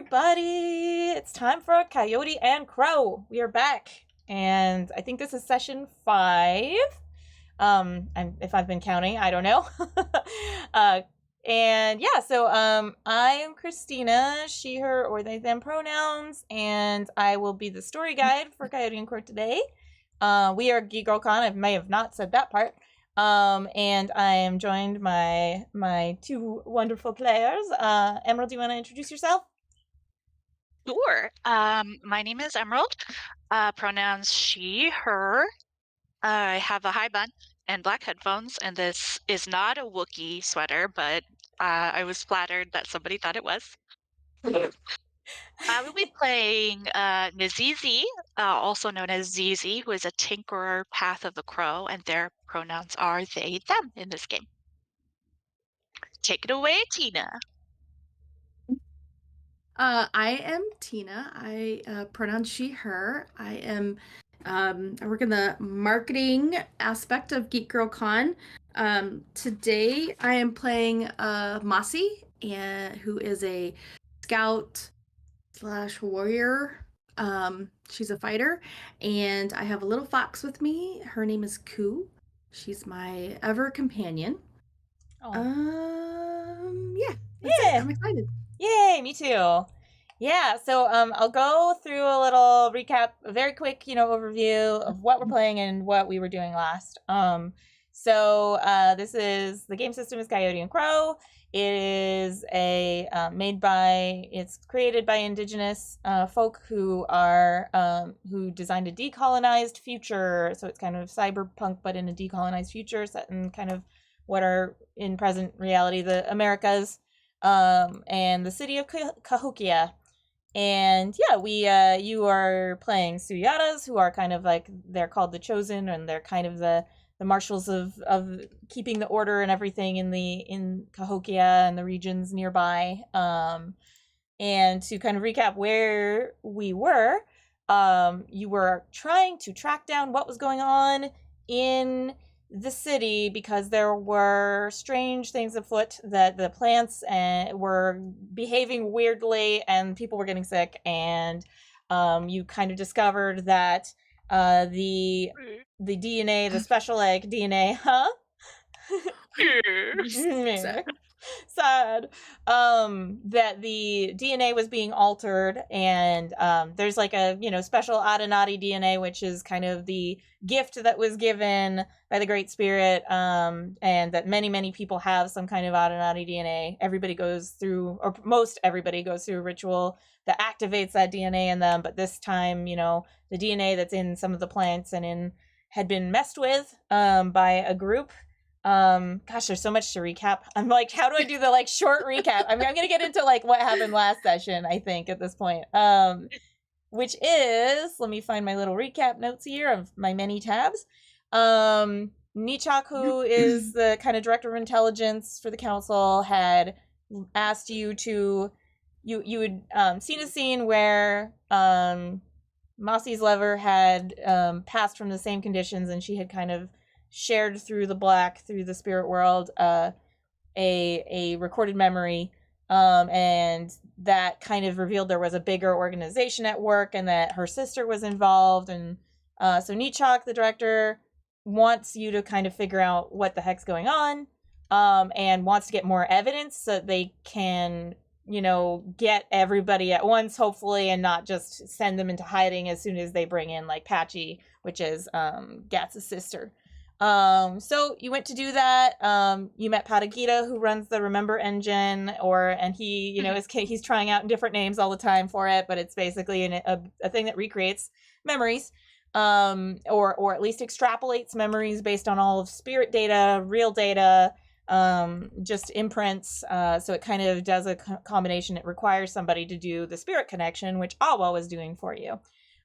everybody! It's time for Coyote and Crow. We are back, and I think this is session 5. If I've been counting, I don't know. I am Christina, she, her, or they, them pronouns, and I will be the story guide for Coyote and Crow today. We are GGCRPG. I may have not said that part. And I am joined by my two wonderful players. Emerald, do you want to introduce yourself? Sure. My name is Emerald. Pronouns she, her. I have a high bun and black headphones, and this is not a Wookiee sweater, but I was flattered that somebody thought it was. I will be playing Nazizi, also known as Zizi, who is a Tinkerer Path of the Crow, and their pronouns are they, them in this game. Take it away, Tina. I am Tina. I pronounce she, her. I work in the marketing aspect of Geek Girl Con. Today I am playing Masi, who is a scout / warrior. She's a fighter, and I have a little fox with me. Her name is Koo. She's my ever companion. Oh. Yeah. It. I'm excited. Yay, me too. Yeah, so I'll go through a little recap, a very quick, overview of what we're playing and what we were doing last. This is, the game system is Coyote and Crow. It is it's created by indigenous folk who designed a decolonized future. So it's kind of cyberpunk, but in a decolonized future set in kind of what are in present reality the Americas. And the city of Cahokia. And yeah, you are playing Suyatas, who are kind of like, they're called the Chosen, and they're kind of the marshals of keeping the order and everything in Cahokia and the regions nearby. And to kind of recap where we were, you were trying to track down what was going on in the city because there were strange things afoot, that the plants were behaving weirdly and people were getting sick, and you kind of discovered that the DNA, the special egg DNA, sad, that the DNA was being altered, and there's like a special Adenati DNA, which is kind of the gift that was given by the Great Spirit, and that many people have some kind of Adenati DNA. Everybody goes through, or most everybody goes through a ritual that activates that DNA in them, but this time, the DNA that's in some of the plants and had been messed with by a group. Gosh, there's so much to recap. I'm like, how do I do the short recap? I'm gonna get into what happened last session, I think, at this point. Which is, let me find my little recap notes here of my many tabs. Nichak, who is the kind of director of intelligence for the council, had asked you to, you had seen a scene where Masi's lever had passed from the same conditions, and she had kind of shared through the spirit world, a recorded memory, and that kind of revealed there was a bigger organization at work and that her sister was involved. And so Nichak, the director, wants you to kind of figure out what the heck's going on, and wants to get more evidence so that they can get everybody at once, hopefully, and not just send them into hiding as soon as they bring in Patchy, which is Gatz's sister. So you went to do that. You met Patagita, who runs the Remember engine, and he, he's trying out different names all the time for it, but it's basically a thing that recreates memories, or at least extrapolates memories based on all of spirit data, real data, just imprints. So it kind of does a combination. It requires somebody to do the spirit connection, which Awa was doing for you.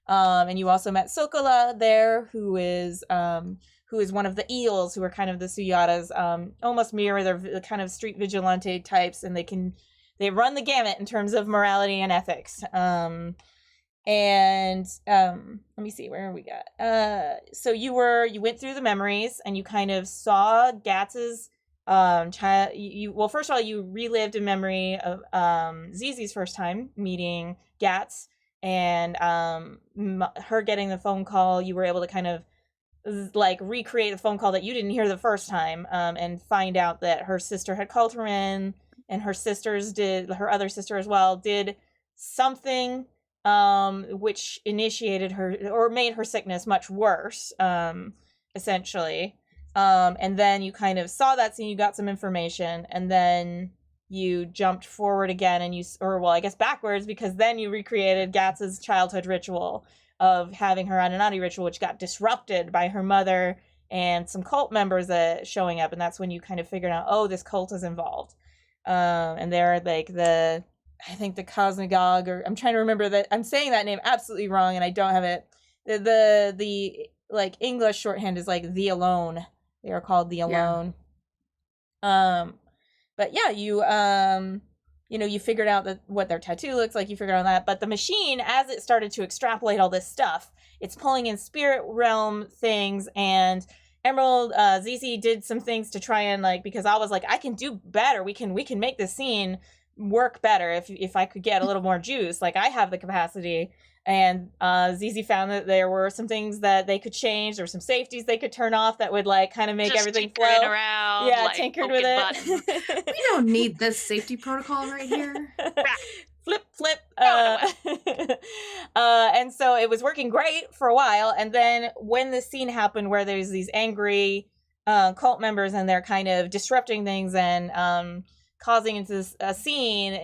And you also met Sokola there, who is one of the eels, who are kind of the Suyatas, almost mirror. They're the kind of street vigilante types, and they run the gamut in terms of morality and ethics. Let me see, where we got. So you went through the memories, and you kind of saw Gatz's well, first of all, you relived a memory of Zizi's first time meeting Gats, and her getting the phone call. You were able to kind of like recreate the phone call that you didn't hear the first time, and find out that her sister had called her in, and her other sister as well did something which initiated her or made her sickness much worse, essentially. And then you kind of saw that scene, you got some information, and then you jumped forward again, and I guess backwards, because then you recreated Gats's childhood ritual of having her Anunnaki ritual, which got disrupted by her mother and some cult members showing up, and that's when you kind of figured out, oh, this cult is involved. And they're like I think the Cosmogog, or I'm trying to remember that. I'm saying that name absolutely wrong, and I don't have it. The like English shorthand is like the Alone. They are called the Alone. Yeah. But yeah, you figured out what their tattoo looks like. You figured out that, but the machine, as it started to extrapolate all this stuff, it's pulling in spirit realm things, and Emerald, Zizi did some things to try and because I was like, I can do better. We can make this scene work better if I could get a little more juice. Like, I have the capacity. And Zizi found that there were some things that they could change. There were some safeties they could turn off that would kind of make just everything flow around, yeah, tinkered with it. We don't need this safety protocol right here. Flip. And so it was working great for a while, and then when this scene happened where there's these angry cult members and they're kind of disrupting things and causing into a scene,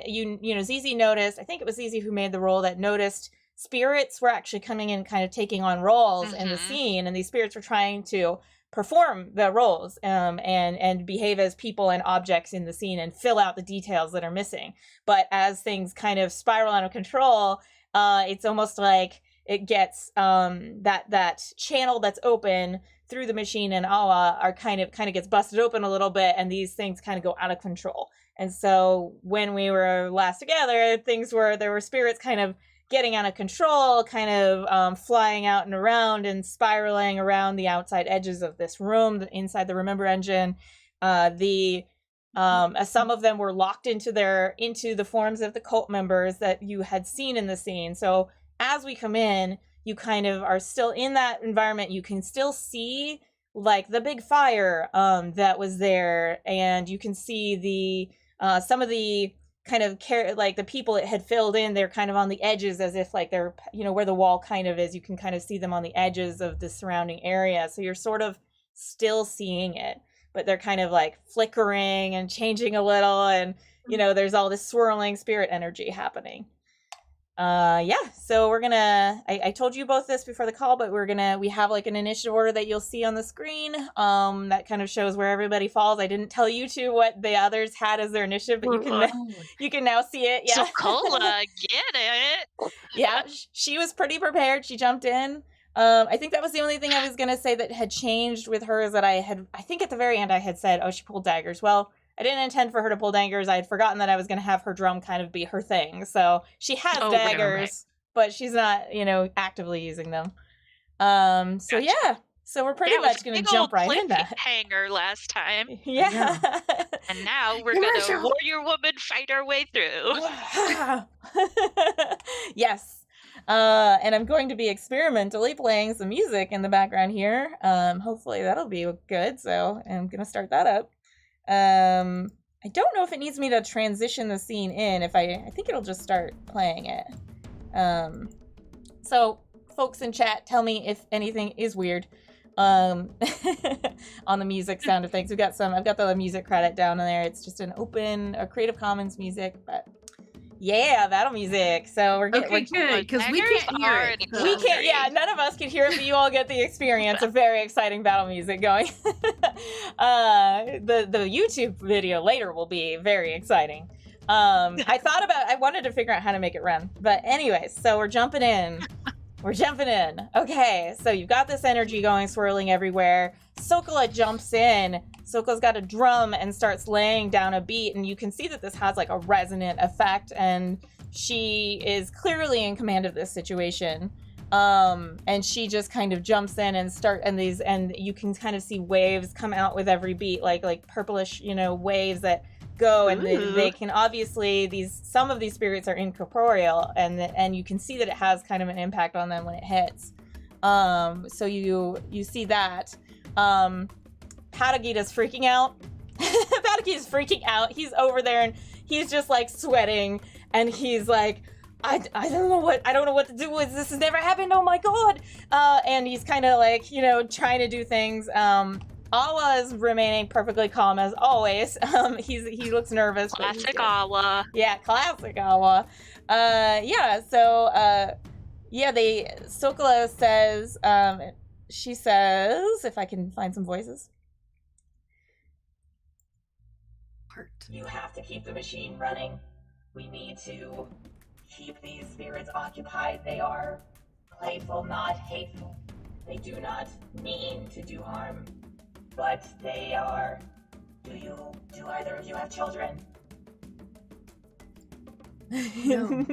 Zizi noticed, I think it was Zizi who made the roll that noticed spirits were actually coming in, kind of taking on roles in the scene, and these spirits were trying to perform the roles and behave as people and objects in the scene and fill out the details that are missing. But as things kind of spiral out of control, it's almost like it gets that channel that's open through the machine and Awa are kind of gets busted open a little bit, and these things kind of go out of control. And so when we were last together, there were spirits kind of getting out of control, kind of flying out and around and spiraling around the outside edges of this room inside the Remember Engine. Some of them were locked into the forms of the cult members that you had seen in the scene. So as we come in, you kind of are still in that environment. You can still see the big fire that was there, and you can see some of the kind of the people it had filled in. They're kind of on the edges, as if they're where the wall kind of is. You can kind of see them on the edges of the surrounding area, so you're sort of still seeing it, but they're kind of flickering and changing a little, and there's all this swirling spirit energy happening. So we're gonna, I told you both this before the call, but we have an initiative order that you'll see on the screen, that kind of shows where everybody falls. I didn't tell you what the others had as their initiative, but you can now see it. Yeah. So Cola, get it. Yeah, she was pretty prepared. She jumped in. I think that was the only thing I was gonna say that had changed with her, is that I think at the very end I had said, oh, she pulled daggers. Well, I didn't intend for her to pull daggers. I had forgotten that I was going to have her drum kind of be her thing. So she has daggers, but she's not, actively using them. So yeah. So we're pretty much going to jump right in that. Hanger last time. Yeah. And now we're going to warrior woman fight our way through. Yes. And I'm going to be experimentally playing some music in the background here. Hopefully that'll be good. So I'm going to start that up. I don't know if it needs me to transition the scene in. I think it'll just start playing it. So folks in chat, tell me if anything is weird on the music sound of things. I've got the music credit down in there. It's just an open Creative Commons music, but yeah, battle music. So we're good because we can't hear it. We can't. Yeah, none of us can hear it, but you all get the experience of very exciting battle music going. The YouTube video later will be very exciting. I wanted to figure out how to make it run, but anyways, so we're jumping in. Okay, so you've got this energy going, swirling everywhere. Sokola jumps in. Sokola's got a drum and starts laying down a beat, and you can see that this has a resonant effect, and she is clearly in command of this situation. And she just kind of jumps in and you can kind of see waves come out with every beat, like purplish, waves that go, and they can obviously, some of these spirits are incorporeal, and you can see that it has kind of an impact on them when it hits. So you see that. Patagita's freaking out. Patagita's freaking out. He's over there and he's just like sweating, and he's like, I don't know what to do with this. Has never happened. Oh my god. And he's kind of like, trying to do things. Awa is remaining perfectly calm as always. He looks nervous. Classic Awa. Yeah, classic Awa. Sokola says, she says, if I can find some voices. You have to keep the machine running. We need to keep these spirits occupied. They are playful, not hateful. They do not mean to do harm, but they are... Do either of you have children? No.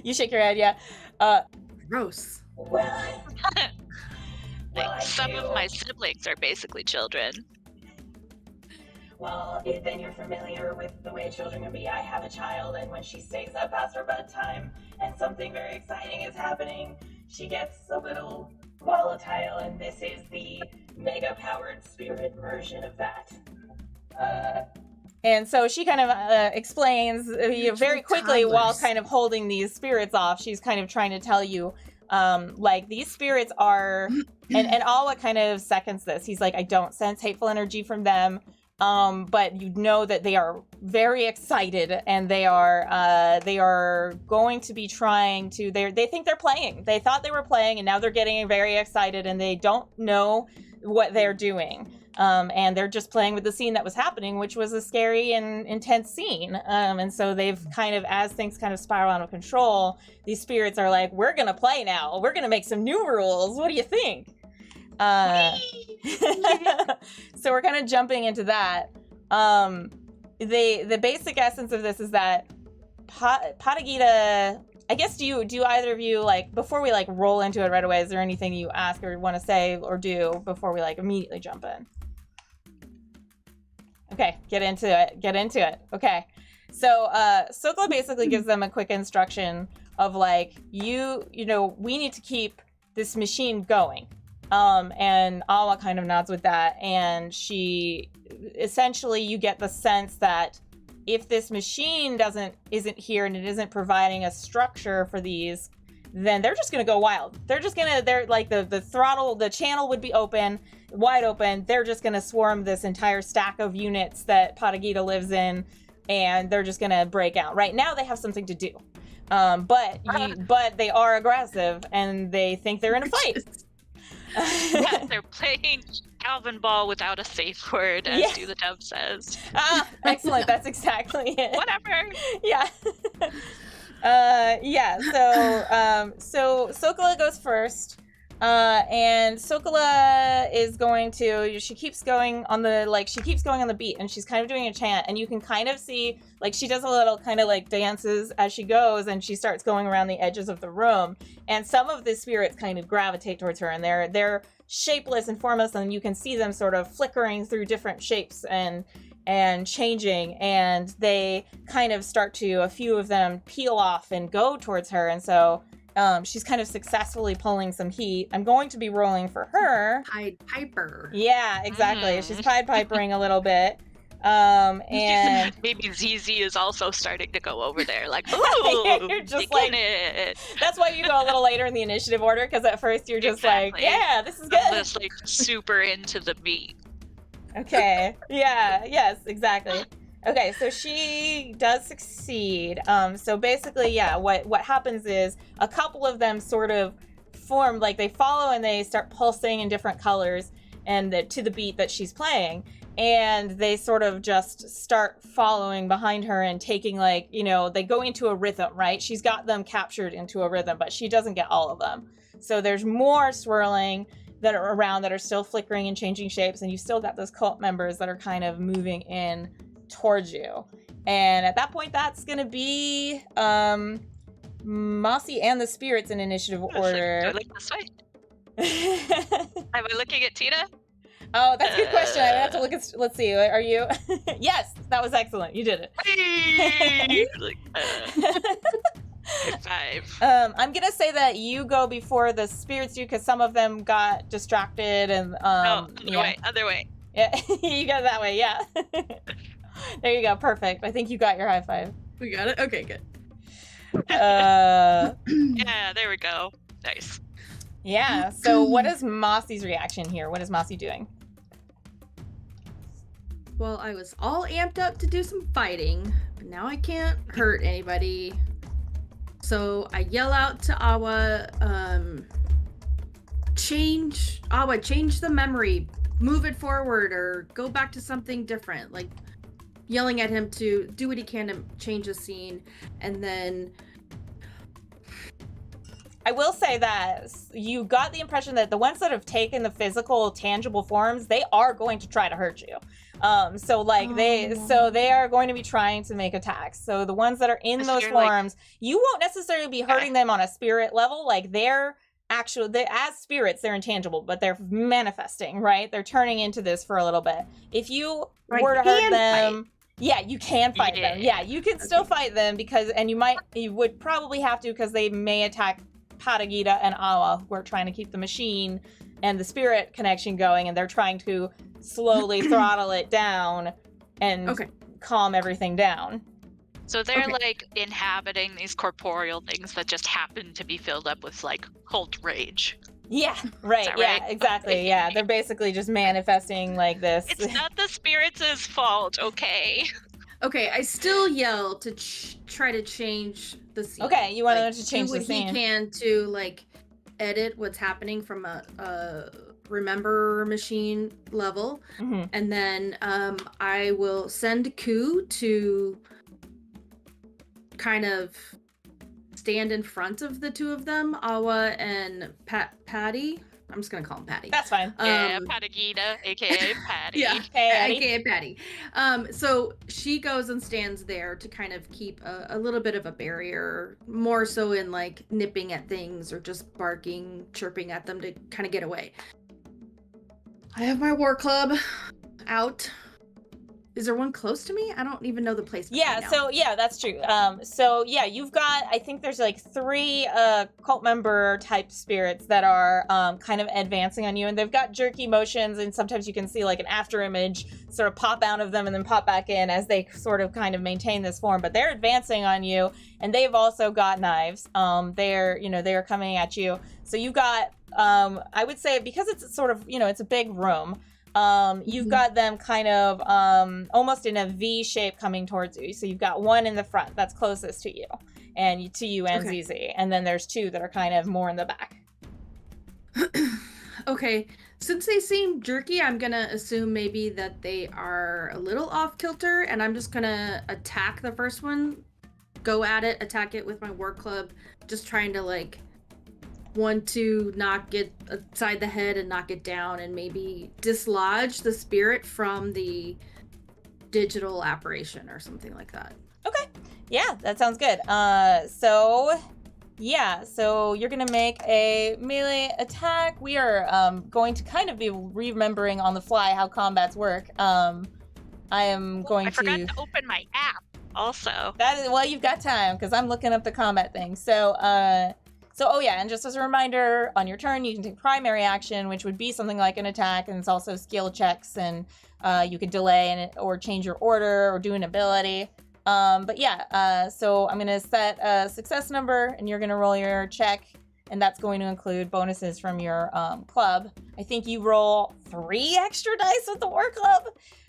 You shake your head, yeah. Gross. Well, Some of my siblings are basically children. Well, then you're familiar with the way children can be. I have a child, and when she stays up past her bedtime and something very exciting is happening, she gets a little volatile, and this is the mega-powered spirit version of that. And so she kind of explains very quickly while kind of holding these spirits off. She's kind of trying to tell you, these spirits are, and Awa kind of seconds this. He's like, I don't sense hateful energy from them. But you know that they are very excited, and they are going to be trying to, they think they're playing. They thought they were playing, and now they're getting very excited, and they don't know what they're doing. And they're just playing with the scene that was happening, which was a scary and intense scene. And so they've kind of, as things kind of spiral out of control, these spirits are like, we're going to play now. We're going to make some new rules. What do you think? So we're kind of jumping into that. The basic essence of this is that Patagita, I guess, do either of you, like, before we like roll into it right away, is there anything you ask or want to say or do before we like immediately jump in? Okay, get into it. Okay. So Sokola basically gives them a quick instruction of like, we need to keep this machine going. And Awa kind of nods with that, and she essentially, you get the sense that if this machine isn't here and it isn't providing a structure for these, then they're just gonna go wild. They're like the throttle, the channel would be wide open. They're just gonna swarm this entire stack of units that Patagita lives in, and they're just gonna break out. Right now they have something to do. But they are aggressive, and they think they're in a fight. Yeah, they're playing Calvin Ball without a safe word, as Do the Dove says. Excellent. That's exactly it. Whatever. Yeah. So Sokola goes first. And Sokola is going to, she keeps going on the beat, and she's kind of doing a chant, and you can kind of see, like, she does a little kind of like dances as she goes, and she starts going around the edges of the room, and some of the spirits kind of gravitate towards her, and they're shapeless and formless, and you can see them sort of flickering through different shapes and changing, and they kind of start to, a few of them peel off and go towards her, and so she's kind of successfully pulling some heat. I'm going to be rolling for her. Pied Piper. Yeah, exactly. She's Pied Pipering a little bit. And maybe Zizi is also starting to go over there, like, ooh, you're just like it. That's why you go a little later in the initiative order, because at first you're just like, yeah, this is good. I'm just like super into the beat. Okay. Yeah. Yes. Exactly. Okay, so she does succeed. So basically, yeah, what happens is a couple of them sort of form, like they follow and they start pulsing in different colors and to the beat that she's playing. And they sort of just start following behind her and taking, like, they go into a rhythm, right? She's got them captured into a rhythm, but she doesn't get all of them. So there's more swirling that are around that are still flickering and changing shapes. And you've still got those cult members that are kind of moving in towards you. And at that point, that's gonna be Masi and the spirits in initiative Do order. I look this way? Am I looking at Tina? Oh, that's a good question. I have to look at. Let's see. Are you? Yes, that was excellent. You did it. High five. I'm gonna say that you go before the spirits do, because some of them got distracted and Other way. Yeah, you go that way. Yeah. There you go. Perfect. I think you got your high five. We got it? Okay, good. Yeah, there we go. Nice. Yeah. So, what is Masi's reaction here? What is Masi doing? Well, I was all amped up to do some fighting, but now I can't hurt anybody. So I yell out to Awa, change the memory, move it forward, or go back to something different. Like yelling at him to do what he can to change the scene, and then I will say that you got the impression that the ones that have taken the physical, tangible forms, they are going to try to hurt you. They are going to be trying to make attacks. So the ones that are in those forms, you won't necessarily be hurting them on a spirit level. Like they're as spirits, they're intangible, but they're manifesting, right? They're turning into this for a little bit. If you were to hurt them, yeah, you can fight them. Yeah, you can still fight them you would probably have to, because they may attack Patagita and Awa, who are trying to keep the machine and the spirit connection going, and they're trying to slowly throttle it down and calm everything down. So they're like inhabiting these corporeal things that just happen to be filled up with like cult rage. Yeah, right. Yeah, exactly. Yeah, they're basically just manifesting like this. It's not the spirits' fault, okay? Okay, I still yell to try to change the scene. Okay, you want them to change the scene. Do what he can to like edit what's happening from a remember machine level, and then I will send Ku to kind of stand in front of the two of them, Awa and Patty. I'm just gonna call him Patty. That's fine. Yeah, Patagita, aka Patty. Yeah, Patty. aka Patty. So she goes and stands there to kind of keep a little bit of a barrier, more so in like nipping at things or just barking, chirping at them to kind of get away. I have my war club out. Is there one close to me? I don't even know the place. Yeah, so yeah, that's true. You've got, I think there's like 3 cult member type spirits that are kind of advancing on you, and they've got jerky motions, and sometimes you can see like an after image sort of pop out of them and then pop back in as they sort of kind of maintain this form, but they're advancing on you, and they've also got knives. They're coming at you. So you've got, I would say, because it's sort of, it's a big room, you've got them kind of almost in a V shape coming towards you. So you've got one in the front that's closest to you and Zizi, and then there's 2 that are kind of more in the back. Okay, since they seem jerky, I'm gonna assume maybe that they are a little off kilter, and I'm just gonna attack the first one, go at it, attack it with my war club, just trying to like 1-2 knock it upside the head and knock it down, and maybe dislodge the spirit from the digital apparition or something like that. Okay. Yeah, that sounds good. So you're gonna make a melee attack. We are going to kind of be remembering on the fly how combats work. I forgot to open my app also. You've got time, because I'm looking up the combat thing. And just as a reminder, on your turn, you can take primary action, which would be something like an attack, and it's also skill checks, and you could delay or change your order or do an ability. So I'm going to set a success number, and you're going to roll your check, and that's going to include bonuses from your club. I think you roll 3 extra dice with the war club,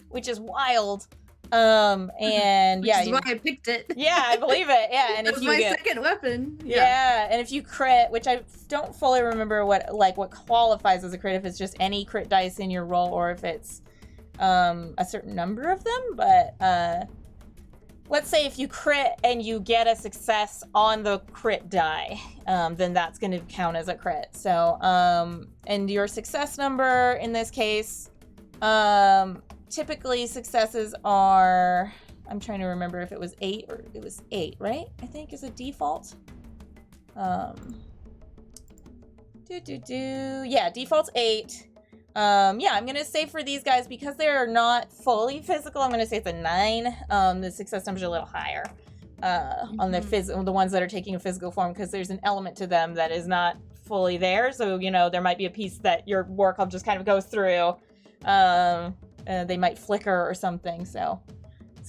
which is wild. Which is why I picked it. Yeah, I believe it. Yeah, and it was my second weapon. Yeah, and if you crit, which I don't fully remember what qualifies as a crit, if it's just any crit dice in your roll or if it's a certain number of them, but let's say if you crit and you get a success on the crit die, then that's going to count as a crit. So, and your success number in this case, typically successes are, I'm trying to remember if it was 8 or it was 8, right? I think is a default. Yeah, default's 8. Yeah, I'm gonna say for these guys, because they're not fully physical, I'm gonna say it's a 9. The success number's a little higher on the ones that are taking a physical form, because there's an element to them that is not fully there. So, you know, there might be a piece that your workup just kind of goes through. They might flicker or something. So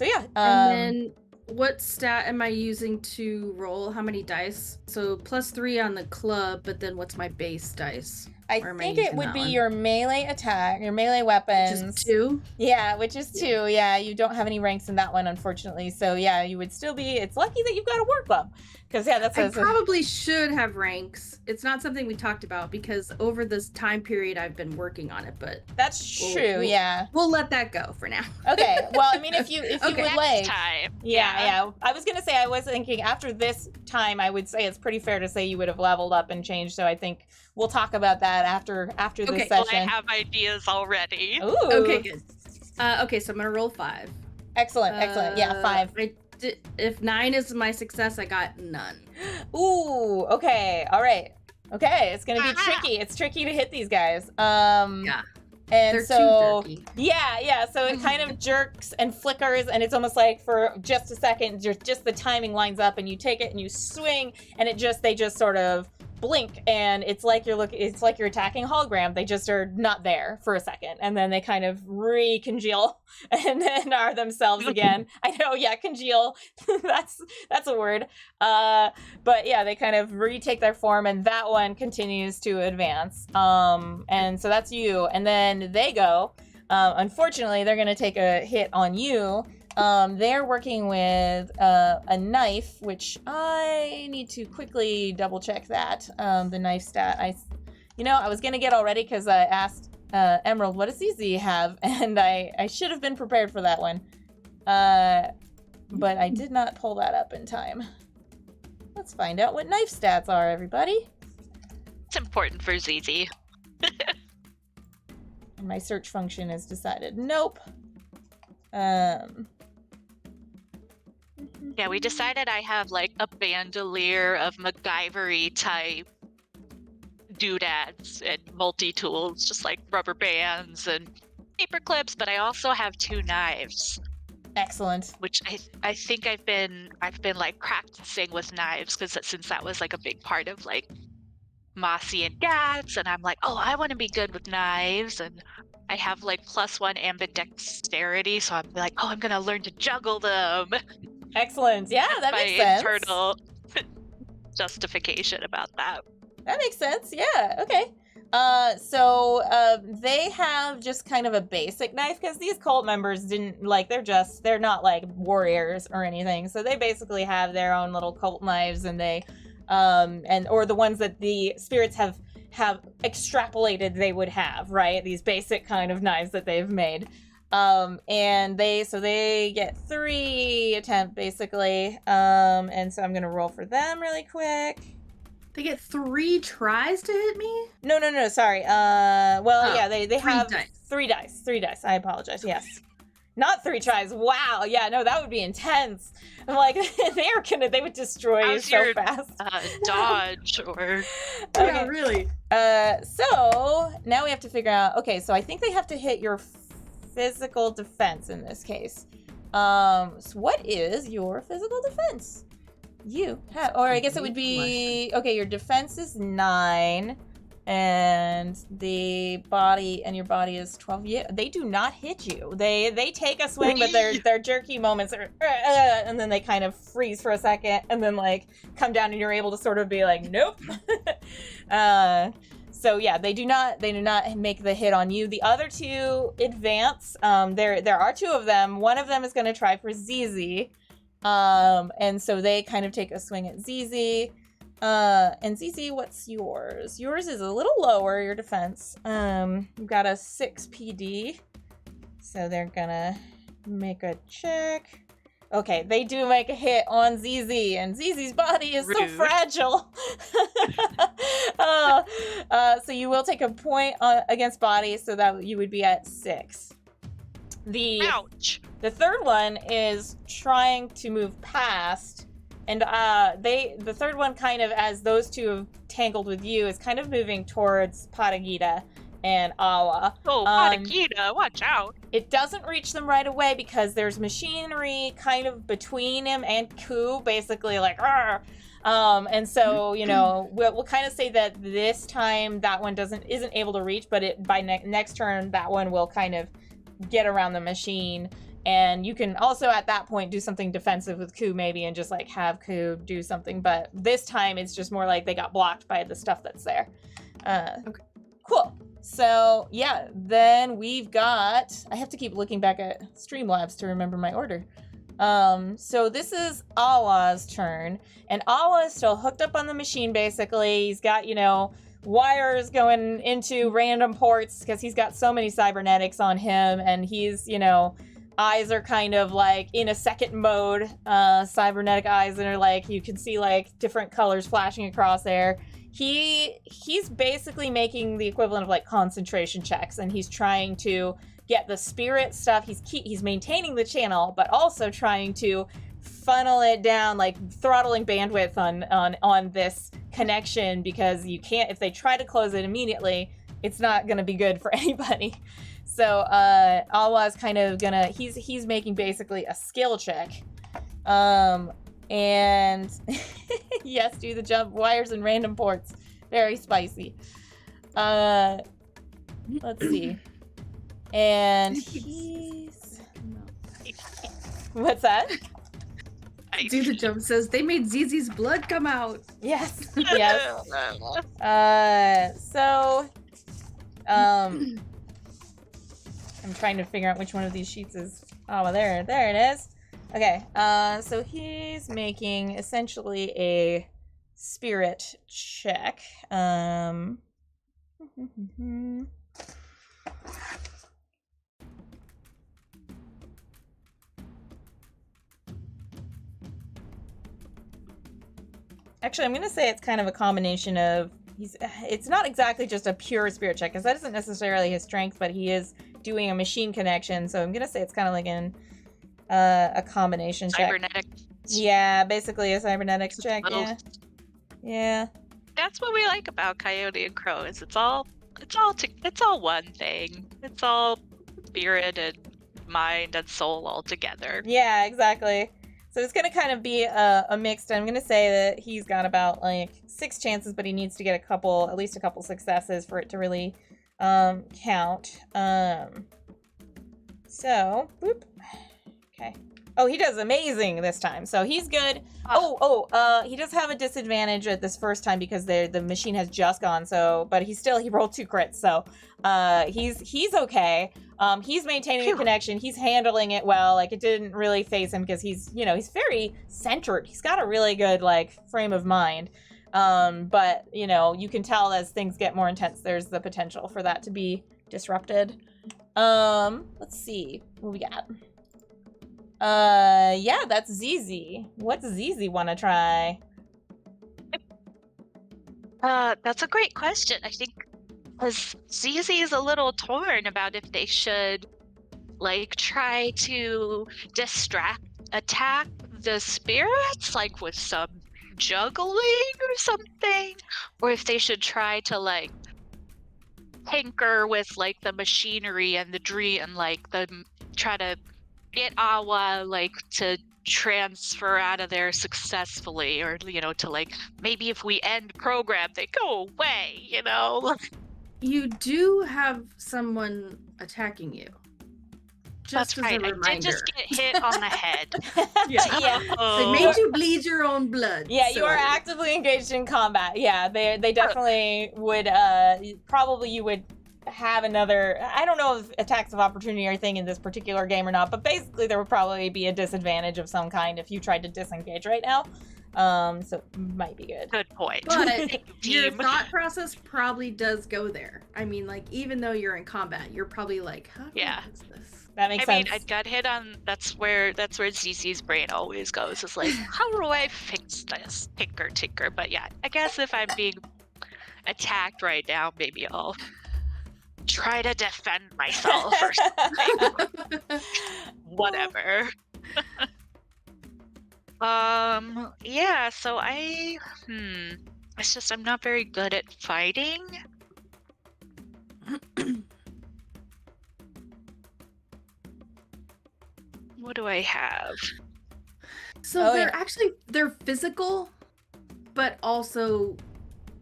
yeah. And then what stat am I using to roll? How many dice? So +3 on the club, but then what's my base dice? I think it would be your melee attack, your melee weapons. Which is 2? Yeah, which is 2. Yeah, you don't have any ranks in that one, unfortunately. So yeah, you would still be, it's lucky that you've got a work club. Because yeah, that's I probably should have ranks. It's not something we talked about because over this time period I've been working on it, but that's true, yeah. We'll let that go for now. Okay. Well, I mean, if you would like time. Yeah. I was gonna say, I was thinking after this time, I would say it's pretty fair to say you would have leveled up and changed. So I think we'll talk about that after this session. Well, I have ideas already. Ooh. Okay, good. Okay, so I'm gonna roll 5. Excellent. Yeah, 5. If 9 is my success, I got none. Ooh. Okay. All right. Okay. It's gonna be tricky. It's tricky to hit these guys. Yeah. And they're so, too jerky. yeah. So it kind of jerks and flickers, and it's almost like for just a second, just the timing lines up, and you take it and you swing, and they just sort of blink, and it's like you're attacking a hologram. They just are not there for a second, and then they kind of recongeal and then are themselves again. I know, yeah, congeal. that's a word. But yeah, they kind of retake their form, and that one continues to advance. And so that's you, and then they go. Unfortunately, they're gonna take a hit on you. They're working with a knife, which I need to quickly double check that. The knife stat. I was gonna get all ready because I asked Emerald, what does Zizi have? And I should have been prepared for that one. But I did not pull that up in time. Let's find out what knife stats are, everybody. It's important for Zizi. And my search function has decided nope. Yeah, we decided I have like a bandolier of MacGyver-y type doodads and multi-tools, just like rubber bands and paper clips, but I also have 2 knives. Excellent. Which I think I've been like practicing with knives since that was like a big part of like Masi and Gats, and I'm like, oh, I want to be good with knives, and I have like +1 ambidexterity, so I'm like, oh, I'm gonna learn to juggle them. Excellent. Yeah, that makes sense. My internal justification about that. That makes sense. Yeah. Okay. So they have just kind of a basic knife because these cult members they're not like warriors or anything. So they basically have their own little cult knives, and they or the ones that the spirits have extrapolated they would have, right? These basic kind of knives that they've made. And they get 3 attempt basically. And so I'm gonna roll for them really quick. They get 3 tries to hit me? No, sorry. Yeah, they have dice. 3 dice. 3 dice. I apologize. Yes. Not 3 tries. Wow. Yeah, no, that would be intense. I'm like, they would destroy you so fast. Dodge or... Okay. Yeah, really. So now we have to figure out, okay, so I think they have to hit your physical defense in this case. So what is your physical defense? You have, or I guess it would be, okay, your defense is 9, and your body is 12. Yeah, they do not hit you. They take a swing, but their jerky moments are, and then they kind of freeze for a second, and then like come down, and you're able to sort of be like, nope. So yeah, they do not make the hit on you. The other 2 advance. There are 2 of them. One of them is going to try for Zizi. And so they kind of take a swing at Zizi. And Zizi, what's yours? Yours is a little lower, your defense. You've got a 6 PD. So they're gonna make a check. Okay, they do make a hit on Zizi, and Zizi's body is so fragile. So you will take a point against body, so that you would be at 6. Ouch. The third one is trying to move past And the third one, kind of as those two have tangled with you, is kind of moving towards Patagita and Awa. Oh, Patagita, watch out. It doesn't reach them right away because there's machinery kind of between him and Ku, basically like, "Arr!" And so, you know, we'll kind of say that this time that one isn't able to reach, but by next turn, that one will kind of get around the machine. And you can also at that point do something defensive with Ku maybe and just like have Ku do something. But this time it's just more like they got blocked by the stuff that's there. Okay. Cool. So yeah, then we've got, I have to keep looking back at Streamlabs to remember my order. So this is Awa's turn, and Awa is still hooked up on the machine basically. He's got, you know, wires going into random ports because he's got so many cybernetics on him, and he's, you know, eyes are kind of like in a second mode, cybernetic eyes, and are like, you can see like different colors flashing across there. He's basically making the equivalent of like concentration checks, and he's trying to get the spirit stuff. He's maintaining the channel, but also trying to funnel it down, like throttling bandwidth on this connection, because you can't, if they try to close it immediately, it's not going to be good for anybody. So Awa's kind of gonna, he's making basically a skill check. And yes, do the jump wires and random ports. Very spicy. Let's see. And he's... What's that? Do the jump says they made Zizi's blood come out. Yes. Yes. I'm trying to figure out which one of these sheets is... Oh, well, there it is. Okay, so he's making essentially a spirit check. Actually, I'm going to say it's kind of a combination of... It's not exactly just a pure spirit check, because that isn't necessarily his strength, but he is doing a machine connection, so I'm going to say it's kind of like a combination check. Cybernetics. Yeah, basically a cybernetics check, yeah. Yeah. That's what we like about Coyote and Crow, is it's all one thing. It's all spirit and mind and soul all together. Yeah, exactly. So it's going to kind of be a mixed. I'm going to say that he's got about like 6 chances, but he needs to get at least a couple successes for it to really count. So, boop. Okay. Oh, he does amazing this time. So he's good. He does have a disadvantage at this first time because the machine has just gone. So, but he rolled 2 crits. So, he's okay. He's maintaining the connection. He's handling it well. Like, it didn't really phase him because he's very centered. He's got a really good like frame of mind. But you can tell as things get more intense, there's the potential for that to be disrupted. Let's see what we got. Yeah, that's Zizi. What's Zizi want to try? That's a great question. I think because Zizi is a little torn about if they should like try to attack the spirits, like with some juggling or something, or if they should try to like tinker with like the machinery and the dream and like try to get Awa like to transfer out of there successfully, or to like maybe if we end program they go away. You do have someone attacking you. Just That's as right. a reminder. I did just get hit on the head. Yeah. They made you bleed your own blood. Yeah, so. You are actively engaged in combat. Yeah, they definitely would. Probably you would have another. I don't know if attacks of opportunity are a thing in this particular game or not, but basically there would probably be a disadvantage of some kind if you tried to disengage right now. So it might be good. Good point. But your thought process probably does go there. I mean, like, even though you're in combat, you're probably like, how do I fix this? That makes sense. I got hit on. That's where Zizi's brain always goes. It's like, how do I fix this? Tinker. But yeah, I guess if I'm being attacked right now, maybe I'll try to defend myself or something. Whatever. Yeah, so it's just I'm not very good at fighting. What do I have? So they're physical, but also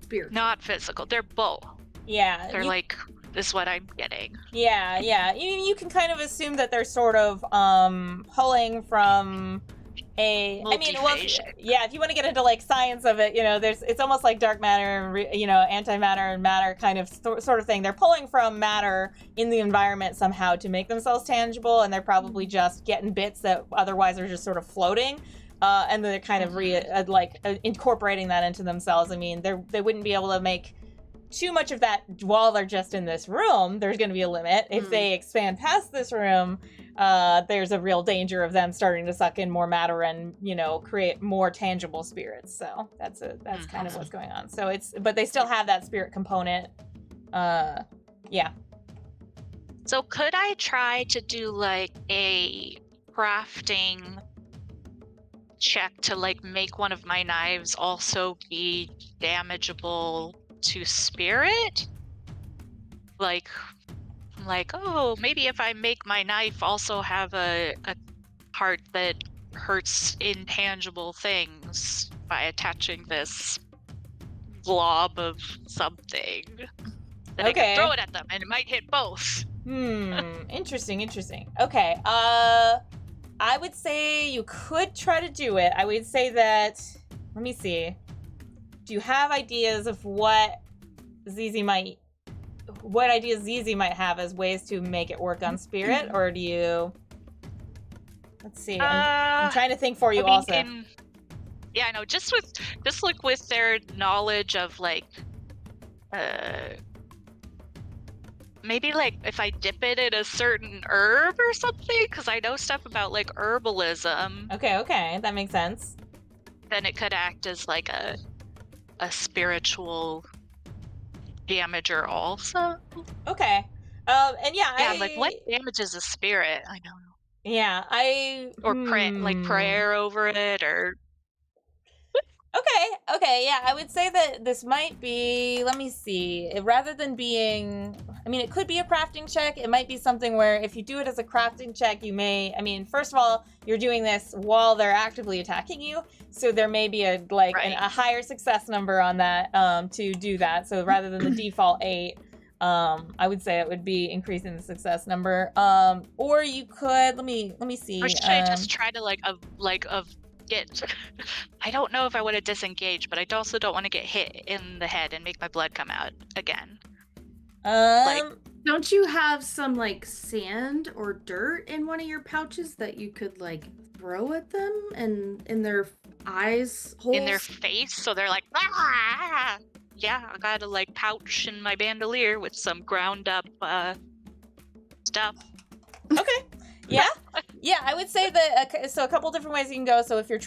spiritual. Not physical. They're both. Yeah. They're like, this is what I'm getting. Yeah. You can kind of assume that they're sort of pulling from if you want to get into like science of it, it's almost like dark matter and antimatter and matter kind of sort of thing. They're pulling from matter in the environment somehow to make themselves tangible, and they're probably just getting bits that otherwise are just sort of floating, and they're kind of incorporating that into themselves. I mean, they wouldn't be able to make too much of that while they're just in this room. There's going to be a limit. If they expand past this room, there's a real danger of them starting to suck in more matter and, create more tangible spirits. So that's kind of what's going on. So but they still have that spirit component. Yeah. So could I try to do like a crafting check to like make one of my knives also be damageable to spirit? Like, oh, maybe if I make my knife also have a part that hurts intangible things by attaching this blob of something. Then I can throw it at them and it might hit both. Interesting. Okay, I would say you could try to do it. I would say that, let me see. Do you have ideas of what ideas Zizi might have as ways to make it work on spirit, or do you? Let's see. I'm trying to think for you also. Yeah, I know. Just with their knowledge of like, maybe like if I dip it in a certain herb or something, because I know stuff about like herbalism. Okay, that makes sense. Then it could act as like a spiritual damager also. Okay. And yeah, like what damages a spirit? I don't know. Yeah, prayer over it, or Okay, yeah, I would say that this might be, let me see, rather than being, it could be a crafting check. It might be something where if you do it as a crafting check, you may, first of all, you're doing this while they're actively attacking you, so there may be a higher success number on that to do that. So rather than the default 8, I would say it would be increasing the success number. Or you could, let me see. Or should I just try to I don't know if I want to disengage, but I also don't want to get hit in the head and make my blood come out again. Don't you have some like sand or dirt in one of your pouches that you could like throw at them and in their eyes holes? In their face, so they're like, ah! Yeah, I got a like pouch in my bandolier with some ground up stuff. Okay. Yeah, I would say that, so a couple different ways you can go. So if you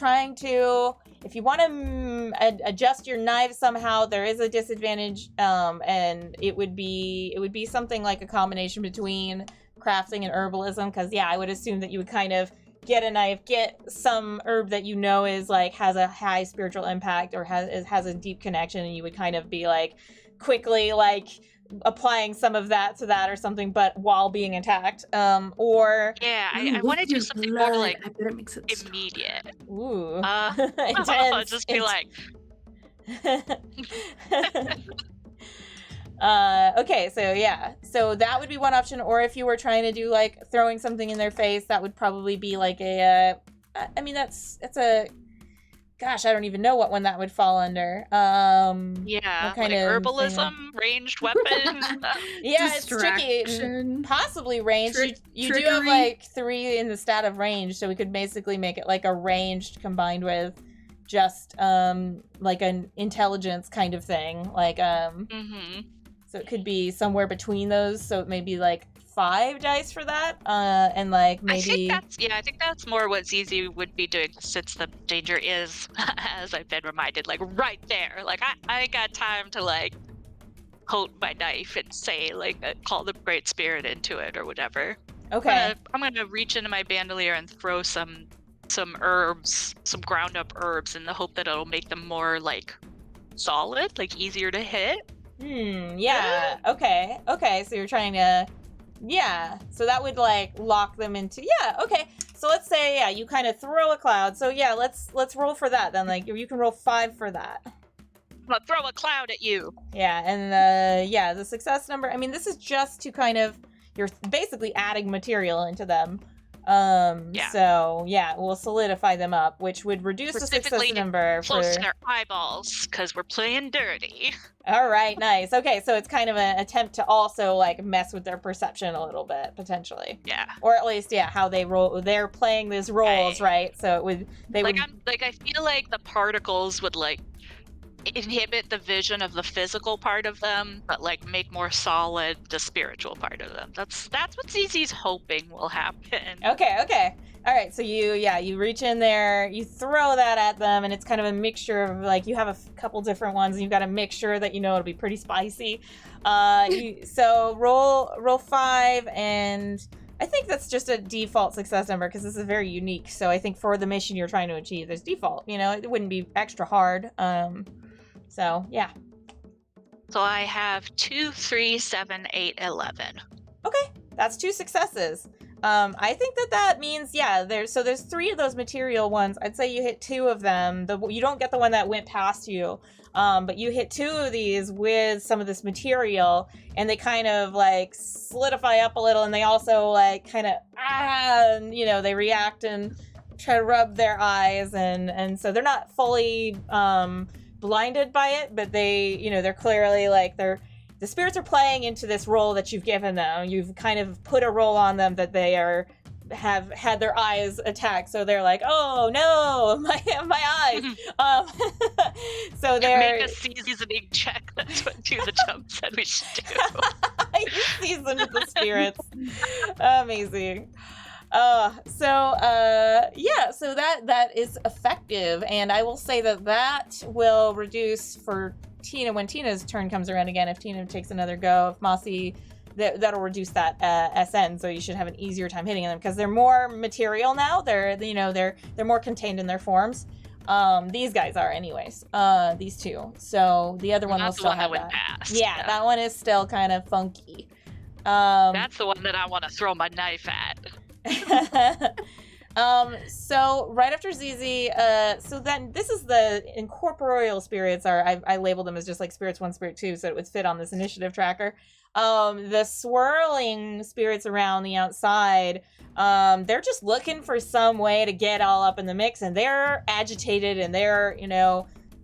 want to adjust your knife somehow, there is a disadvantage, and it would be something like a combination between crafting and herbalism, because I would assume that you would kind of get a knife, get some herb that is like has a high spiritual impact or has a deep connection, and you would kind of be like quickly like applying some of that to that or something, but while being attacked. I want to do something more like I bet it makes it immediate. Ooh. Intense. Just be like. Okay, so that would be one option. Or if you were trying to do like throwing something in their face, that would probably be like that's a. Gosh, I don't even know what one that would fall under. What kind of herbalism, ranged weapon. It's tricky. Possibly range. You do have like 3 in the stat of range, so we could basically make it like a ranged combined with just like an intelligence kind of thing. Like so it could be somewhere between those. So it may be like 5 dice for that, and like maybe. I think that's more what Zizi would be doing, since the danger is, as I've been reminded, like right there. Like I ain't got time to like hold my knife and say like call the Great Spirit into it or whatever. Okay. I'm gonna reach into my bandolier and throw some some herbs, some ground up herbs, in the hope that it'll make them more like solid, like easier to hit. Yeah. Okay. So you're trying to, yeah. So that would like lock them into, yeah. Okay. So let's say, yeah, you kind of throw a cloud. So yeah, let's roll for that then. Like you can roll 5 for that. I'm gonna throw a cloud at you. Yeah, and the success number. I mean, this is just to kind of, you're basically adding material into them. So yeah, we'll solidify them up, which would reduce the success number close to their eyeballs, because we're playing dirty. All right, nice. Okay, so it's kind of an attempt to also like mess with their perception a little bit, potentially. Yeah. Or at least, yeah, how they roll. They're playing these roles, right? So it would I feel like the particles would like inhibit the vision of the physical part of them, but like make more solid the spiritual part of them. That's what Zizi's hoping will happen. Okay. All right, so you reach in there, you throw that at them, and it's kind of a mixture of like, you have a couple different ones, and you've got to make sure that it'll be pretty spicy. So roll 5, and I think that's just a default success number because this is very unique. So I think for the mission you're trying to achieve, there's default. It wouldn't be extra hard. So yeah. So I have 2, 3, 7, 8, 11. Okay, that's 2 successes. I think that means, yeah, there's 3 of those material ones. I'd say you hit 2 of them. You don't get the one that went past you, but you hit 2 of these with some of this material, and they kind of like solidify up a little, and they also like kind of they react and try to rub their eyes, and so they're not fully blinded by it, but they're clearly like the spirits are playing into this role that you've given them. You've kind of put a role on them that they have had their eyes attacked, so they're like, oh no, my eyes. So they're make a seasoning check. That's what Do the Jump said we should do. You season with the spirits. Amazing. So that is effective, and I will say that will reduce for Tina when Tina's turn comes around again. If Tina takes another go, if Masi, that'll reduce that SN, so you should have an easier time hitting them because they're more material now. They're more contained in their forms. These guys are anyways. These 2. So the other one will still have that. Yeah, that one is still kind of funky. That's the one that I want to throw my knife at. So right after Zizi, so then this is the incorporeal spirits I labeled them as just like spirits 1, spirit 2, so it would fit on this initiative tracker. The swirling spirits around the outside, they're just looking for some way to get all up in the mix, and they're agitated, and they're,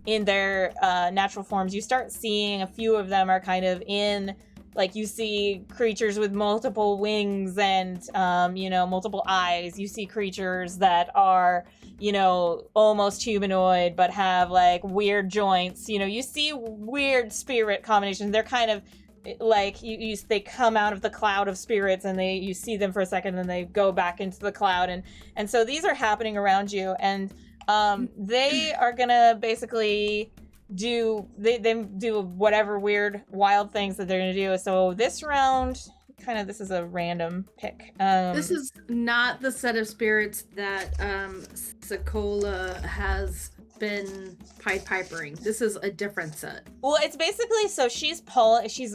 in their natural forms. You start seeing a few of them are kind of in, like, you see creatures with multiple wings and, multiple eyes. You see creatures that are, almost humanoid, but have, like, weird joints. You see weird spirit combinations. They're kind of, like, they come out of the cloud of spirits, and you see them for a second, and they go back into the cloud. And so these are happening around you, and they are gonna basically do whatever weird wild things that they're gonna do. So this round, this is a random pick. This is not the set of spirits that Sakola has been Pied Pipering. This is a different set. Well, it's basically, so she's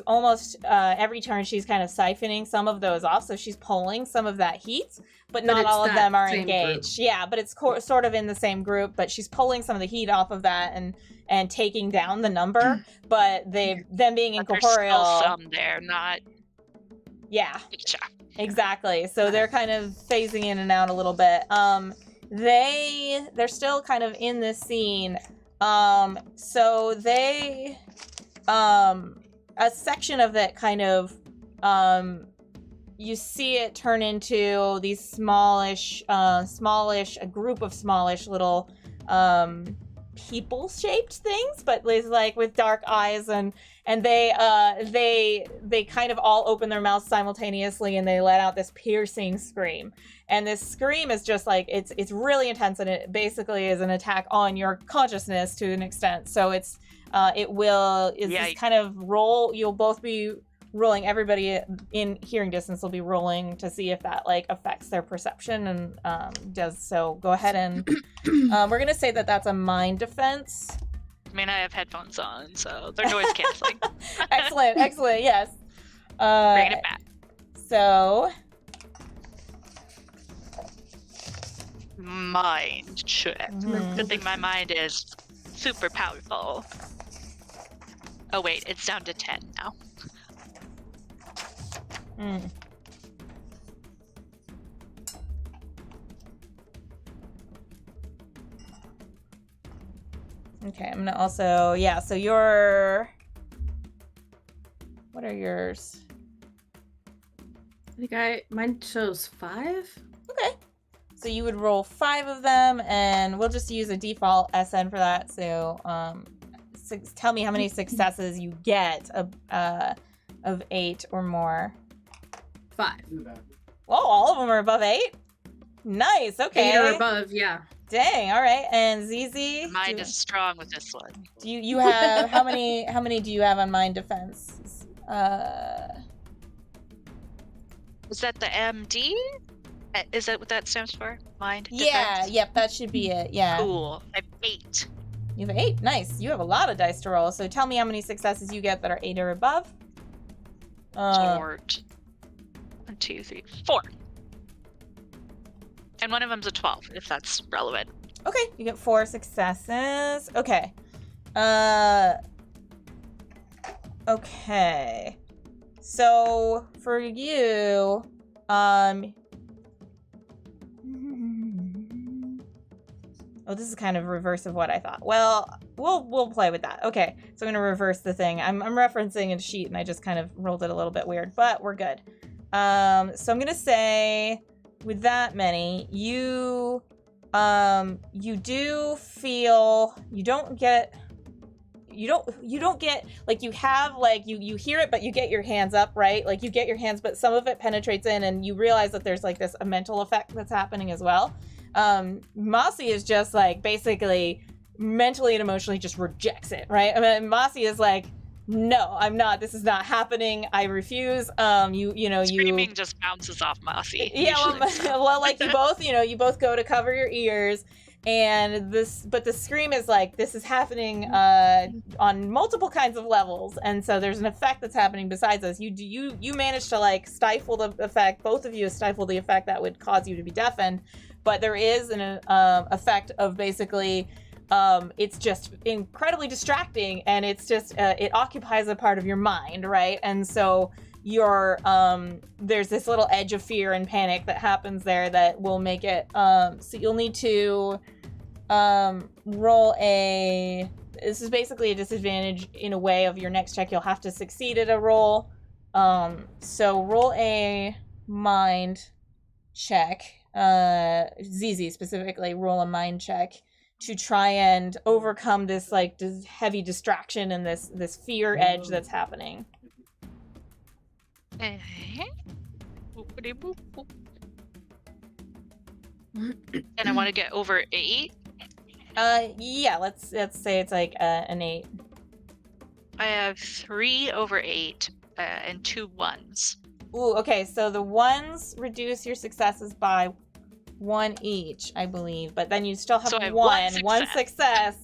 almost every turn she's kind of siphoning some of those off, so she's pulling some of that heat, but not all of them are engaged. Group. Yeah, but it's sort of in the same group, but she's pulling some of the heat off of that and taking down the number, but them being incorporeal. There's still some there, not. Yeah, exactly. So they're kind of phasing in and out a little bit. They're still kind of in this scene. So they, a section of it kind of, you see it turn into these smallish, a group of smallish little, people-shaped things, but like with dark eyes, and they kind of all open their mouths simultaneously, and they let out this piercing scream. And this scream is just like, it's really intense, and it basically is an attack on your consciousness to an extent. So this kind of roll. You'll both be rolling. Everybody in hearing distance will be rolling to see if that like affects their perception and does so. Go ahead and we're gonna say that that's a mind defense. I mean, I have headphones on, so they're noise canceling. Excellent, yes. Bringing it back. So mind check. Mhm. Good thing my mind is super powerful. Oh wait, it's down to 10 now. Okay, I'm gonna also so what are yours? I think mine shows 5. Okay. So you would roll 5 of them, and we'll just use a default SN for that. So, tell me how many successes you get of 8 or more. 5. Oh, all of them are above 8? Nice, okay. 8 or above, yeah. Dang, all right. And Zizi? Mind is strong with this one. Do you have, how many do you have on mind defense? Is that the MD? Is that what that stands for? Mind Yeah, defense? yep, that should be it, yeah. Cool. I have 8. You have 8, nice. You have a lot of dice to roll, so tell me how many successes you get that are 8 or above. Short. 1, 2, 3, 4. And one of them's a 12, if that's relevant. Okay, you get 4 successes. Okay. Okay. So for you, oh, this is kind of reverse of what I thought. Well, we'll play with that. Okay, so I'm gonna reverse the thing. I'm referencing a sheet and I just kind of rolled it a little bit weird, but we're good. So I'm gonna say with that many, you do feel you don't get like you have like you hear it, but you get your hands up, right? Like you get your hands, but some of it penetrates in and you realize that there's like this a mental effect that's happening as well. Masi is just like basically mentally and emotionally just rejects it, right? I mean, Masi is like, no, I'm not. This is not happening. I refuse. Screaming just bounces off Masi. Yeah, well, like you both go to cover your ears, and but the scream is like, this is happening on multiple kinds of levels, and so there's an effect that's happening besides us. You manage to like stifle the effect. Both of you stifle the effect that would cause you to be deafened, but there is an effect of basically. It's just incredibly distracting, and it's just it occupies a part of your mind, right? And so there's this little edge of fear and panic that happens there that will make it so you'll need to roll this is basically a disadvantage in a way of your next check. You'll have to succeed at a roll, so roll a mind check. Zizi specifically, roll a mind check to try and overcome this like heavy distraction and this fear edge that's happening. And I want to get over 8. Yeah, let's say it's like an 8. I have 3 over 8 and 2 1s. Ooh, okay, so the 1s reduce your successes by 1 each, I believe, but then you still have, so I have one success.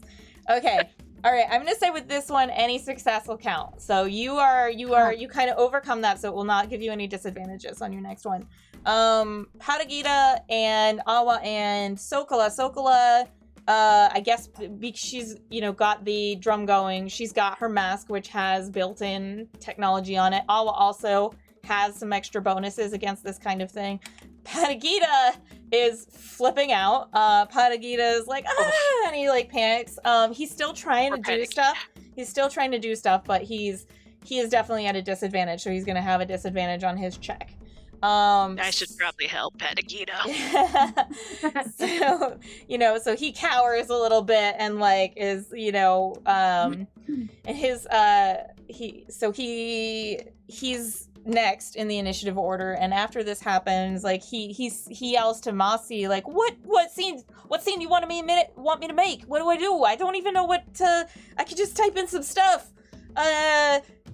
Okay. All right, I'm gonna say with this one, any success will count. So you kind of overcome that, so it will not give you any disadvantages on your next one. Patagita and Awa and Sokola, I guess she's got the drum going. She's got her mask, which has built-in technology on it. Awa also has some extra bonuses against this kind of thing. Patagita is flipping out. Patagita is like, and he like panics. He's still trying to do stuff. He's still trying to do stuff, but he is definitely at a disadvantage. So he's going to have a disadvantage on his check. I should probably help Patagita. So, so he cowers a little bit and like is, and his, he's next in the initiative order, and after this happens, like he yells to Masi, like, what scene do you want me to make? What do? I don't even know what to. I could just type in some stuff.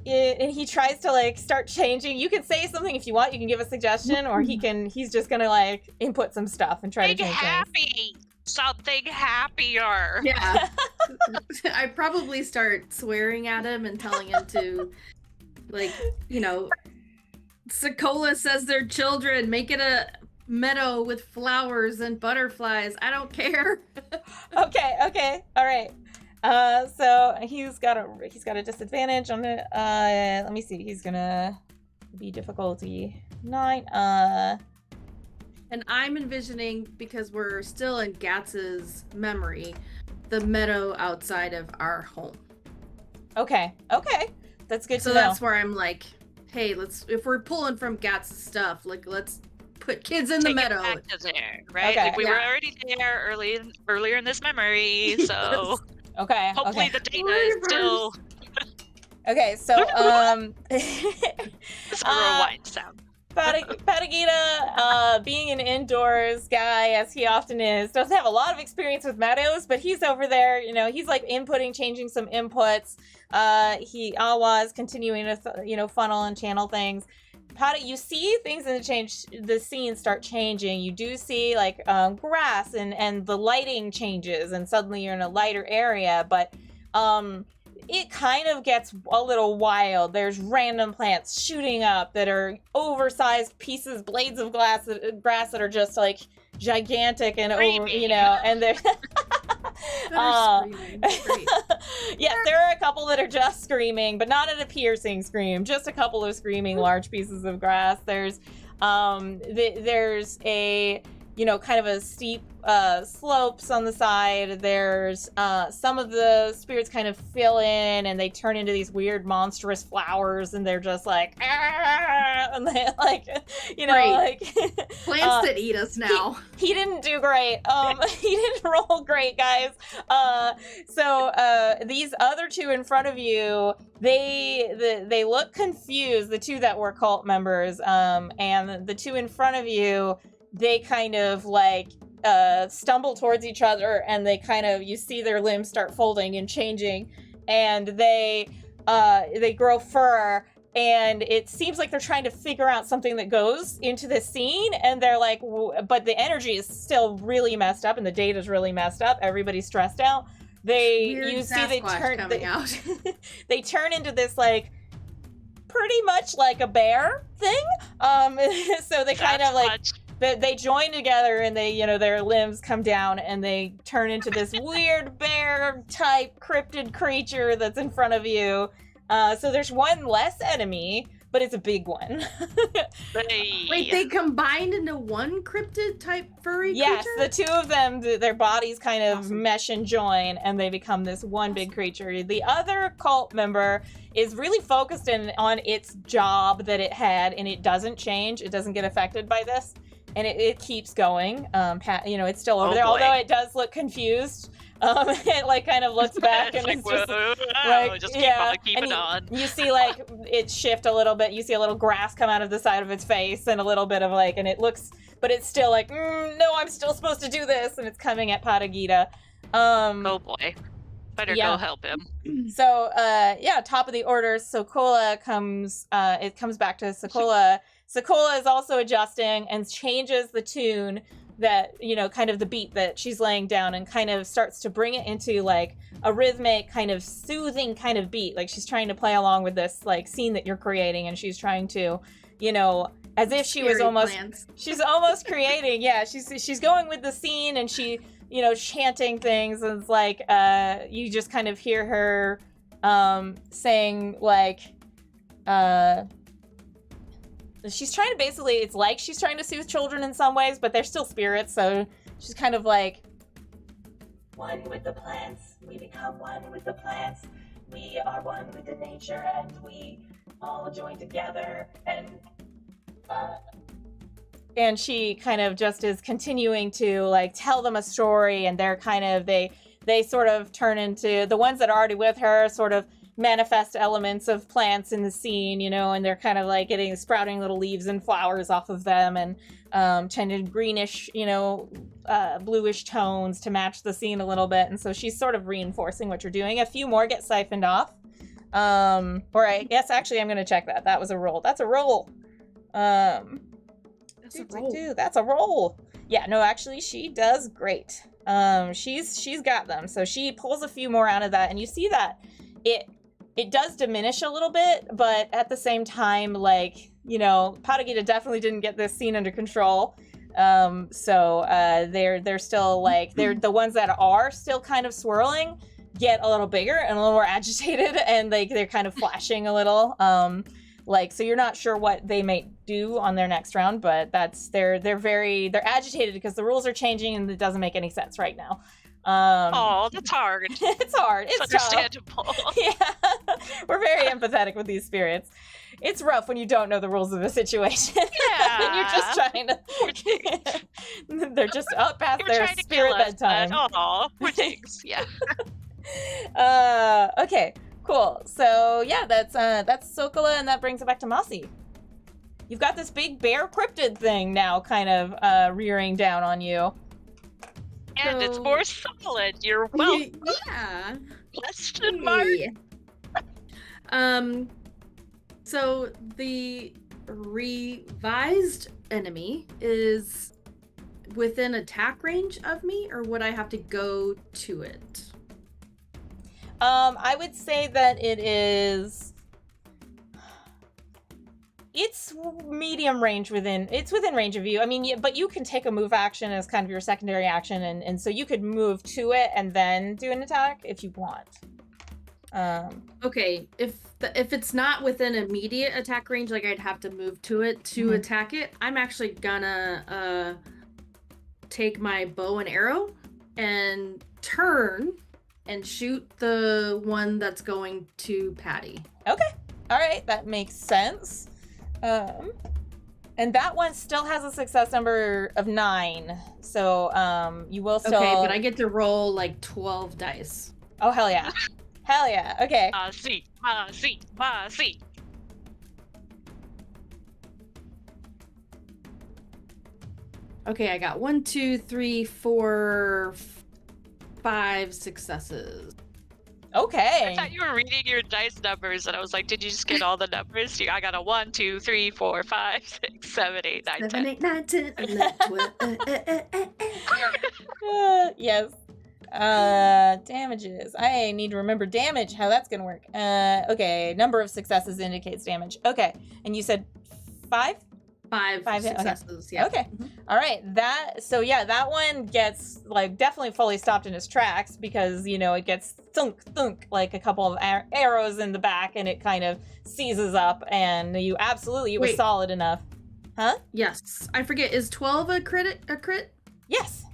he tries to like start changing. You can say something if you want. You can give a suggestion, or he's just gonna like input some stuff and try to change happy. Something happier. Yeah. I probably start swearing at him and telling him to, like, Sekolah says they're children. Make it a meadow with flowers and butterflies. I don't care. Okay, all right. So he's got a disadvantage on it. Let me see. He's gonna be difficulty 9. And I'm envisioning, because we're still in Gatz's memory, the meadow outside of our home. Okay, that's good to know. So that's where I'm like, hey, if we're pulling from Gatz's stuff, like, let's put kids in the meadow. Back to there, right? Okay. Like we were already there earlier in this memory, so okay. Hopefully the data is still. Okay, so It's a rewind sound. Patagita, being an indoors guy, as he often is, doesn't have a lot of experience with meadows, but he's over there, he's like inputting, changing some inputs. Awa is continuing to, funnel and channel things. You see things in the scene start changing. You do see like grass and the lighting changes, and suddenly you're in a lighter area, but it kind of gets a little wild. There's random plants shooting up that are oversized blades of grass that are just like gigantic and over, and they're screaming. Great. Yes, there are a couple that are just screaming, but not at a piercing scream, just a couple of screaming large pieces of grass. There's a kind of a steep slopes on the side. There's some of the spirits kind of fill in and they turn into these weird monstrous flowers, and they're just like, and they like, like plants that eat us now. He didn't do great. He didn't roll great, guys. So these other two in front of you, they look confused, the two that were cult members, and the two in front of you, they kind of like stumble towards each other, and they kind of, you see their limbs start folding and changing, and they grow fur, and it seems like they're trying to figure out something that goes into the scene, and they're like, but the energy is still really messed up, and the data's really messed up. Everybody's stressed out. They turn into this like pretty much like a bear thing. So they kind of like. They join together, and they, their limbs come down, and they turn into this weird bear-type cryptid creature that's in front of you. So there's one less enemy, but it's a big one. Wait, they combined into one cryptid-type furry creature? Yes, the two of them, their bodies kind of mesh and join, and they become this one big creature. The other cult member is really focused on its job that it had, and it doesn't change. It doesn't get affected by this. And it keeps going. It's still over there, boy. although it does look confused. It like kind of looks back and it's just like, just keep it on. You see like it shift a little bit. You see a little grass come out of the side of its face, and a little bit of like, and it looks, but it's still like, no, I'm still supposed to do this, and it's coming at Patagita. Oh boy. Better go help him. So, top of the order, Sekolah comes, it comes back to Sekolah. Sekolah is also adjusting and changes the tune that, kind of the beat that she's laying down, and kind of starts to bring it into like a rhythmic kind of soothing kind of beat. Like she's trying to play along with this like scene that you're creating, and she's trying to, as if she was almost, she's almost creating. Yeah. She's going with the scene, and she, chanting things, and it's like, you just kind of hear her, saying like, she's trying to basically, it's like she's trying to soothe children in some ways, but they're still spirits, so she's kind of like, one with the plants, we become one with the plants. We are one with the nature, and we all join together, and she kind of just is continuing to like tell them a story, and they're kind of, they sort of turn into, the ones that are already with her sort of manifest elements of plants in the scene, and they're kind of like sprouting little leaves and flowers off of them, and tended greenish, bluish tones to match the scene a little bit. And so she's sort of reinforcing what you're doing. A few more get siphoned off. Or I guess actually I'm gonna check that. That was a roll. That's a roll. That's a roll. That's a roll. Yeah, no, actually she does great. She's got them. So she pulls a few more out of that, and you see that it does diminish a little bit, but at the same time, like, you know, Patagita definitely didn't get this scene under control. So they're still like, they're the ones that are still kind of swirling get a little bigger and a little more agitated, and they're kind of flashing a little. Like, so you're not sure what they may do on their next round, but they're agitated because the rules are changing and it doesn't make any sense right now. Oh, that's hard. It's hard. It's understandable. Tough. Yeah, we're very empathetic with these spirits. It's rough when you don't know the rules of the situation. Yeah. And you're just trying to. They're just up past their spirit bedtime. Oh, poor things. Yeah. Okay, cool. So yeah, that's Sokola, and that brings it back to Masi. You've got this big bear cryptid thing now, kind of rearing down on you. And it's more solid. You're welcome. Yeah. Question mark. So the revised enemy is within attack range of me, or would I have to go to it? I would say that it's medium range within range of you. I mean, but you can take a move action as kind of your secondary action, and so you could move to it and then do an attack if you want. Okay, if it's not within immediate attack range, like I'd have to move to it to attack it, I'm actually gonna take my bow and arrow and turn and shoot the one that's going to Patty. Okay. All right, that makes sense. And that one still has a success number of 9. So you will still. Okay, but I get to roll like 12 dice. Oh, hell yeah. Hell yeah. Okay. See. Okay, I got 1, 2, 3, 4, 5 successes. Okay. I thought you were reading your dice numbers, and I was like, did you just get all the numbers? I got a 1, 2, 3, 4, 5, 6, 7, 8, 9, 10. 7, 8, 9, 10, 11, 12. Yes. Damages. I need to remember damage, how that's gonna work. Okay, number of successes indicates damage. Okay, and you said 5? 5 successes, okay. yeah. Okay. All right. That one gets like definitely fully stopped in its tracks because, you know, it gets thunk like a couple of arrows in the back, and it kind of seizes up, and you were solid enough. Huh? Yes. I forget, is 12 a crit? Yes.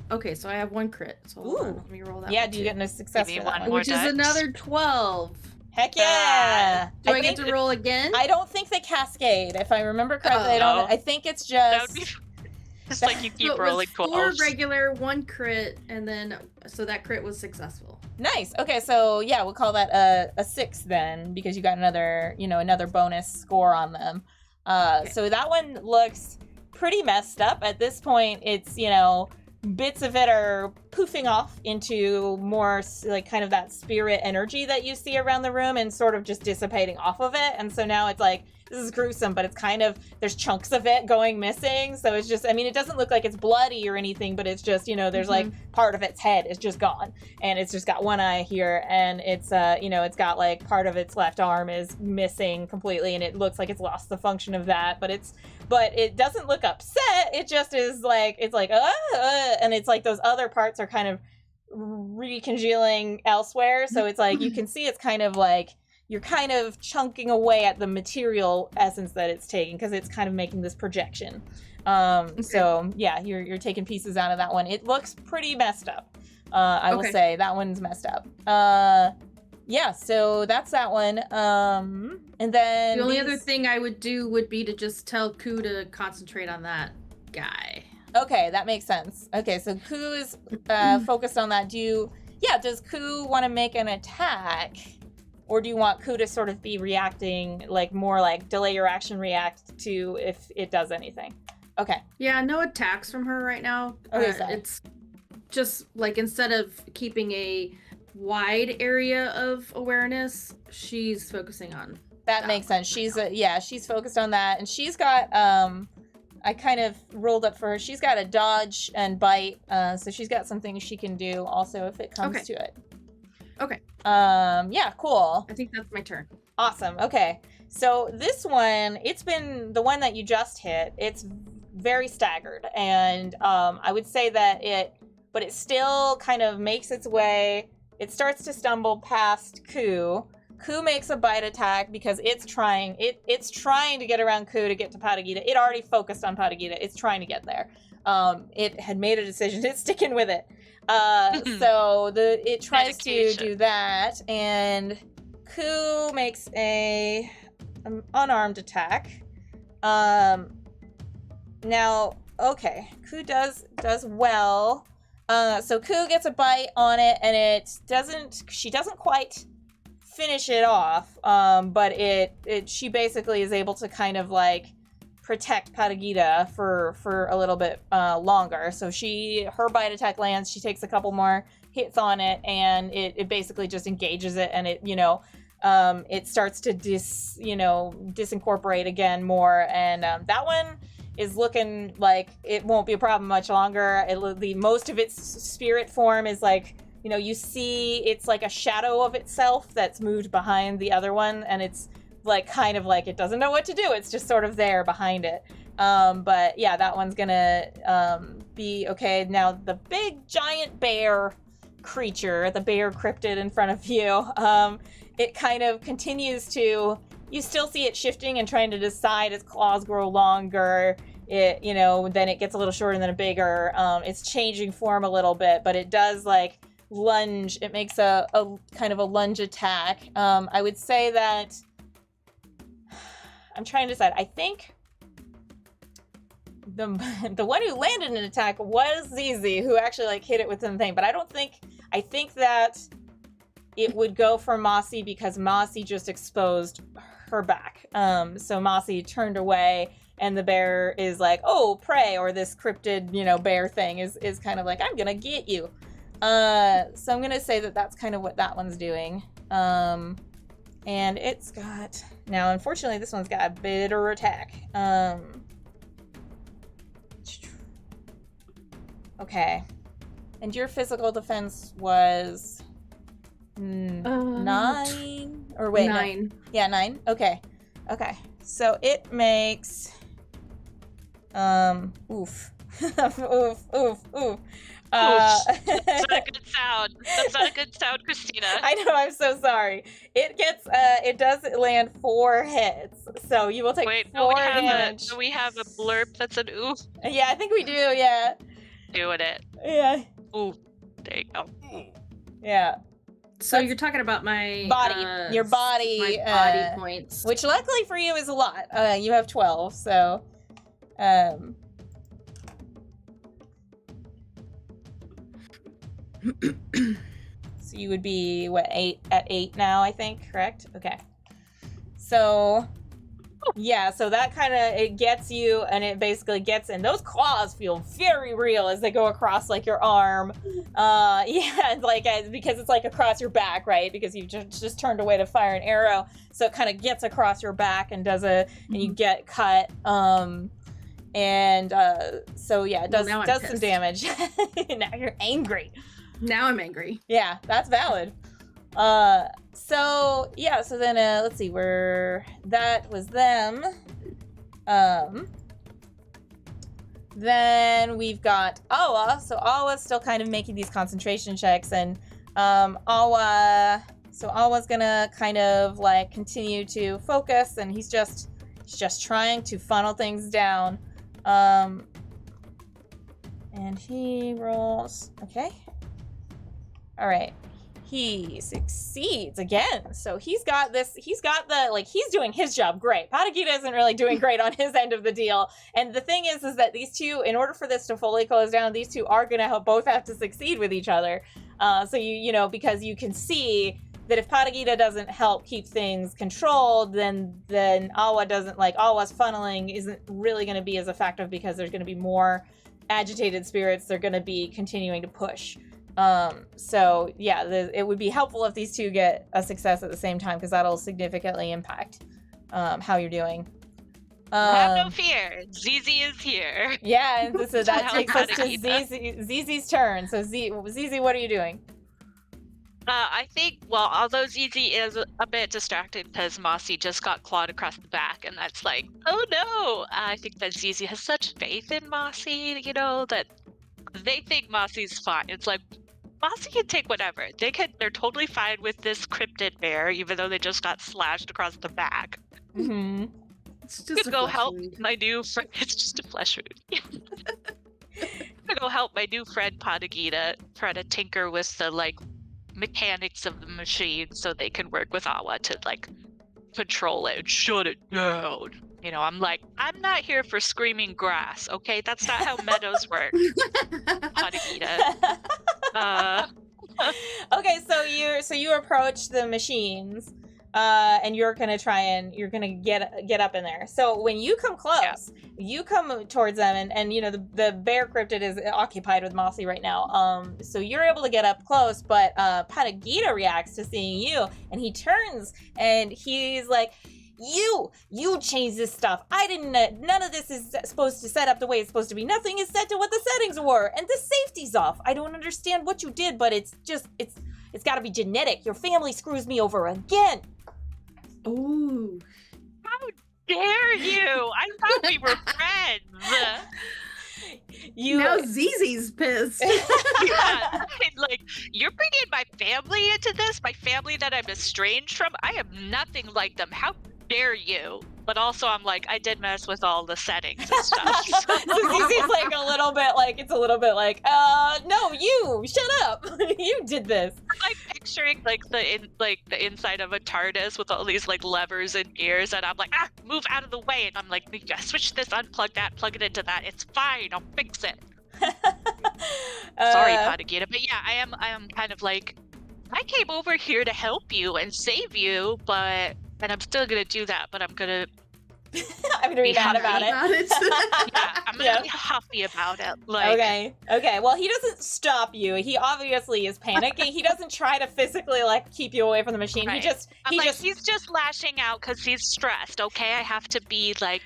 Okay, so I have 1 crit. So hold on, let me roll that. Yeah, do you get no success for that one? Which is another 12. Heck yeah! Do I get to roll again? I don't think they cascade. If I remember correctly, I think it's just. It's like you keep rolling 12s. 4 regular, 1 crit, and then so that crit was successful. Nice. Okay, so yeah, we'll call that a 6 then, because you got another bonus score on them. Okay. So that one looks pretty messed up at this point. It's bits of it are poofing off into more like kind of that spirit energy that you see around the room and sort of just dissipating off of it. And so now it's like, this is gruesome, but it's kind of, there's chunks of it going missing. So it's just, I mean, it doesn't look like it's bloody or anything, but it's just, there's like part of its head is just gone, and it's just got one eye here, and it's, it's got like part of its left arm is missing completely, and it looks like it's lost the function of that, but it doesn't look upset. It just is like, it's like, and it's like those other parts are kind of recongealing elsewhere. So it's like, you can see it's kind of like, you're kind of chunking away at the material essence that it's taking, because it's kind of making this projection. So yeah, you're taking pieces out of that one. It looks pretty messed up. I will say that one's messed up. Yeah, so that's that one. And then the only other thing I would do would be to just tell Ku to concentrate on that guy. Okay, that makes sense. Okay, so Ku is focused on that. Does Ku want to make an attack? Or do you want Ku to sort of be reacting, like more like delay your action, react to if it does anything? Okay. Yeah, no attacks from her right now. Okay, it's just like, instead of keeping a wide area of awareness, she's focusing on. That makes sense. She's she's focused on that, and she's got I kind of rolled up for her. She's got a dodge and bite, so she's got some things she can do also if it comes to it. Okay. Yeah, cool. I think that's my turn. Awesome. Okay. So this one, it's been the one that you just hit. It's very staggered, and I would say that it still kind of makes its way. It starts to stumble past Ku. Ku makes a bite attack because it's trying to get around Ku to get to Patagita. It already focused on Patagita. It's trying to get there. It had made a decision. It's sticking with it. So it tries to do that, and Ku makes a unarmed attack. Now, okay, Ku does well. So Ku gets a bite on it, and she doesn't quite finish it off, but she basically is able to kind of like protect Patagita for a little bit longer. So her bite attack lands, she takes a couple more hits on it, and it basically just engages it, and it starts to disincorporate again more, and that one is looking like it won't be a problem much longer. Most of its spirit form is like, you see it's like a shadow of itself that's moved behind the other one, and it's like kind of like it doesn't know what to do. It's just sort of there behind it. But yeah, that one's gonna be okay. Now the big giant bear creature, the bear cryptid in front of you, it kind of continues to, you still see it shifting and trying to decide. Its claws grow longer. Then it gets a little shorter and then a bigger. It's changing form a little bit, but it does like lunge. It makes a kind of a lunge attack. I would say that I'm trying to decide. I think the one who landed an attack was Zizi, who actually like hit it with the thing, but I think that it would go for Masi because Masi just exposed her back. So Masi turned away, and the bear is like, oh, prey, or this cryptid, bear thing is kind of like, I'm gonna get you. So I'm gonna say that that's kind of what that one's doing. And it's got, now unfortunately this one's got a bitter attack. Okay. And your physical defense was 9? Or wait, 9. No. Yeah, 9. Okay. So it makes oof. oof. That's not a good sound. That's not a good sound, Christina. I know, I'm so sorry. It does land 4 hits. So you will take 4 damage. Do we have a blurb that's an oof? Yeah, I think we do, yeah. Doing it. Yeah. Ooh, there you go. Yeah. So you're talking about my body, your body, my body points, which luckily for you is a lot. You have 12, so so you would be what, 8 at 8 now, I think, correct? Okay. So yeah, so that kind of, it gets you, and it basically gets in. Those claws feel very real as they go across like your arm. Yeah, like because it's like across your back, right? Because you just turned away to fire an arrow, so it kind of gets across your back and does and you get cut. So yeah, it does some damage. Now you're angry. Now I'm angry. Yeah, that's valid. So yeah, so then let's see, that was them. Then we've got Awa. So Awa's still kind of making these concentration checks, and Awa's gonna kind of like continue to focus, and he's just trying to funnel things down. And he rolls. Okay. All right. He succeeds again. So he's doing his job great. Patagita isn't really doing great on his end of the deal. And the thing is that these two, in order for this to fully close down, these two are going to both have to succeed with each other. So because you can see that if Patagita doesn't help keep things controlled, then Awa's funneling isn't really going to be as effective, because there's going to be more agitated spirits. They're going to be continuing to push So yeah, it would be helpful if these two get a success at the same time, because that'll significantly impact how you're doing. Have no fear. Zizi is here. Yeah, and so that Help takes us to Patagita. Zizi's turn. So Zizi, what are you doing? I think, well, although Zizi is a bit distracted because Masi just got clawed across the back, and that's like, oh no! I think that Zizi has such faith in Masi, that they think Masi's fine. It's like, Masi can take whatever. They're totally fine with this cryptid bear, even though they just got slashed across the back. Mm-hmm. It's just Could go help my new friend. It's just a flesh wound. Could go help my new friend Patagita try to tinker with the mechanics of the machine so they can work with Awa to control it and shut it down. I'm not here for screaming grass, okay? That's not how meadows work. Patagita. Okay, so you approach the machines, and you're gonna get up in there. So when you come close, you come towards them, and the bear cryptid is occupied with Masi right now. So you're able to get up close, but Patagita reacts to seeing you, and he turns and he's like, You changed this stuff. I didn't. None of this is supposed to set up the way it's supposed to be. Nothing is set to what the settings were, and the safety's off. I don't understand what you did, but it's got to be genetic. Your family screws me over again. Ooh. How dare you? I thought we were friends. Now Zizi's pissed. Yeah, you're bringing my family into this, my family that I'm estranged from. I am nothing like them. How dare you? But also, I'm I did mess with all the settings and stuff. So Zizi's no, you shut up. You did this. I'm picturing the inside of a TARDIS with all these levers and gears, and I'm move out of the way, and I'm switch this, unplug that, plug it into that. It's fine. I'll fix it. Sorry, Patagita, but yeah, I am kind of I came over here to help you and save you, and I'm still gonna do that, but I'm gonna be mad about it. Yeah, I'm gonna be huffy about it. Okay. Well, he doesn't stop you. He obviously is panicking. He doesn't try to physically keep you away from the machine. Right. He's just lashing out because he's stressed. Okay, I have to be forgiving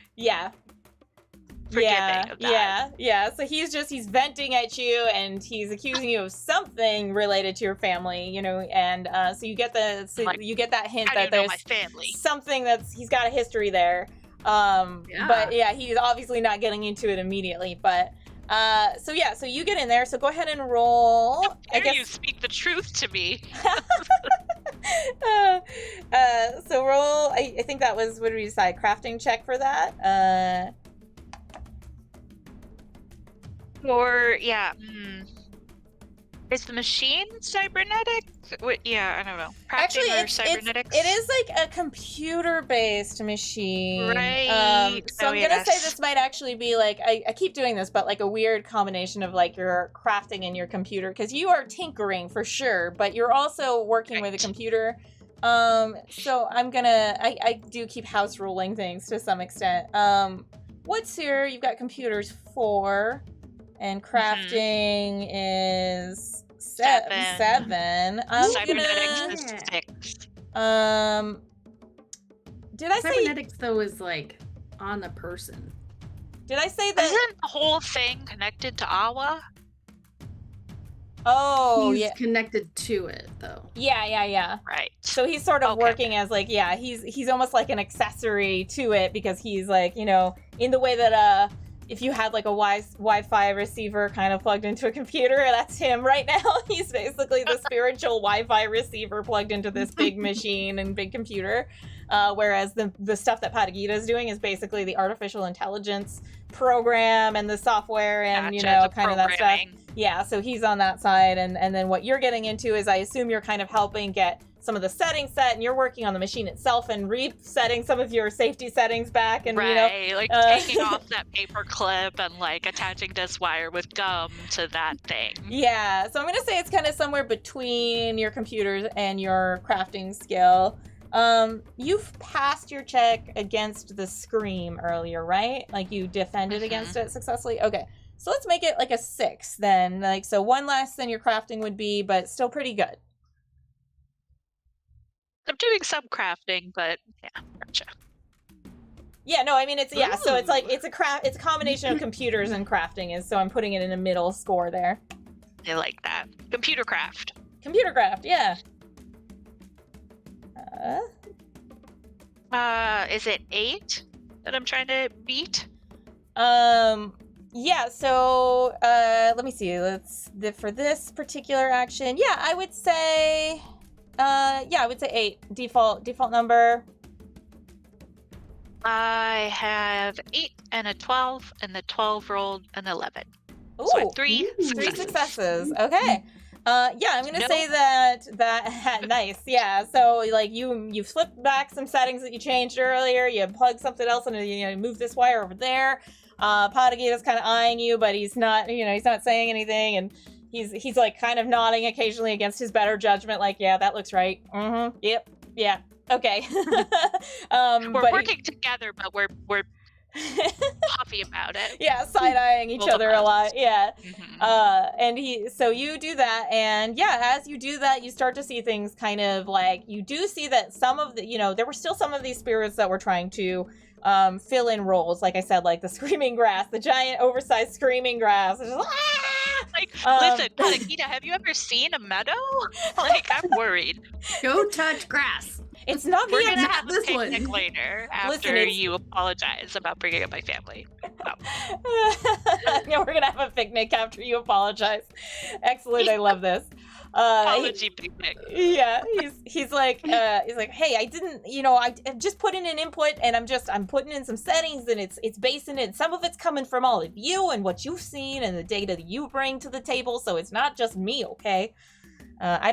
of that. Yeah. So he's venting at you, and he's accusing you of something related to your family, and so you get you get that hint that there's my family. Something he's got a history there. But yeah, he's obviously not getting into it immediately, but so you get in there, so go ahead and roll. How dare you speak the truth to me? So roll, I think that was, what did we decide, crafting check for that? Is the machine cybernetic? I don't know. Actually, cybernetics? it is a computer-based machine. Right. So I'm gonna say this might actually be I keep doing this, but a weird combination of your crafting and your computer, because you are tinkering for sure, but you're also working with a computer. So I'm gonna, I do keep house ruling things to some extent. What's here? You've got computers 4. And crafting is 7. Cybernetics is 6. Did I say Cybernetics though is on the person? Did I say that? Isn't the whole thing connected to Awa? Oh, he's connected to it though. Yeah. Right. So he's sort of working as he's almost like an accessory to it, because he's in the way that if you had a Wi-Fi receiver kind of plugged into a computer, that's him right now. He's basically the spiritual Wi-Fi receiver plugged into this big machine and big computer. Whereas the stuff that Patagita is doing is basically the artificial intelligence program and the software and, kind of that stuff. Yeah, so he's on that side. And then what you're getting into is, I assume you're kind of helping get some of the settings set, and you're working on the machine itself and resetting some of your safety settings back, and taking off that paper clip and attaching this wire with gum to that thing. Yeah, so I'm gonna say it's kind of somewhere between your computers and your crafting skill. You've passed your check against the scream earlier, right? You defended against it successfully. Okay, So let's make it like a 6 then. Like, so 1 less than your crafting would be, but still pretty good. I'm doing some crafting, but yeah, gotcha. Yeah, no, I mean, it's, yeah, so it's like, Ooh. it's a combination of computers and crafting is, so I'm putting it in a middle score there. I like that. Computer craft. Computer craft, yeah. Is it 8 that I'm trying to beat? Yeah, so, let me see, for this particular action, yeah, I would say 8, default number. I have 8 and a 12, and the 12 rolled an 11. Ooh, So I have 3 3 successes. Okay. Yeah, I'm gonna say that nice. Yeah, so like you flipped back some settings that you changed earlier. You plugged something else in, you move this wire over there. Patagita's kind of eyeing you, but he's not saying anything, and he's like kind of nodding occasionally against his better judgment, like, yeah, that looks right. Mm-hmm. Yep. Yeah. Okay. We're working together, but we're puffy about it. Yeah, side-eyeing each other a lot. Yeah. And so you do that, and yeah, as you do that, you start to see things kind of like, you do see that some of the, there were still some of these spirits that were trying to fill in roles, like I said, like the screaming grass, the giant oversized screaming grass. It's just, like, listen, Patagita, have you ever seen a meadow? Like, I'm worried. Go touch grass. It's not We're gonna gonna have a this picnic one. later after you apologize about bringing up my family. Yeah, we're gonna have a picnic after you apologize. Excellent, I love this. Apology picnic. Yeah, he's like, hey, I didn't, I just put in an input, and I'm putting in some settings, and it's basing it. Some of it's coming from all of you and what you've seen and the data that you bring to the table, so it's not just me, okay? I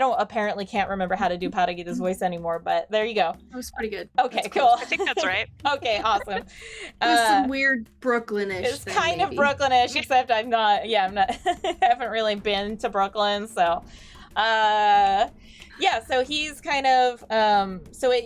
can't remember how to do Patagita's voice anymore, but there you go. That was pretty good. Okay, That's cool. I think that's right. Okay, awesome. It was some weird Brooklynish. It's kind of Brooklynish, except I haven't really been to Brooklyn, so. Yeah, so he's kind of,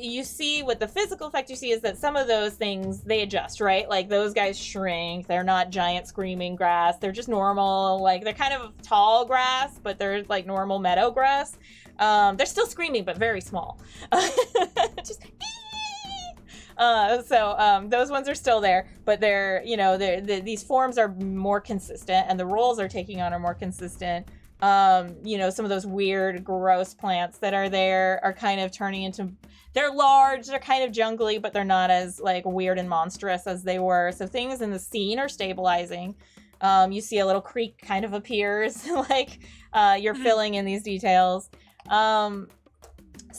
you see, what the physical effect you see is that some of those things, they adjust, right? Like, those guys shrink, they're not giant screaming grass, they're just normal, like, they're kind of tall grass, but they're, like, normal meadow grass. They're still screaming, but very small. Just, those ones are still there, but these forms are more consistent, and the roles they're taking on are more consistent. Some of those weird, gross plants that are there are kind of turning into, they're large, they're kind of jungly, but they're not as like weird and monstrous as they were. So things in the scene are stabilizing. You see a little creek kind of appears, like you're filling in these details. So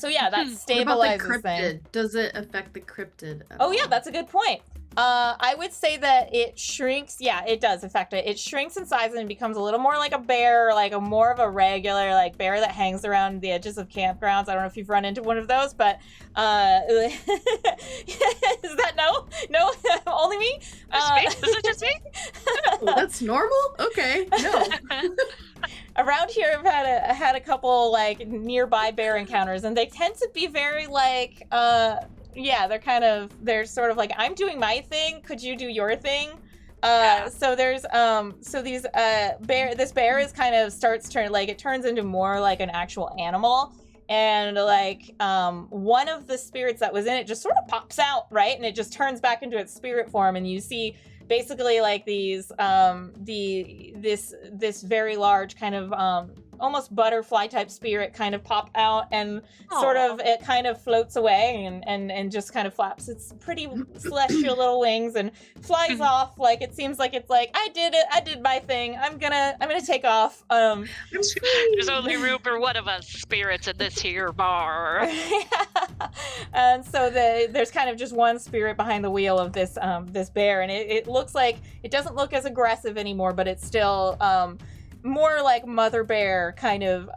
yeah, that stabilizes things. Does it affect the cryptid? Oh yeah, that's a good point. I would say that it shrinks. Yeah, it does affect it. It shrinks in size and becomes a little more like a bear, like a more of a regular like bear that hangs around the edges of campgrounds. I don't know if you've run into one of those, but is that no? Only me? Is it just me? Oh, that's normal? Okay, no. Around here, I've had a couple like nearby bear encounters, and they tend to be very like yeah, they're sort of like, I'm doing my thing, could you do your thing? So there's this bear is kind of it turns into more like an actual animal, and like one of the spirits that was in it just sort of pops out, right? And it just turns back into its spirit form, and you see basically like these this very large kind of almost butterfly type spirit kind of pop out, and sort of it kind of floats away and just kind of flaps its pretty celestial little wings and flies off. Like, it seems like it's like, I did my thing, I'm gonna take off. There's only room for one of us spirits in this here bar. And so there's kind of just one spirit behind the wheel of this bear, and it looks like it doesn't look as aggressive anymore, but it's still more like mother bear kind of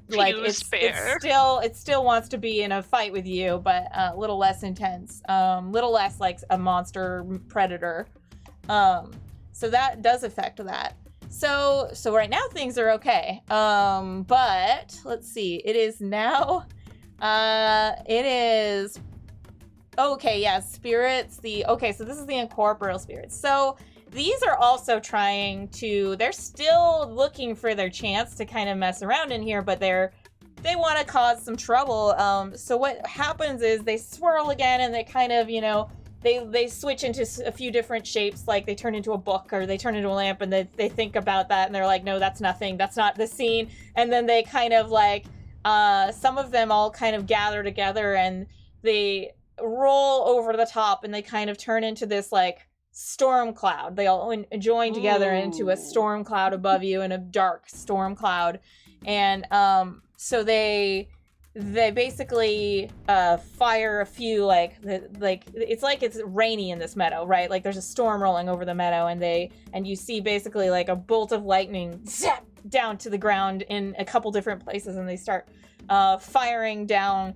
like it still wants to be in a fight with you, but a little less intense, little less like a monster predator. So that does affect that. So right now things are okay. But let's see. It is now it is okay, yeah, spirits. So this is the incorporeal spirits. So these are also they're still looking for their chance to kind of mess around in here, but they want to cause some trouble. So what happens is they swirl again, and they kind of, they switch into a few different shapes, like they turn into a book or they turn into a lamp, and they think about that, and they're like, no, that's nothing. That's not the scene. And then they kind of like, some of them all kind of gather together, and they roll over the top, and they kind of turn into this like storm cloud. They all join together into a storm cloud above you, and a dark storm cloud. And so they basically fire a few like it's like it's rainy in this meadow, right? Like there's a storm rolling over the meadow, and you see basically like a bolt of lightning zap down to the ground in a couple different places, and they start firing down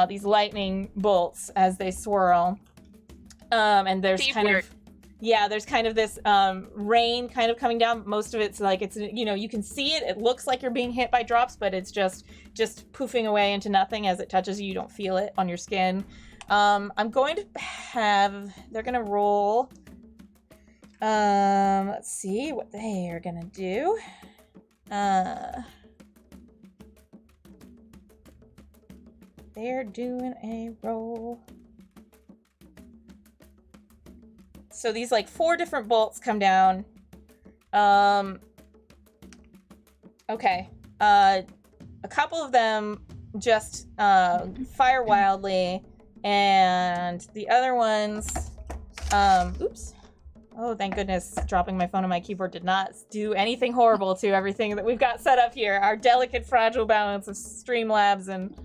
these lightning bolts as they swirl. And there's there's kind of this rain kind of coming down. Most of it's like, you can see it. It looks like you're being hit by drops, but it's just poofing away into nothing as it touches you. You don't feel it on your skin. I'm going to they're going to roll. Let's see what they are going to do. They're doing a roll. So these like 4 different bolts come down. Okay. A couple of them just fire wildly, and the other ones, oops. Oh, thank goodness, dropping my phone on my keyboard did not do anything horrible to everything that we've got set up here. Our delicate, fragile balance of Streamlabs and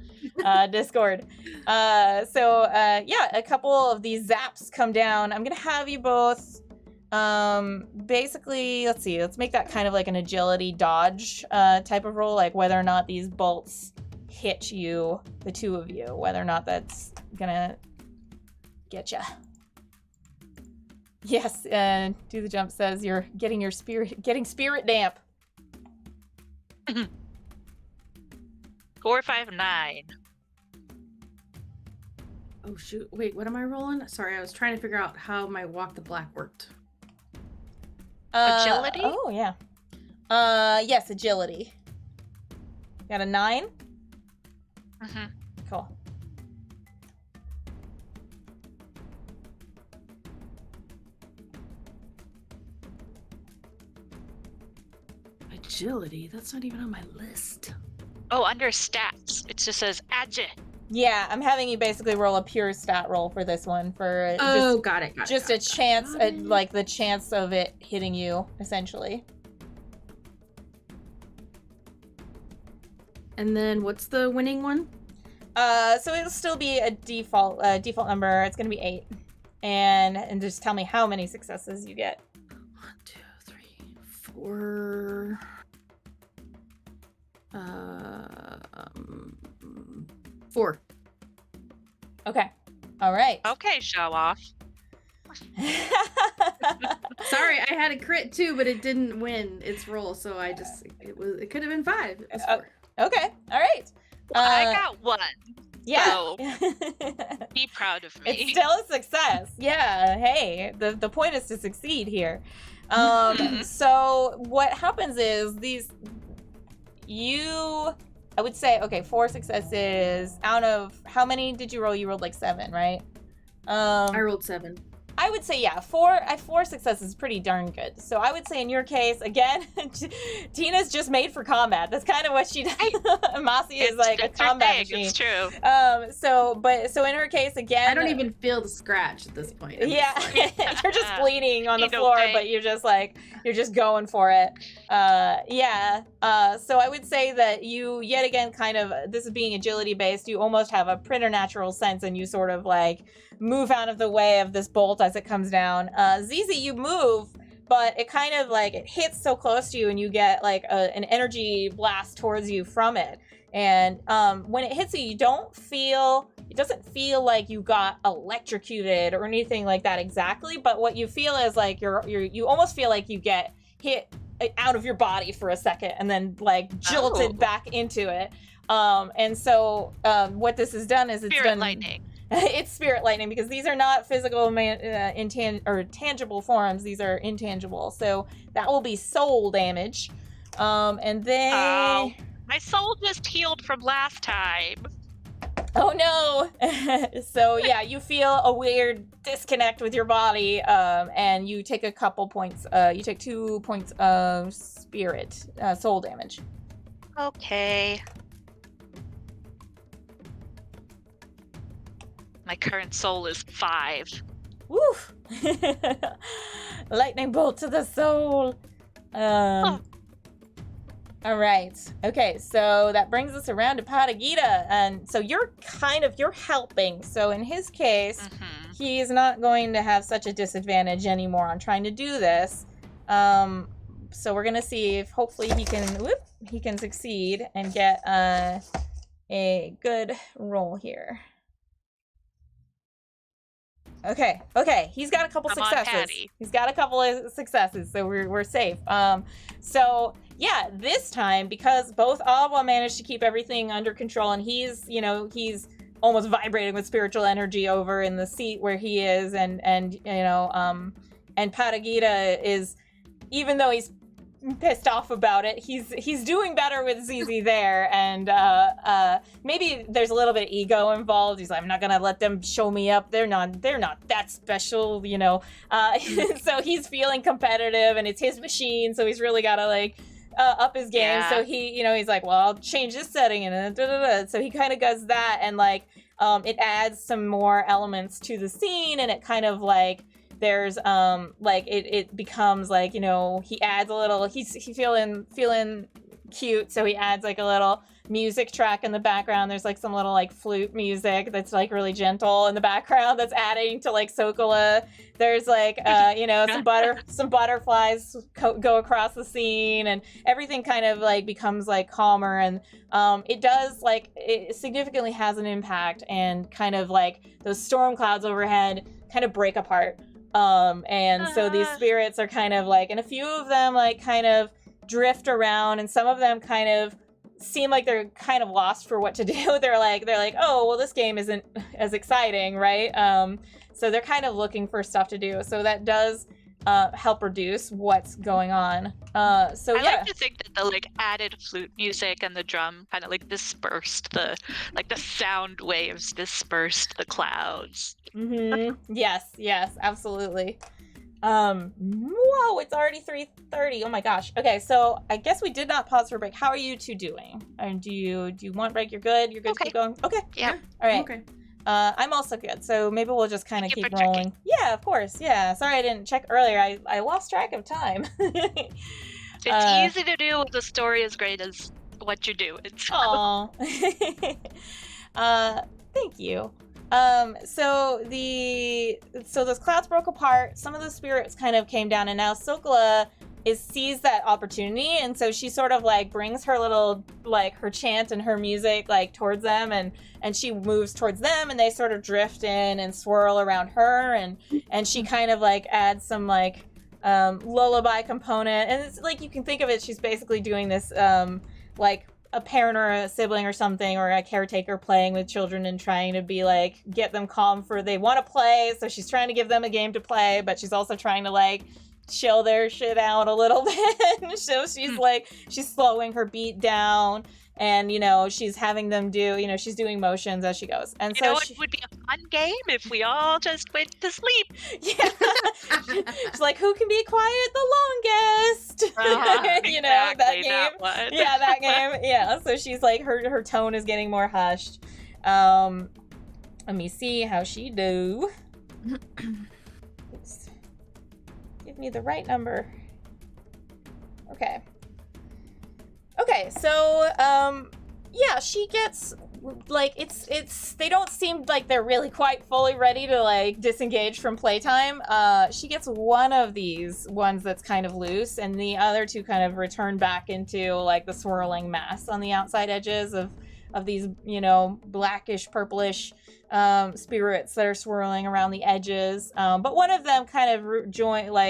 Discord. A couple of these zaps come down. I'm gonna have you both basically, let's make that kind of like an agility dodge type of roll, like whether or not these bolts hit you, the two of you, whether or not that's gonna get you. Yes, Do the Jump says you're getting spirit damp. 4, 5, 9. Oh shoot! Wait, what am I rolling? Sorry, I was trying to figure out how my walk the black worked. Agility? Oh yeah. Yes, agility. Got a 9? Mm-hmm. Cool. Agility? That's not even on my list. Oh, under stats, it just says agi. Yeah, I'm having you basically roll a pure stat roll for this one for got it. Just a chance, like the chance of it hitting you, essentially. And then what's the winning one? So it'll still be a default number. It's gonna be 8, and just tell me how many successes you get. 1, 2, 3, 4. 4. Okay. All right. Okay, show off. Sorry, I had a crit too, but it didn't win its roll, so it could have been 5. It was 4. Okay. All right. Well, I got 1. Yeah. So be proud of me. It's still a success. Yeah. Hey, the point is to succeed here. So what happens is I would say, okay, 4 successes out of, how many did you roll? You rolled like 7, right? I rolled 7. I would say, yeah, 4 successes is pretty darn good. So I would say in your case, again, Tina's just made for combat. That's kind of what she does. Masi is like a combat machine. It's true. So in her case, again, I don't even feel the scratch at this point. Yeah, you're just bleeding on the floor, but you're just going for it. So I would say that you, yet again, kind of, this is being agility based, you almost have a preternatural sense, and you sort of like move out of the way of this bolt as it comes down. Zizi, you move, but it kind of like, it hits so close to you, and you get like an energy blast towards you from it. And when it hits you, it doesn't feel like you got electrocuted or anything like that exactly, but what you feel is like you almost feel like you get hit out of your body for a second and then like jolted back into it. And so what this has done is it's Spirit lightning. it's spirit lightning, because these are not physical tangible forms. These are intangible. So that will be soul damage. And then... Oh, my soul just healed from last time. Oh no! So yeah, you feel a weird disconnect with your body, and you take a couple points. You take 2 points of spirit soul damage. Okay. My current soul is 5. Woof! Lightning bolt to the soul. All right. Okay, so that brings us around to Patagita, and so you're helping. So in his case, he's not going to have such a disadvantage anymore on trying to do this. So we're gonna see if hopefully he can succeed and get a good roll here. Okay, he's got a couple successes. He's got a couple of successes, so we're safe. So yeah, this time, because both Awa managed to keep everything under control, and he's almost vibrating with spiritual energy over in the seat where he is, and Patagita is, even though he's pissed off about it, he's doing better with Zizi there, and maybe there's a little bit of ego involved. He's like, I'm not gonna let them show me up. They're not that special, so he's feeling competitive, and it's his machine, so he's really gotta up his game. Yeah. So he's like, well, I'll change this setting, and so he kind of does that, and it adds some more elements to the scene, and it kind of there's it becomes he adds a little, he's feeling cute, so he adds a little music track in the background. There's some little flute music that's really gentle in the background that's adding to Sokola. There's some butterflies go across the scene, and everything kind of becomes calmer, and it does it significantly has an impact, and kind of those storm clouds overhead kind of break apart. So these spirits are kind of and a few of them kind of drift around, and some of them kind of seem like they're kind of lost for what to do. They're like, oh, well, this game isn't as exciting, right? So they're kind of looking for stuff to do. So that does help reduce what's going on. I like to think that the added flute music and the drum kind of dispersed the sound waves dispersed the clouds. Mm-hmm. Yes, absolutely. Whoa, it's already 3:30. Oh my gosh. Okay, so I guess we did not pause for a break. How are you two doing? And do you want a break? You're good? You're good to keep going? Okay. Yeah. All right. Okay. I'm also good, so maybe we'll just kind of keep rolling. Checking. Yeah, of course. Yeah. Sorry I didn't check earlier. I lost track of time. It's easy to do when the story as great as what you do. Aw. Thank you. So those clouds broke apart. Some of the spirits kind of came down, and now Sokola sees that opportunity, and so she sort of brings her little her chant and her music towards them, and she moves towards them, and they sort of drift in and swirl around her, and she kind of adds some lullaby component, and it's you can think of it, she's basically doing this a parent or a sibling or something, or a caretaker playing with children and trying to be get them calm for they want to play, so she's trying to give them a game to play, but she's also trying to chill their shit out a little bit. So she's slowing her beat down, and she's having them do, she's doing motions as she goes, and it would be a fun game if we all just went to sleep. Yeah. She's who can be quiet the longest? Exactly, that game. That one. Yeah, that game. Yeah, so she's her tone is getting more hushed. Let me see how she do. Oops. Give me the right number. Okay, so yeah, she gets they don't seem like they're really quite fully ready to disengage from playtime. She gets one of these ones that's kind of loose, and the other two kind of return back into the swirling mass on the outside edges of these blackish purplish spirits that are swirling around the edges. But one of them kind of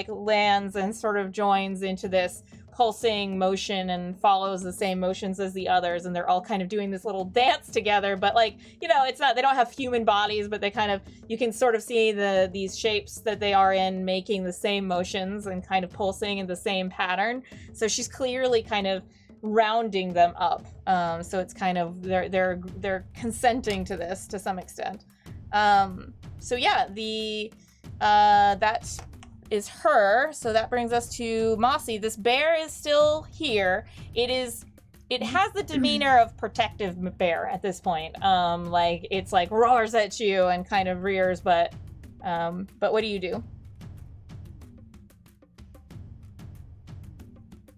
lands and sort of joins into this pulsing motion and follows the same motions as the others, and they're all kind of doing this little dance together, but like, you know, it's not, they don't have human bodies, but they kind of, you can sort of see these shapes that they are in making the same motions and kind of pulsing in the same pattern. So she's clearly kind of rounding them up. So it's kind of, they're consenting to this to some extent. So yeah, that is her. So that brings us to Masi. This bear is still here. It has the demeanor of protective bear at this point. Like it's like roars at you and kind of rears, but what do you do?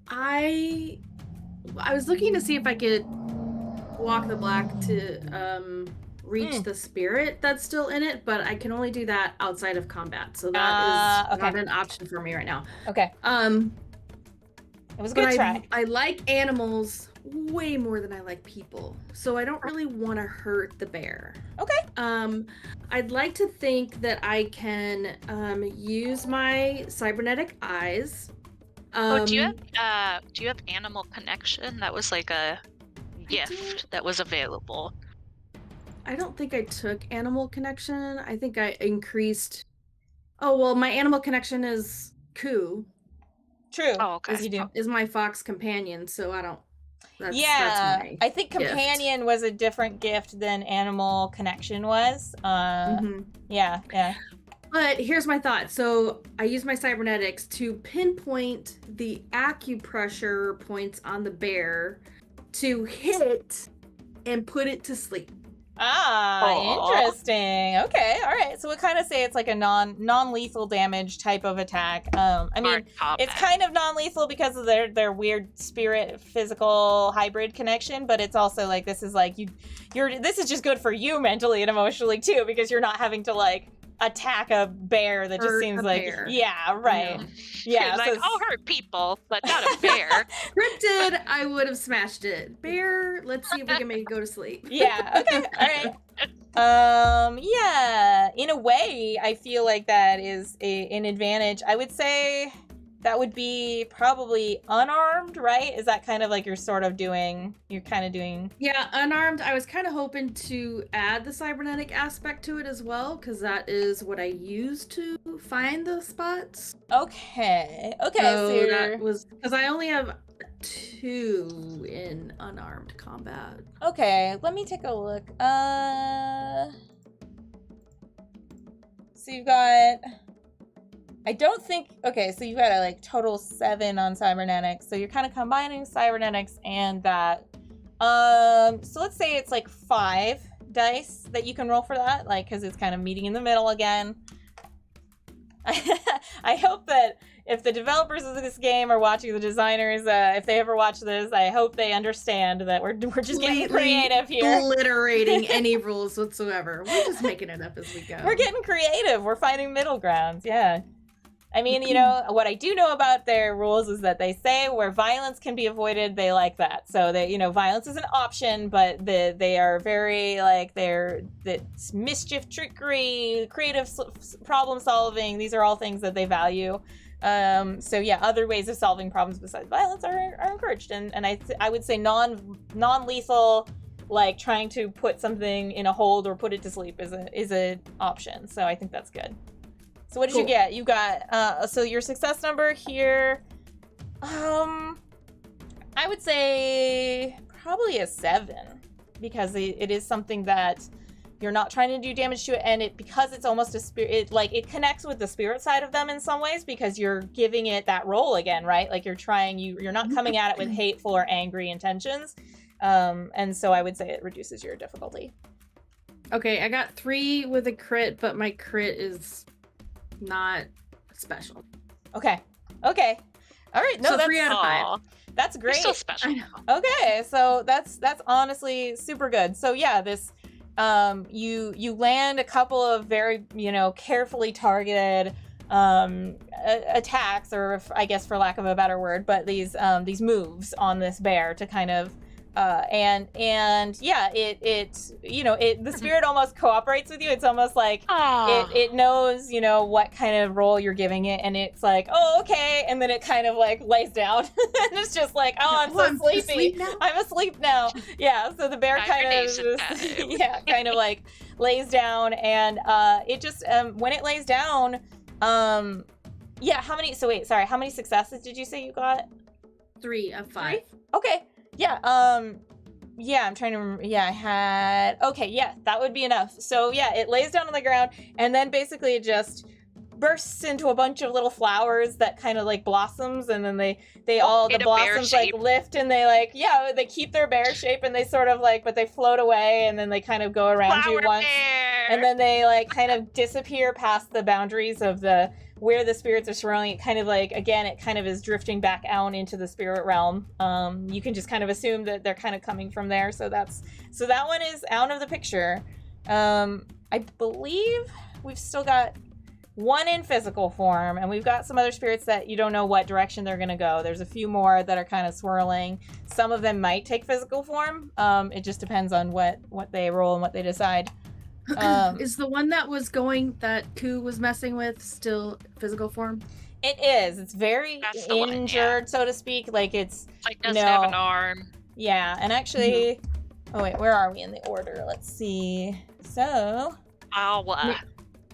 I was looking to see if I could walk the black to reach the spirit that's still in it, but I can only do that outside of combat, so that is not an option for me right now. Okay. It was a good try. I like animals way more than I like people, so I don't really want to hurt the bear. Okay. I'd like to think that I can use my cybernetic eyes. Do you have animal connection? That was like a gift that was available. I don't think I took animal connection. I think I increased. Oh well, my animal connection is Ku. True. Oh, okay. You do. Is my fox companion, so I don't. That's my I think companion gift. was a different gift than animal connection was. Yeah. But here's my thought. So I use my cybernetics to pinpoint the acupressure points on the bear to hit and put it to sleep. Interesting. Okay, all right. So we kind of say it's like a non-lethal damage type of attack. I mean, it's kind of non-lethal because of their weird spirit physical hybrid connection, but it's also like this is like this is just good for you mentally and emotionally too, because you're not having to like attack a bear that just seems like bear. Yeah, right. Yeah, like I'll hurt people, but not a bear. Cryptid, I would have smashed it. Bear, let's see if we can make it go to sleep. Yeah, okay, all right. Yeah, in a way, I feel like that is an advantage. I would say that would be probably unarmed, right? Is that kind of like you're kind of doing... Yeah, unarmed. I was kind of hoping to add the cybernetic aspect to it as well, because that is what I use to find the spots. Okay, so that was... Because I only have 2 in unarmed combat. Okay, let me take a look. So you've got... I don't think... Okay, so you've got a like total 7 on cybernetics. So you're kind of combining cybernetics and that. So let's say it's like 5 dice that you can roll for that, like, because it's kind of meeting in the middle again. I hope that if the developers of this game are watching, the designers, if they ever watch this, I hope they understand that we're just getting creative here. Obliterating any rules whatsoever. We're just making it up as we go. We're getting creative. We're finding middle grounds. Yeah. I mean, you know, what I do know about their rules is that they say where violence can be avoided, they like that. So they, you know, violence is an option, but they are very like that's mischief, trickery, creative problem solving. These are all things that they value. So yeah, other ways of solving problems besides violence are encouraged. And I would say non-lethal, like trying to put something in a hold or put it to sleep is a option. So I think that's good. So what did you get? You got, so your success number here, I would say probably a 7, because it is something that you're not trying to do damage to it, and because it's almost a spirit, it connects with the spirit side of them in some ways, because you're giving it that role again, right? Like you're not coming at it with hateful or angry intentions, and so I would say it reduces your difficulty. Okay, I got 3 with a crit, but my crit is not special. Okay. All right. No, so that's 3 out of 5. That's great. You're still special. Okay, so that's honestly super good. So yeah, this you land a couple of very, you know, carefully targeted attacks, or I guess for lack of a better word, but these moves on this bear to kind of And yeah, the spirit almost cooperates with you. It's almost like it knows, what kind of role you're giving it, and it's like, oh, okay, and then it kind of like lays down, and it's just like, oh, I'm so sleepy. I'm asleep now. Yeah, so the bear kind of just, kind of like lays down, and it just when it lays down, how many successes did you say you got? 3 of 5. Okay. Yeah, I'm trying to remember. Yeah, I had... Okay, yeah, that would be enough. So, yeah, it lays down on the ground, and then basically it just bursts into a bunch of little flowers that kind of, like, blossoms, and then the blossoms, like, lift, and they, like, they keep their bear shape, and they sort of, like, but they float away, and then they kind of go around you once. Bear. And then they, like, kind of disappear past the boundaries of where the spirits are swirling. It kind of like, again, it kind of is drifting back out into the spirit realm. You can just kind of assume that they're kind of coming from there. So that one is out of the picture. I believe we've still got one in physical form, and we've got some other spirits that you don't know what direction they're going to go. There's a few more that are kind of swirling. Some of them might take physical form. It just depends on what they roll and what they decide. Is the one that Koo was messing with still physical form? It is. It's very injured, so to speak. Like it's like doesn't have an arm. Yeah, and actually, oh wait, where are we in the order? Let's see. So, Awa.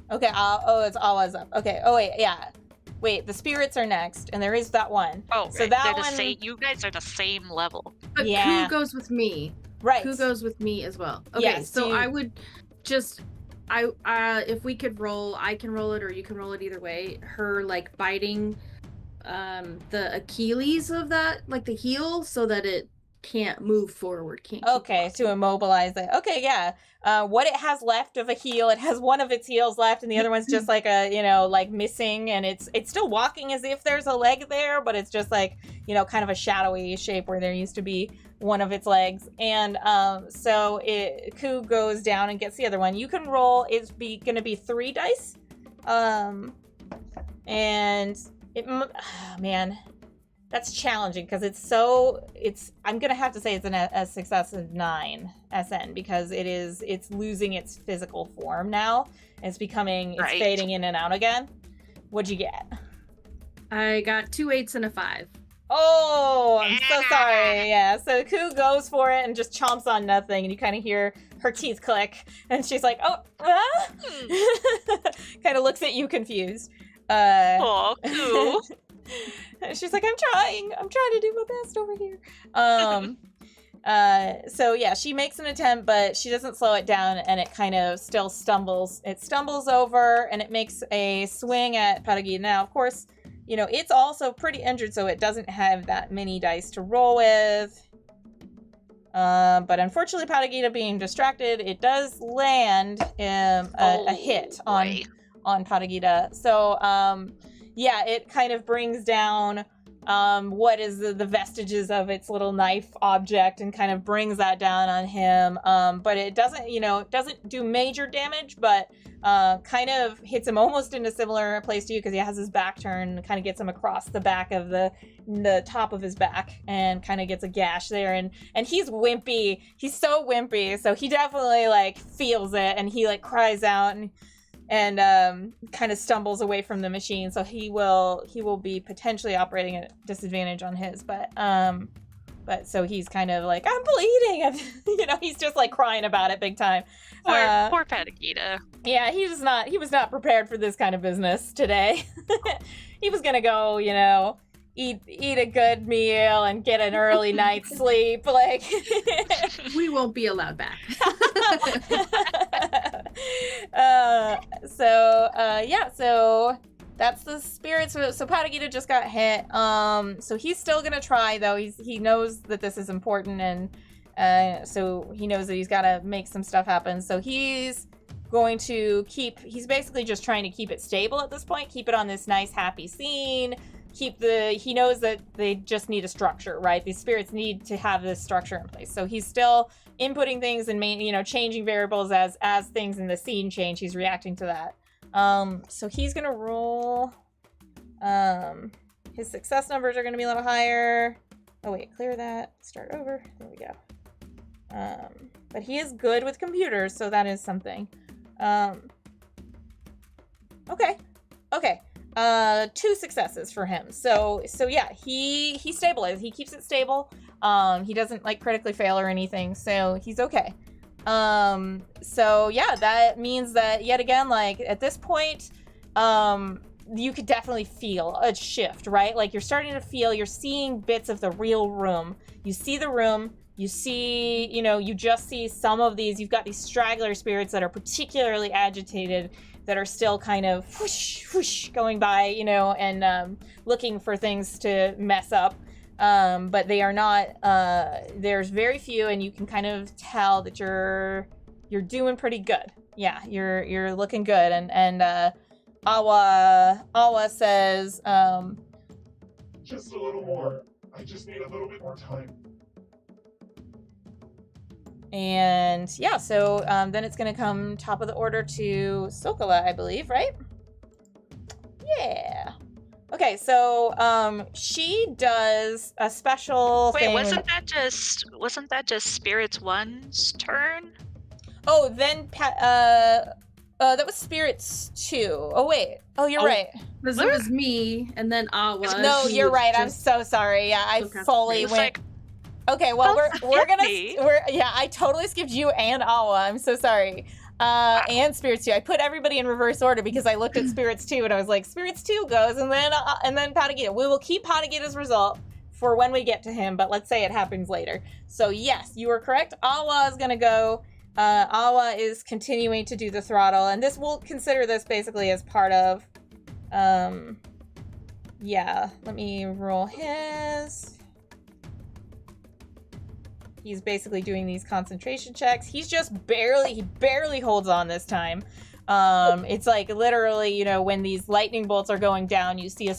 Okay. It's Awa's up. Okay. Oh wait, yeah. Wait, the spirits are next, and there is that one. Oh, so right. that They're one. the same. You guys are the same level. But Koo goes with me. Right. Koo goes with me as well. Okay, yes, so I would. If we could roll, I can roll it or you can roll it either way. Her like biting the Achilles of that, like the heel, so that it can't move forward. To immobilize it. Okay, yeah. What it has left of a heel, it has one of its heels left, and the other one's just like like missing, and it's still walking as if there's a leg there, but it's just like, kind of a shadowy shape where there used to be one of its legs. And so Koo goes down and gets the other one. You can roll. It's going to be 3 dice. And man, that's challenging because I'm going to have to say it's a success of 9 SN because it's losing its physical form now. It's fading in and out again. What'd you get? I got 2 8s and a 5. Oh, I'm so sorry. Yeah, so Koo goes for it and just chomps on nothing, and you kind of hear her teeth click, and she's like, oh, kind of looks at you confused. Oh, Koo. She's like, I'm trying to do my best over here. So yeah, she makes an attempt, but she doesn't slow it down, and it kind of still stumbles. It stumbles over, and it makes a swing at Patagita. Now, of course, it's also pretty injured, so it doesn't have that many dice to roll with. But unfortunately, Patagita being distracted, it does land a hit on Patagita. So, it kind of brings down what is the vestiges of its little knife object and kind of brings that down on him. But it doesn't do major damage, but kind of hits him almost in a similar place to you because he has his back turned, kind of gets him across the back of the top of his back and kind of gets a gash there. And he's wimpy. He's so wimpy. So he definitely like feels it, and he like cries out and kind of stumbles away from the machine. So he will be potentially operating at disadvantage on his, but so he's kind of like, I'm bleeding. He's just like crying about it big time. Poor Patagita. Yeah, he was not prepared for this kind of business today. He was gonna go, eat a good meal and get an early night's sleep. Like we won't be allowed back. So that's the spirit. So Patagita just got hit. So he's still gonna try though. He knows that this is important, and so he knows that he's got to make some stuff happen. So he's going to he's basically just trying to keep it stable at this point, keep it on this nice happy scene, he knows that they just need a structure, right? These spirits need to have this structure in place. So he's still inputting things and changing variables as things in the scene change. He's reacting to that. So he's going to roll, his success numbers are going to be a little higher. Oh wait, clear that. Start over. There we go. But he is good with computers, so that is something. Okay. 2 successes for him. So yeah, he stabilizes. He keeps it stable. He doesn't like critically fail or anything, so he's okay. So yeah, that means that yet again, like at this point, you could definitely feel a shift, right? Like you're starting to feel, you're seeing bits of the real room. You see the room, you see, you just see some of these, you've got these straggler spirits that are particularly agitated, that are still kind of whoosh, whoosh, going by, and looking for things to mess up. But they are not, there's very few, and you can kind of tell that you're doing pretty good. Yeah, you're looking good. And Awa says, just a little more. I just need a little bit more time. And yeah, so then it's going to come top of the order to Sokola, I believe, right? Yeah. Okay, so she does a special thing. Wait, wasn't that just Spirits 1's turn? Oh, then that was Spirits 2. Oh wait. Oh, you're right. Because it was me and then Awa. No, you're right. I'm so sorry. Yeah, I fully went. Okay, well we're gonna I totally skipped you and Awa. I'm so sorry. And Spirits 2. I put everybody in reverse order because I looked at Spirits 2 and I was like, Spirits 2 goes, and then Patagita. We will keep Patagita's result for when we get to him, but let's say it happens later. So yes, you were correct. Awa is gonna go. Awa is continuing to do the throttle, and we'll consider this basically as part of. Yeah. Let me roll his. He's basically doing these concentration checks. He's just he barely holds on this time. It's like literally, when these lightning bolts are going down, you see a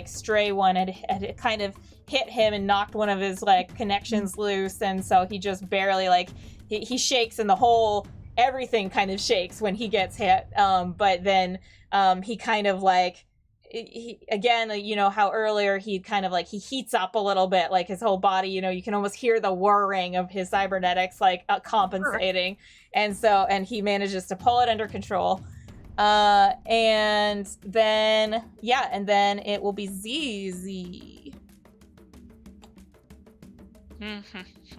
stray one had kind of hit him and knocked one of his connections loose, and so he just barely he shakes, and everything kind of shakes when he gets hit. But then he kind of he again, how earlier he kind of he heats up a little bit, his whole body, you can almost hear the whirring of his cybernetics compensating. And he manages to pull it under control. And then it will be Zizi.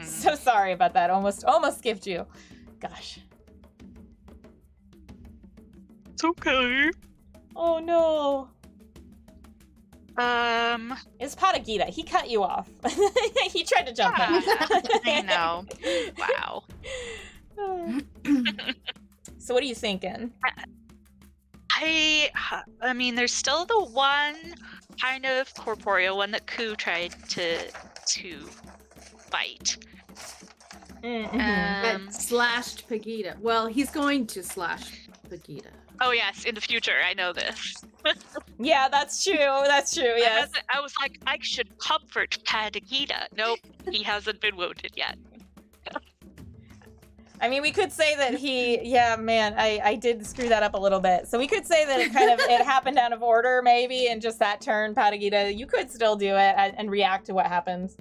So sorry about that. Almost skipped you. Gosh. It's okay. Oh no. It's Patagita. He cut you off. He tried to jump in. I know. Wow. So what are you thinking? I mean, there's still the one kind of corporeal one that Ku tried to fight. That slashed Pagita. Well, he's going to slash Pagita. Oh yes, in the future, I know this. Yeah, that's true. Yes. I was like, I should comfort Patagita. Nope, he hasn't been wounded yet. I mean, we could say that I did screw that up a little bit. So we could say that it happened out of order, maybe, and just that turn, Patagita, you could still do it and react to what happens.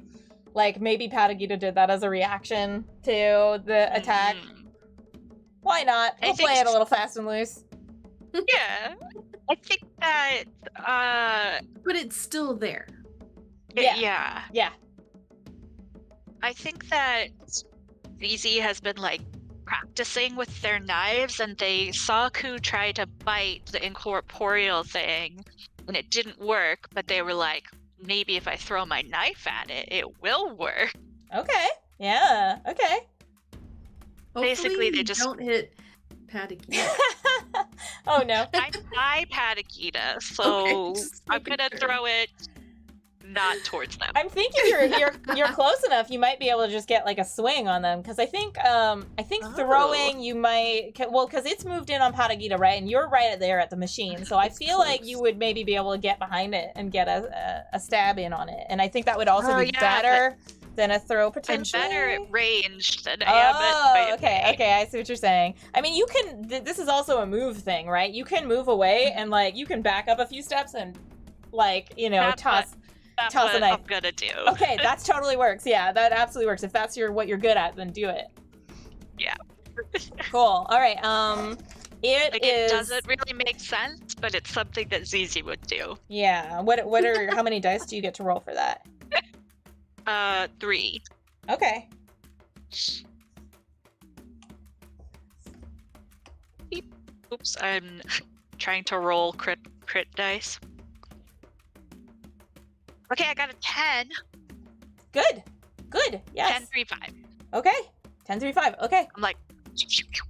Maybe Patagita did that as a reaction to the attack. Why not? We'll play it a little fast and loose. Yeah, I think that. But it's still there. Yeah. I think that Zizi has been practicing with their knives, and they saw Ku try to bite the incorporeal thing, and it didn't work. But they were like, maybe if I throw my knife at it, it will work. Okay. Yeah. Okay. Hopefully basically, they just don't hit Patagita. Oh no. I Patagita, so Okay, I'm gonna throw it not towards them. I'm thinking you're close enough. You might be able to just get a swing on them, because I think throwing you might because it's moved in on Patagita, right? And you're right there at the machine, so I feel like you would maybe be able to get behind it and get a stab in on it, and I think that would also be better than a throw potentially. I'm better at range than I am at okay. I see what you're saying. I mean, you can. This is also a move thing, right? You can move away and you can back up a few steps and toss. That's Toss a what knife. I'm gonna do. Okay, that totally works. Yeah, that absolutely works. If that's what you're good at, then do it. Yeah. Cool. All right. It doesn't really make sense, but it's something that Zizi would do. Yeah. How many dice do you get to roll for that? 3. Okay. Beep. Oops, I'm trying to roll crit dice. Okay, I got a 10. Good. Yes. 10, 3, 5. Okay. 10, 3, 5. Okay. I'm like,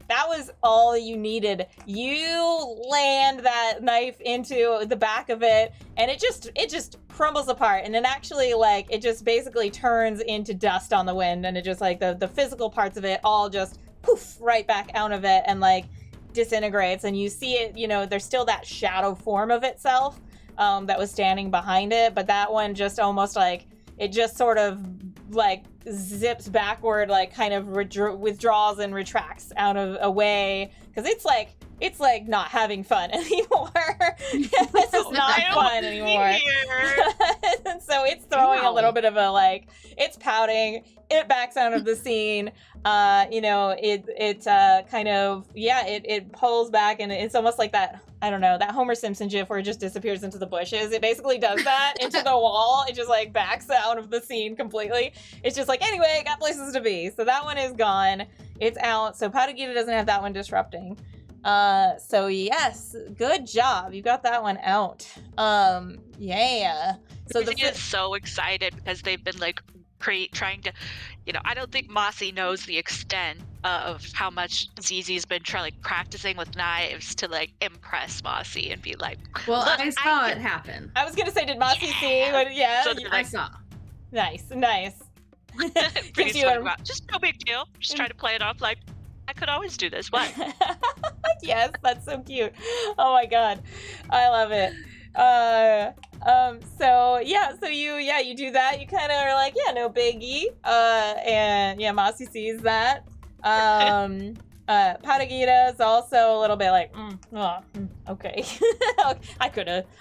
That was all you needed. You land that knife into the back of it, and it just crumbles apart, and then actually it just basically turns into dust on the wind, and it just the physical parts of it all just poof right back out of it and disintegrates, and you see it, there's still that shadow form of itself that was standing behind it, but that one just almost it just sort of zips backward, kind of withdraws and retracts out of away, because it's not having fun anymore. This is not fun anymore. So it's throwing a little bit of it's pouting. It backs out of the scene. It pulls back, and it's almost like that. I don't know, that Homer Simpson gif where it just disappears into the bushes. It basically does that into the wall. It just backs out of the scene completely. It's just anyway, got places to be. So that one is gone. It's out. So Patagita doesn't have that one disrupting. So yes, good job. You got that one out. Yeah. So the is so excited because they've been trying to, I don't think Masi knows the extent of how much Zizi's been practicing with knives to impress Masi and be well, I saw it happen. I was gonna say, did Masi see? But yeah, so I saw. Nice. Pretty just no big deal. Just try to play it off I could always do this. What? Yes, that's so cute. Oh my god, I love it. So you do that. You kind of are no biggie. And yeah, Masi sees that. Patagita is also a little bit okay.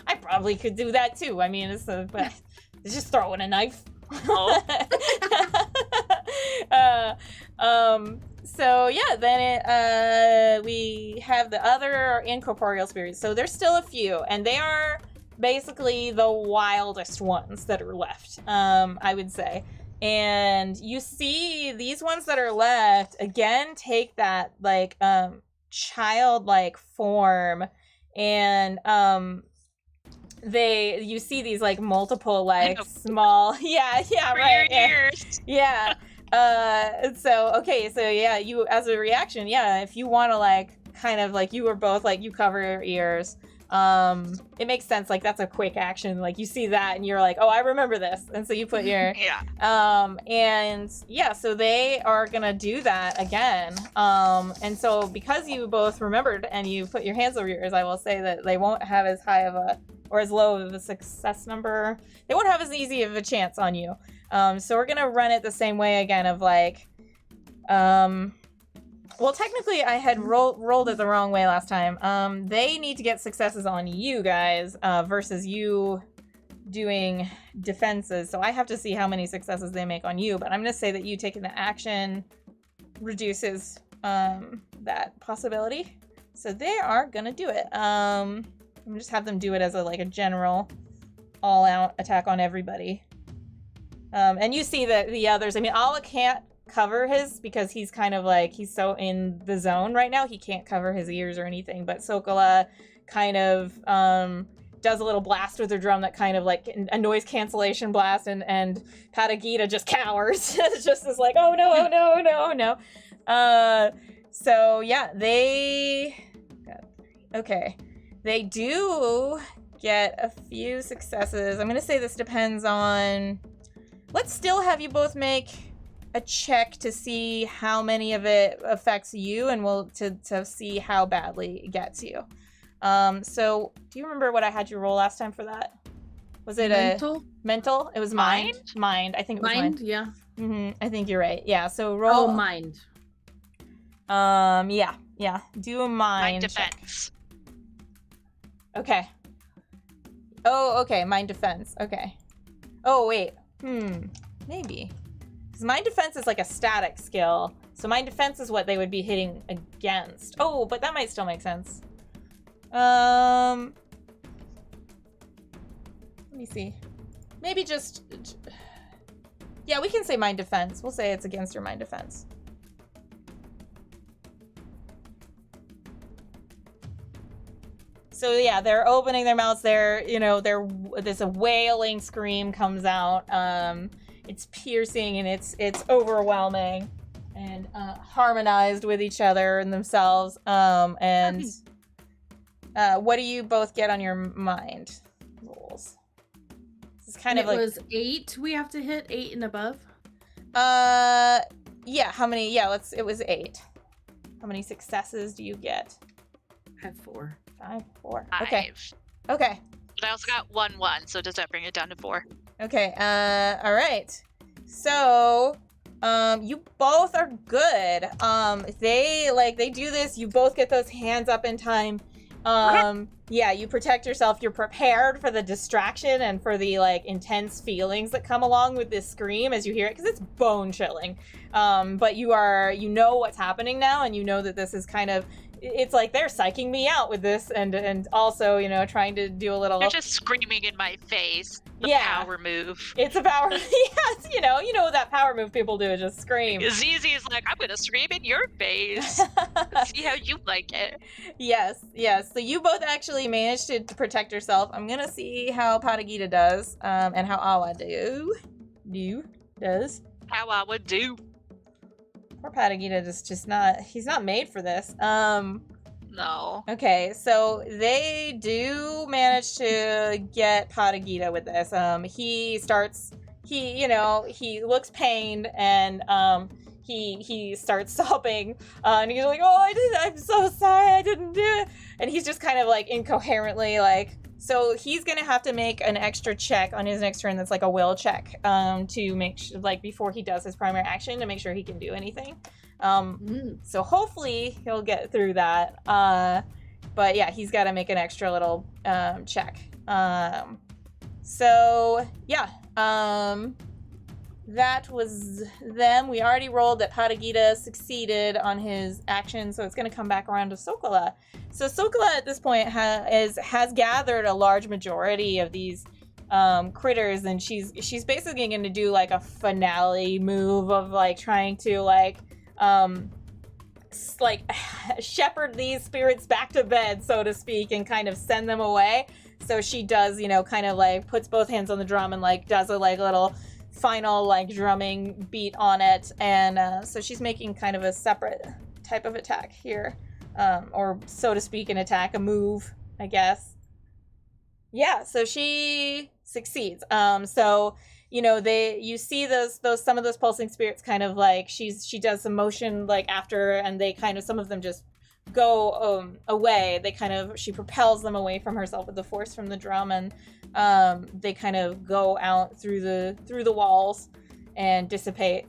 I probably could do that too. I mean, it's just throwing a knife. Oh. So yeah, then we have the other incorporeal spirits. So there's still a few, and they are basically the wildest ones that are left, I would say. And you see these ones that are left again take that childlike form, and you see these multiple small right ears. Yeah. So yeah, you, as a reaction, if you want to kind of you were both you cover your ears, it makes sense, that's a quick action, you see that and you're oh, I remember this, and so you put your and yeah, so they are gonna do that again, and so because you both remembered and you put your hands over your ears, I will say that they won't have as high of a, or as low of a success number. They won't have as easy of a chance on you. So we're gonna run it the same way again of well, technically I had rolled it the wrong way last time. They need to get successes on you guys, versus you doing defenses. So I have to see how many successes they make on you, but I'm gonna say that you taking the action reduces that possibility. So they are gonna do it. I'm gonna just have them do it as a general all-out attack on everybody. And you see that the others, I mean, Ala can't cover his because he's kind of he's so in the zone right now, he can't cover his ears or anything, but Sokola kind of does a little blast with her drum that kind of a noise cancellation blast, and Patagita just cowers. It's just is oh no. So yeah, they do get a few successes. I'm gonna say this depends on, let's still have you both make a check to see how many of it affects you, and we'll to see how badly it gets you. So do you remember what I had you roll last time for that? Was it mental? It was mind. I think it was mind. Yeah. I think you're right. Yeah. So roll. Oh, mind. Yeah. Do a mind defense. Check. Okay. Oh, okay. Mind defense. Okay. Oh, wait. Maybe. Because mind defense is like a static skill. So mind defense is what they would be hitting against. Oh, but that might still make sense. Let me see. Maybe just... Yeah, we can say mind defense. We'll say it's against your mind defense. So yeah, they're opening their mouths. This wailing scream comes out. It's piercing and it's overwhelming and harmonized with each other and themselves. What do you both get on your mind rolls? This is kind of like... It was 8 we have to hit, 8 and above? Yeah, how many? Yeah, it was 8. How many successes do you get? I have 4. 5, 4. 5. Okay. But I also got 1, so does that bring it down to 4? Okay, all right. So, you both are good. They do this, you both get those hands up in time. Yeah, you protect yourself. You're prepared for the distraction and for the intense feelings that come along with this scream as you hear it, because it's bone chilling. But you know what's happening now, and you know that this is kind of, it's like they're psyching me out with this, and also trying to do a little. They're just screaming in my face. The power move. It's a power. Yes, you know that power move people do, just scream. Zizi is like, I'm gonna scream in your face. See how you like it. Yes. So you both actually managed to protect yourself. I'm gonna see how Patagita does, and how Awa does. How I would do. Poor Patagita is just not. He's not made for this. No. Okay, so they do manage to get Patagita with this. He looks pained, and he starts sobbing, and he's like, I'm so sorry, I didn't do it. And he's just kind of incoherently so he's gonna have to make an extra check on his next turn that's a will check, to make sure, before he does his primary action, to make sure he can do anything. So hopefully he'll get through that. But yeah, he's got to make an extra little check. So yeah, that was them. We already rolled that Patagita succeeded on his action, so it's going to come back around to Sokola. So Sokola at this point has gathered a large majority of these critters, and she's basically going to do a finale move of trying to shepherd these spirits back to bed, so to speak, and kind of send them away. So she does, puts both hands on the drum and does a little final drumming beat on it, and so she's making kind of a separate type of attack here, or so to speak, an attack, a move, I guess. Yeah, so she succeeds. So you see those some of those pulsing spirits kind of she does some motion after, and they kind of, some of them just go away. She propels them away from herself with the force from the drum, and they kind of go out through the walls and dissipate.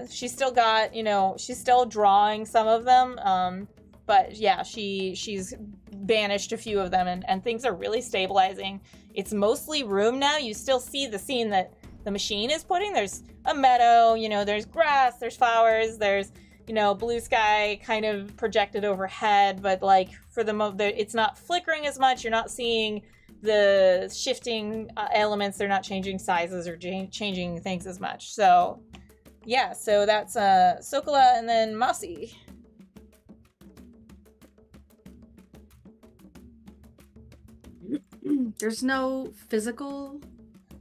She's still got, she's still drawing some of them, but yeah, she's banished a few of them, and things are really stabilizing. It's mostly room now. You still see the scene that the machine is putting. There's a meadow, there's grass, there's flowers, there's blue sky kind of projected overhead, but for it's not flickering as much. You're not seeing the shifting elements. They're not changing sizes or changing things as much. So yeah, so that's Sokola, and then Masi. There's no physical.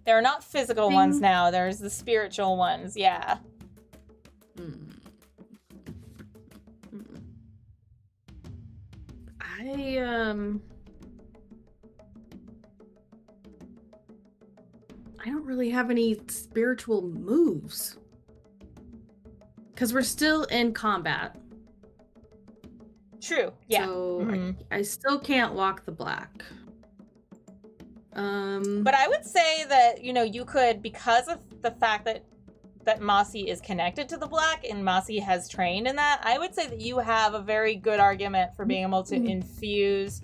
There are not physical ones now. There's the spiritual ones. Yeah. I don't really have any spiritual moves because we're still in combat. True. Yeah. So I still can't walk the black. But I would say that, you could, because of the fact that Masi is connected to the black and Masi has trained in that, I would say that you have a very good argument for being able to infuse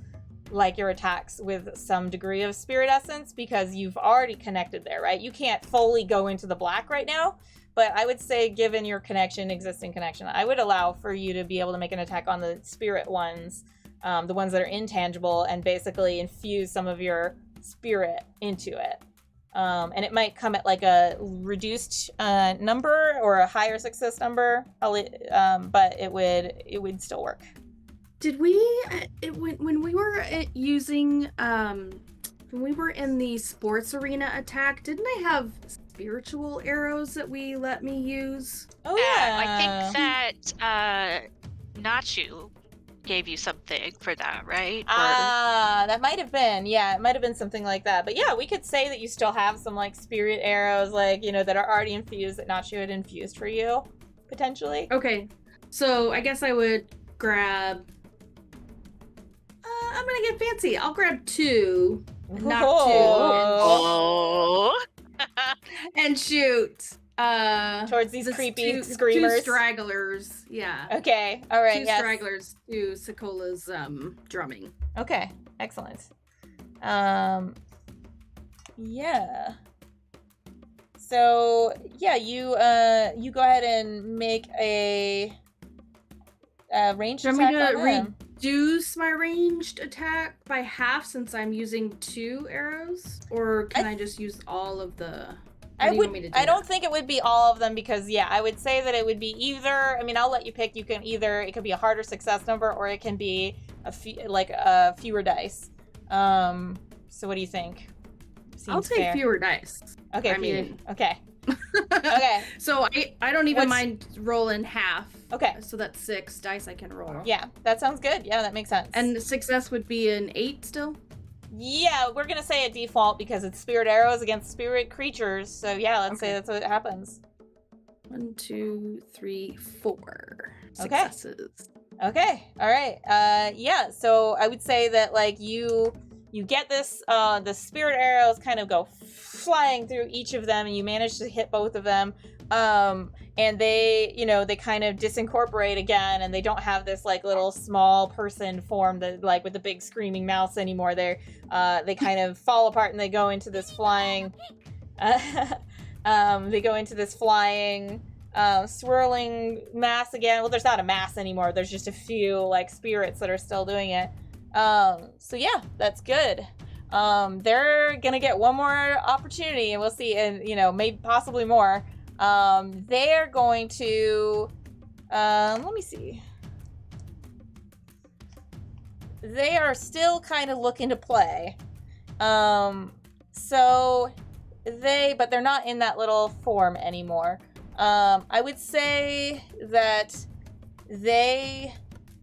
like your attacks with some degree of spirit essence because you've already connected there, right? You can't fully go into the black right now, but I would say given your existing connection, I would allow for you to be able to make an attack on the spirit ones, the ones that are intangible, and basically infuse some of your spirit into it. And it might come at like a reduced number or a higher success number, but it would still work. Did we, when we were using, when we were in the sports arena attack, didn't I have spiritual arrows that we let me use? Oh yeah. I think that Nachu gave you something for that, right? That might have been. Yeah, it might have been something like that. But yeah, we could say that you still have some like spirit arrows, like, that are already infused that Nachu had infused for you, potentially. Okay, so I guess I would grab... I'm gonna get fancy. I'll grab 2, not 2. Oh. And shoot. Towards these this creepy screamers. 2 stragglers, yeah. Okay, all right, 2 stragglers to Sakola's drumming. Okay, excellent. Yeah. So yeah, you go ahead and make a ranged Do you attack want me on to them. reduce my ranged attack by half since I'm using 2 arrows? Or can I just use all of the... I don't think it would be all of them because, yeah, I would say that it would be either, I'll let you pick. You can either, it could be a harder success number or it can be fewer dice. So what do you think? Seems I'll take fair. fewer dice. Okay, okay. Okay. Okay. So I don't even mind rolling half. Okay. So that's 6 dice I can roll. Yeah, that sounds good. Yeah, that makes sense. And the success would be an 8 still? Yeah, we're gonna say a default because it's spirit arrows against spirit creatures. So yeah, let's say that's what happens. 1, 2, 3, 4 successes. Okay. All right. Yeah. So I would say that like you get this. The spirit arrows kind of go flying through each of them, and you manage to hit both of them. And they, they kind of disincorporate again, and they don't have this like little small person form that like with the big screaming mouths anymore. They kind of fall apart and they go into this flying, swirling mass again. Well, there's not a mass anymore. There's just a few like spirits that are still doing it. So yeah, that's good. They're gonna get one more opportunity, and we'll see, and maybe possibly more. They're going to, let me see. They are still kind of looking to play. But they're not in that little form anymore. I would say that they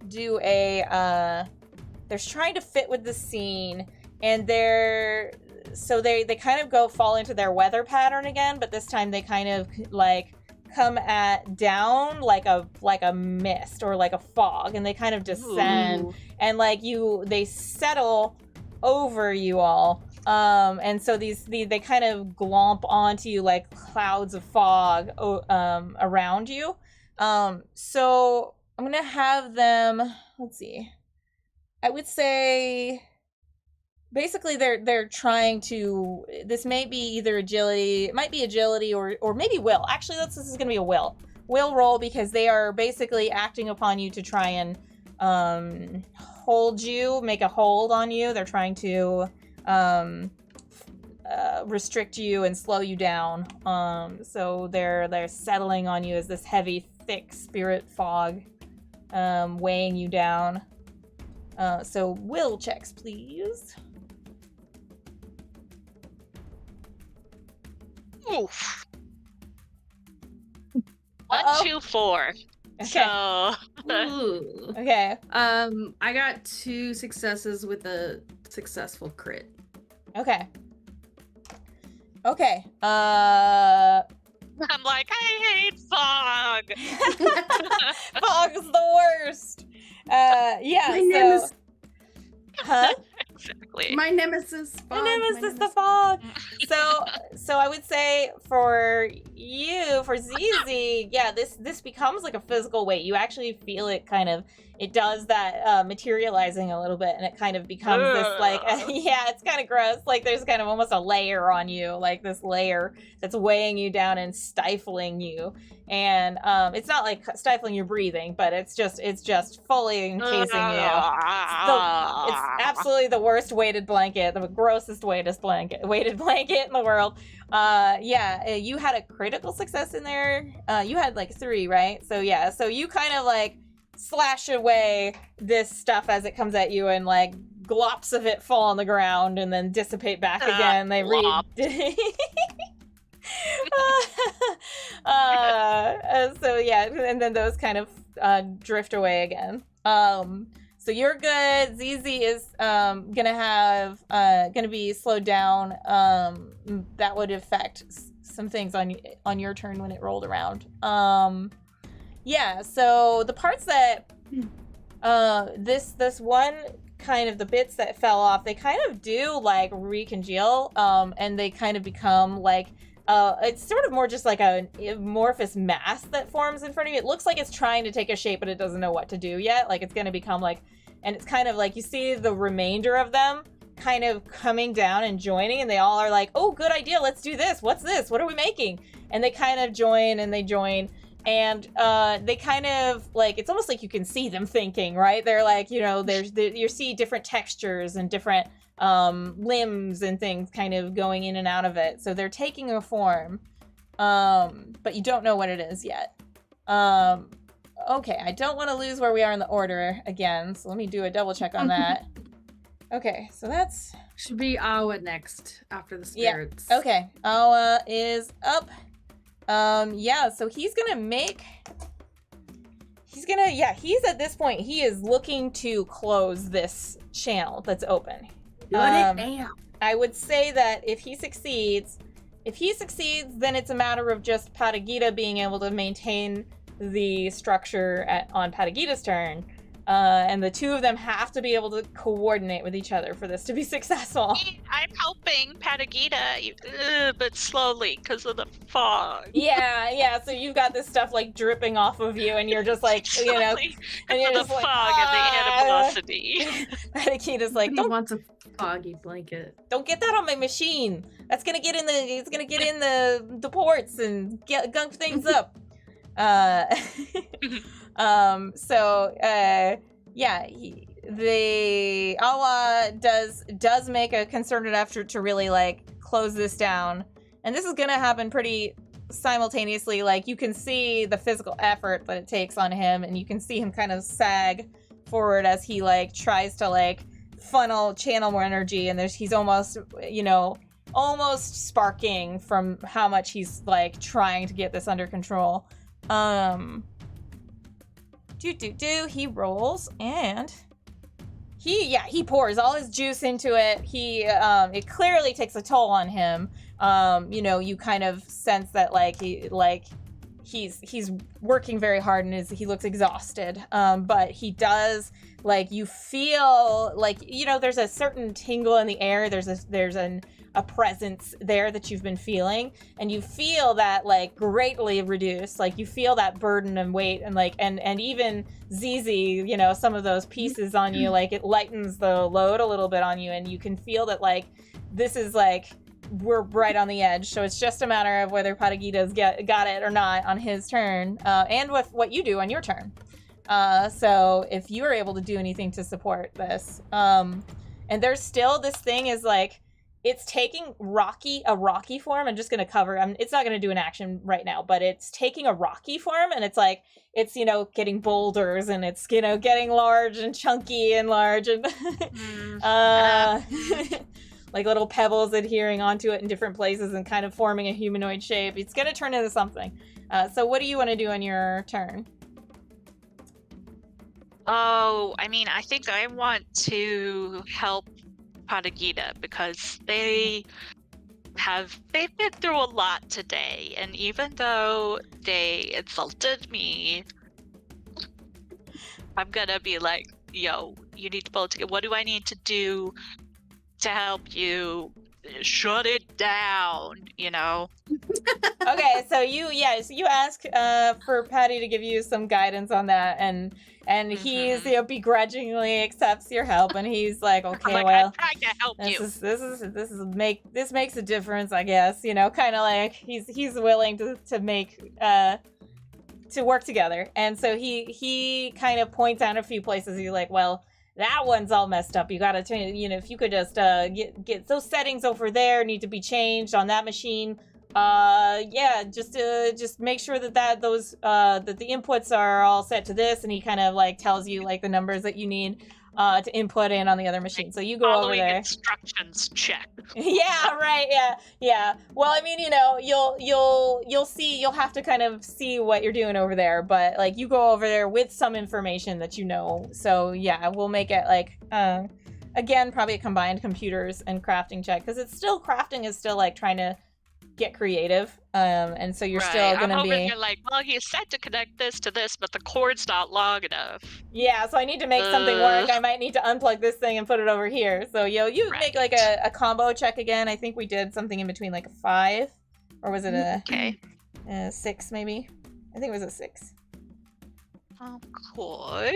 do they're trying to fit with the scene, and they kind of fall into their weather pattern again, but this time they kind of like come down like a mist or like a fog, and they kind of descend. Ooh. And like they settle over you all. And so they kind of glomp onto you like clouds of fog around you. So I'm gonna have them, let's see. I would say basically they're trying to, this may be either agility, it might be agility or maybe will. Actually, this is gonna be a will roll, because they are basically acting upon you to try and make a hold on you. They're trying to restrict you and slow you down. So they're settling on you as this heavy, thick spirit fog weighing you down. So will checks, please. Oof. Uh-oh. 1, 2, 4. Okay. So okay. I got 2 successes with a successful crit. Okay. Okay. I'm like, I hate fog. Fog's the worst. Yeah. Huh? Exactly. My nemesis. Fog. My nemesis, the fog. So I would say for for Zizi, yeah, this becomes like a physical weight. You actually feel it kind of, it does that materializing a little bit, and it kind of becomes this like, yeah, it's kind of gross. Like there's kind of almost a layer on you, like this layer that's weighing you down and stifling you. And it's not like stifling your breathing, but it's just fully encasing you. It's absolutely the worst weighted blanket, the grossest weighted blanket in the world. You had a critical success in there. You had like 3, right? So yeah, so you kind of like slash away this stuff as it comes at you, and like glops of it fall on the ground and then dissipate back again. They so yeah, and then those kind of drift away again. So you're good. Zizi is gonna be slowed down. That would affect some things on your turn when it rolled around. Yeah. So the parts that this one kind of the bits that fell off, they kind of do like recongeal, and they kind of become like. It's sort of more just like a amorphous mass that forms in front of you. It looks like it's trying to take a shape, but it doesn't know what to do yet. Like it's going to become like, and it's kind of like you see the remainder of them kind of coming down and joining, and they all are like, oh, good idea. Let's do this. What's this? What are we making? And they kind of join, and they kind of like, it's almost like you can see them thinking, right? They're like, you see different textures and different limbs and things kind of going in and out of it. So they're taking a form, but you don't know what it is yet. Okay, I don't want to lose where we are in the order again, so let me do a double check on that. Okay, so that's... Should be Awa next, after the spirits. Yeah. Okay, Awa is up. So he's gonna make... He's at this point, he is looking to close this channel that's open. I would say that if he succeeds, then it's a matter of just Patagita being able to maintain the structure on Patagita's turn. And the two of them have to be able to coordinate with each other for this to be successful. I'm helping Patagita, but slowly because of the fog. Yeah. So you've got this stuff like dripping off of you, and you're just like, and you're just the like, fog and the animosity. Patagita's like, He wants a foggy blanket. Don't get that on my machine. That's gonna get in the ports and gunk things up. Awa does make a concerted effort to really like close this down, and this is gonna happen pretty simultaneously. Like you can see the physical effort that it takes on him, and you can see him kind of sag forward as he like tries to like channel more energy, and he's almost sparking from how much he's like trying to get this under control. He rolls, and he pours all his juice into it. It clearly takes a toll on him. You kind of sense that he's working very hard, and he looks exhausted. But he does, like, you feel like, there's a certain tingle in the air. There's a presence there that you've been feeling, and you feel that like greatly reduced. Like you feel that burden and weight, and like and even Zizi, some of those pieces on you, like it lightens the load a little bit on you, and you can feel that like this is like we're right on the edge. So it's just a matter of whether Patagita's got it or not on his turn, and with what you do on your turn. So if you are able to do anything to support this, and there's still this thing is like. It's taking a rocky form. I'm just going to cover, it's not going to do an action right now, but it's taking a rocky form, and it's like, it's, getting boulders, and it's, getting large and chunky and large, and like little pebbles adhering onto it in different places and kind of forming a humanoid shape. It's going to turn into something. So what do you want to do on your turn? Oh, I think I want to help Patagita, because they've been through a lot today, and even though they insulted me, I'm gonna be like, yo, you need to pull it together. What do I need to do to help you shut it down, Okay, so you ask for Patty to give you some guidance on that, and he's begrudgingly accepts your help, and he's like, okay, I'm well, trying to help you. this makes a difference, I guess, kind of like he's willing to make to work together, and so he kind of points out a few places. He's like, well, that one's all messed up. You gotta change. If you could just get those settings over there need to be changed on that machine. Just make sure that that the inputs are all set to this, and he kind of like tells you like the numbers that you need to input in on the other machine. So you go over there. Instructions check. Yeah, right. Yeah. Well, I mean, you'll see. You'll have to kind of see what you're doing over there, but like you go over there with some information that you know. So yeah, we'll make it like again probably a combined computers and crafting check, because it's still crafting is still like trying to get creative, and so you're still gonna be like, well, he said to connect this to this, but the cord's not long enough. Yeah, so I need to make something work. I might need to unplug this thing and put it over here. So you make like a combo check again. I think we did something in between like a 5, or was it a 6 maybe? I think it was a 6. Okay.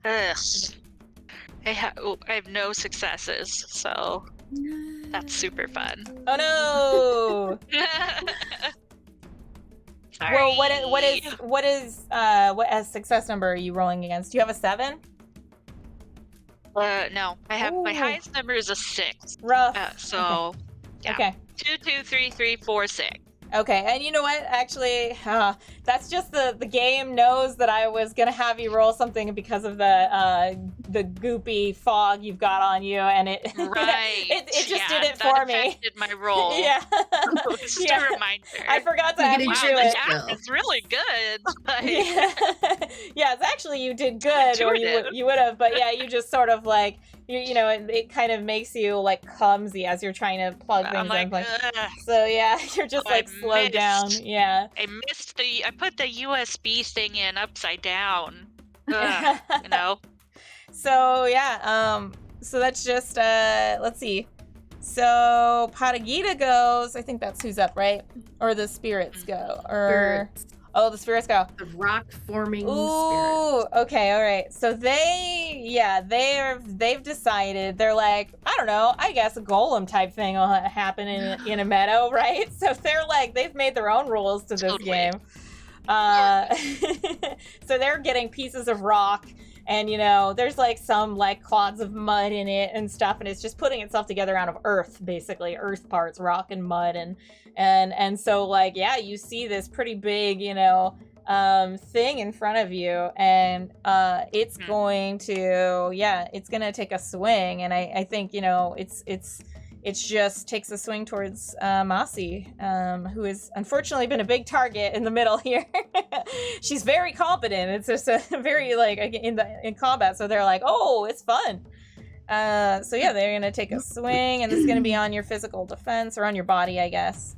Ugh. I have no successes, so that's super fun. Oh no! Sorry. Well, what success number are you rolling against? Do you have a 7? No. I have my highest number is a 6. Rough. Okay. 2, 2, 3, 3, 4, 6. Okay, and you know what? Actually, that's just the game knows that I was gonna have you roll something because of the goopy fog you've got on you, and it it just did it for me. Did my roll? Yeah, Just a reminder. I forgot to actually do it. It's really good. Yeah, it's actually you did good, or you would have, but yeah, you just sort of like it kind of makes you like clumsy as you're trying to plug things in. Like, so yeah, you're just like slowed down. Yeah. I put the USB thing in upside down. So yeah, so that's just let's see. So Patagita goes, I think that's who's up, right? Or the spirits go. Or oh, the spirits go. The rock forming spirits. Okay, all right. So they've decided, they're like, I don't know, I guess a golem type thing will happen in a meadow, right? So they're like, they've made their own rules to this game. So they're getting pieces of rock, and there's like some like clods of mud in it and stuff, and it's just putting itself together out of earth, basically earth parts, rock and mud, and so like you see this pretty big thing in front of you, and it's going to take a swing, and I think it just takes a swing towards Masi, who has unfortunately been a big target in the middle here. She's very competent. It's just a very like in combat, so they're like, oh, it's fun. So yeah, they're gonna take a swing, and this is gonna be on your physical defense, or on your body, I guess.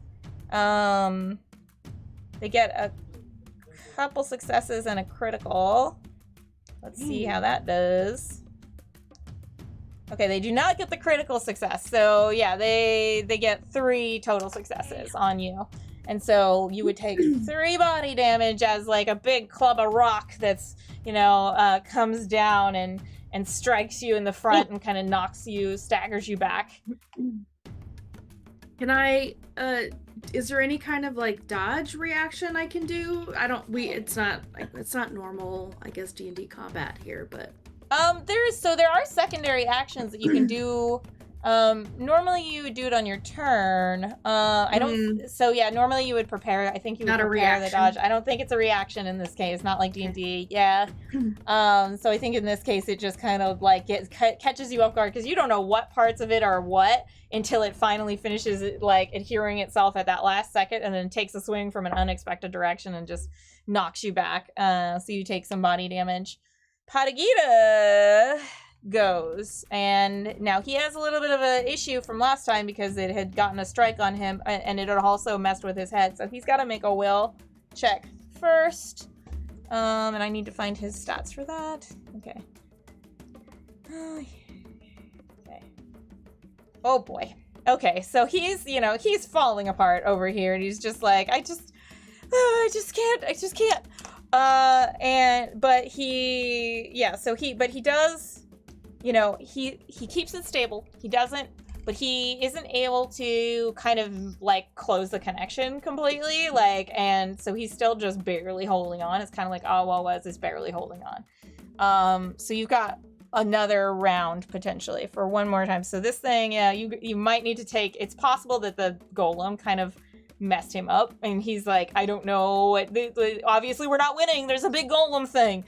They get a couple successes and a critical. Let's see how that does. Okay, they do not get the critical success. So yeah, they get 3 total successes on you. And so you would take 3 body damage as like a big club of rock that's, comes down and strikes you in the front and kind of staggers you back. Can I, is there any kind of like dodge reaction I can do? It's not normal, I guess, D&D combat here, but. There are secondary actions that you can do. Normally you would do it on your turn. Normally you would prepare. I think you would prepare the dodge. I don't think it's a reaction in this case, not like D&D. Yeah. So I think in this case it just kind of like catches you off guard, because you don't know what parts of it are what until it finally finishes like adhering itself at that last second, and then takes a swing from an unexpected direction and just knocks you back. So you take some body damage. Patagita goes, and now he has a little bit of an issue from last time because it had gotten a strike on him, and it had also messed with his head, so he's got to make a will check first, and I need to find his stats for that. Okay. Oh boy. Okay, so he's falling apart over here, and he's just like, I just can't. But he does, he keeps it stable. But he isn't able to kind of like close the connection completely, and so he's still just barely holding on. It's kind of like Wes is barely holding on. So you've got another round potentially for one more time. So this thing, you might need to take. It's possible that the golem kind of messed him up, and he's like, I don't know. Obviously, we're not winning. There's a big golem thing.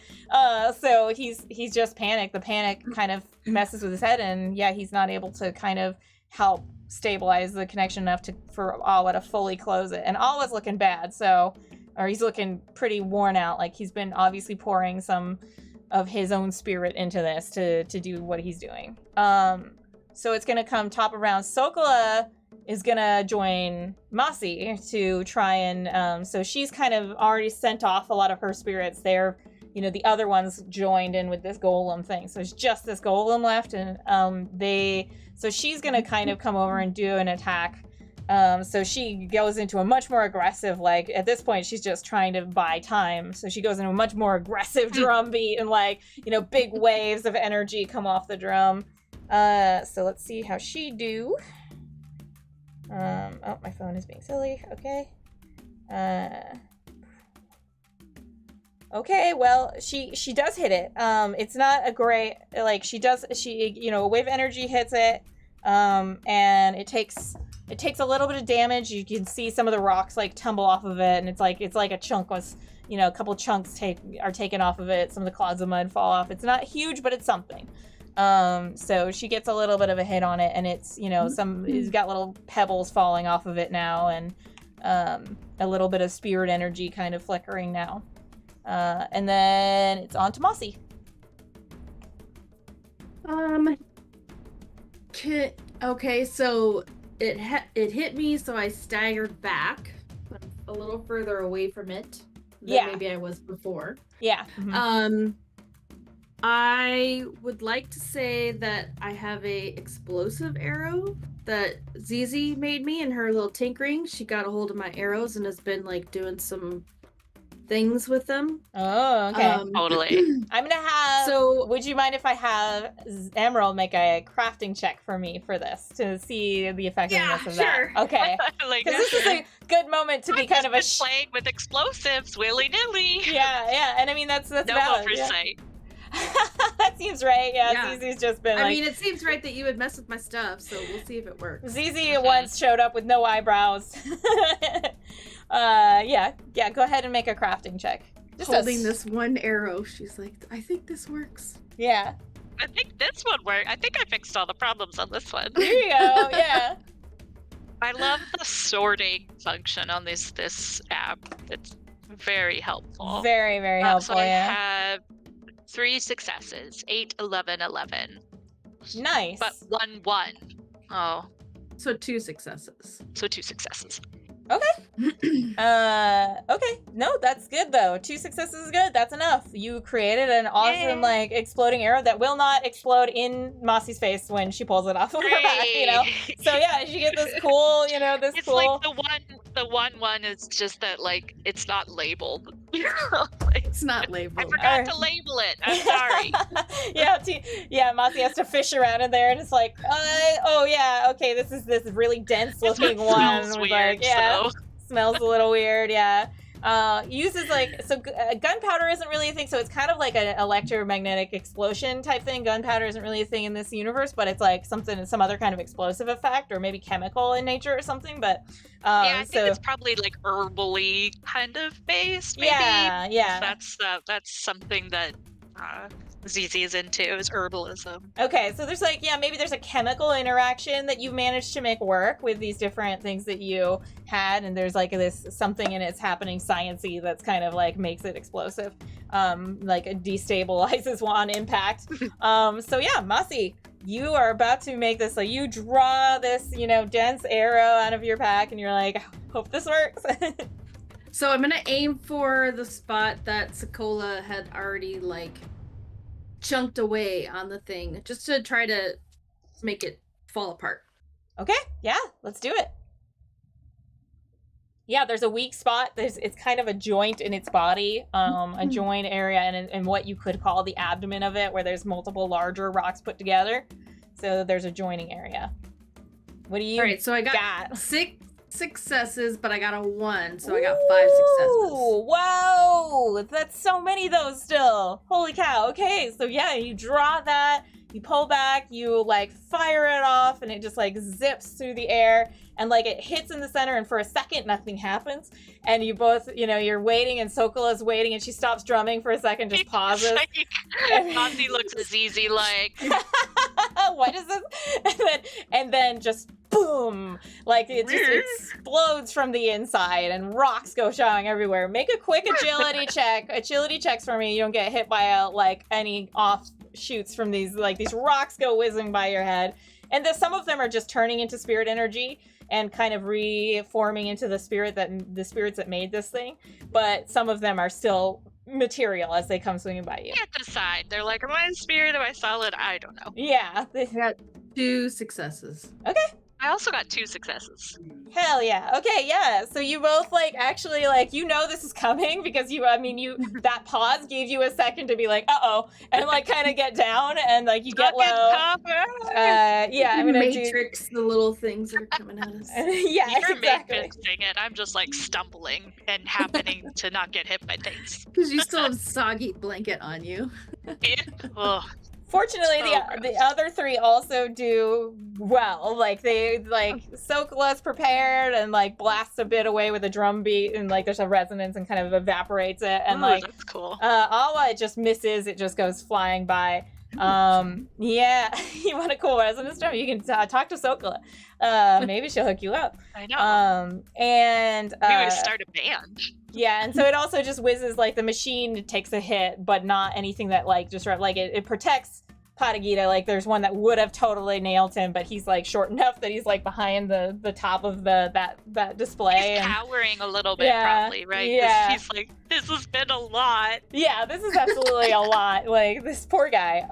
So he's just panicked. The panic kind of messes with his head, and he's not able to kind of help stabilize the connection enough for Awa to fully close it. And Awa's looking bad, or he's looking pretty worn out. Like he's been obviously pouring some of his own spirit into this to do what he's doing. So it's gonna come top of round. Sokola is gonna join Masi to try and so she's kind of already sent off a lot of her spirits there. The other ones joined in with this golem thing, so it's just this golem left, and so she's gonna kind of come over and do an attack. So she goes into a much more aggressive, like at this point she's just trying to buy time, so she goes into a much more aggressive drum beat, and big waves of energy come off the drum. So let's see how she do. My phone is being silly. Okay. Okay, well, she does hit it. It's not a great, a wave of energy hits it, and it takes a little bit of damage. You can see some of the rocks tumble off of it, and it's like a chunk was, a couple chunks are taken off of it. Some of the clouds of mud fall off. It's not huge, but it's something. So she gets a little bit of a hit on it, and it's, it's got little pebbles falling off of it now, and a little bit of spirit energy kind of flickering now. And then it's on to Masi. Okay, so it hit me, so I staggered back a little further away from it than maybe I was before. Yeah. Mm-hmm. I would like to say that I have a explosive arrow that Zizi made me in her little tinkering. She got a hold of my arrows and has been doing some things with them. Oh, okay. Totally. I'm gonna have. So, would you mind if I have Emerald make a crafting check for me for this to see the effectiveness of that? Okay. Because this is a good moment to be kind of playing with explosives willy nilly. Yeah, and I mean that's no valid. Oversight. That seems right. Yeah, Zizi's just been. I mean, it seems right that you would mess with my stuff, so we'll see if it works. Zizi once showed up with no eyebrows. Go ahead and make a crafting check. Just holding this one arrow, she's like, I think this works. Yeah. I think this one worked. I think I fixed all the problems on this one. There you go, yeah. I love the sorting function on this app. It's very helpful. Very, very helpful, so I have 3 successes, 8, 11, 11. Nice. But 1, 1. Oh. So 2 successes. Okay. Okay. No, that's good though. 2 successes is good. That's enough. You created an awesome, exploding arrow that will not explode in Masi's face when she pulls it off of her back, So yeah, you get this cool, it's cool. Like the one is just that, it's not labeled. It's not labeled. I forgot to label it. I'm sorry. Masi has to fish around in there, and it's like, okay, this is this really dense looking one. Smells weird, smells a little weird, uses gunpowder isn't really a thing, so it's kind of like an electromagnetic explosion type thing. Gunpowder isn't really a thing in this universe, but it's like some other kind of explosive effect, or maybe chemical in nature or something. But I think it's probably herbally kind of based. Maybe. Yeah. That's something that Zizi is into, is herbalism. Okay, so there's maybe there's a chemical interaction that you managed to make work with these different things that you had, and there's this something in it's happening science-y that's kind of makes it explosive, it destabilizes on impact. Masi, you are about to make this, you draw this, dense arrow out of your pack, and you're like, hope this works. So I'm gonna aim for the spot that Sokola had already chunked away on the thing, just to try to make it fall apart. Okay, yeah, let's do it. Yeah, there's a weak spot. It's kind of a joint in its body, a joint area, and what you could call the abdomen of it, where there's multiple larger rocks put together. So there's a joining area. What do you? All right, so I got 6 successes, but I got a 1, so I got 5 successes. Whoa! That's so many though. Still, holy cow. Okay, so yeah, you draw that. You pull back, you like fire it off, and it just like zips through the air, and like it hits in the center, and for a second nothing happens, and you both, you're waiting, and Sokola's waiting, and she stops drumming for a second, just pauses. Masi looks at Zizi like, what is this? And then just boom, like it just explodes from the inside, and rocks go showing everywhere. Make a quick agility check. Agility checks for me. You don't get hit by any offshoots from these rocks go whizzing by your head. And some of them are just turning into spirit energy and kind of reforming into the spirits that made this thing. But some of them are still material as they come swinging by you. You can't decide. They're like, am I spirit? Am I solid? I don't know. Yeah. I got 2 successes. Okay. I also got 2 successes. Hell yeah. Okay, yeah. So you both actually this is coming because that pause gave you a second to be like, uh-oh, and kind of get down and you get low. Yeah, I'm gonna Matrix the little things that are coming at us. Yeah, You're exactly. matrixing it. I'm just stumbling and happening to not get hit by things. Because you still have soggy blanket on you. Ugh. Fortunately, the other 3 also do well. Sokola's prepared and blasts a bit away with a drum beat, and there's a resonance and kind of evaporates it. And that's cool. Awa, it just misses. It just goes flying by. Yeah, you want a cool resonance drum? You can talk to Sokola. Maybe she'll hook you up. I know. And we would start a band. Yeah, and so it also just whizzes, the machine takes a hit, but not anything that, it protects Patagita. There's one that would have totally nailed him, but he's, short enough that he's, behind the top of that display. He's cowering a little bit, probably, right? Yeah. He's like, this has been a lot. Yeah, this is absolutely a lot. This poor guy.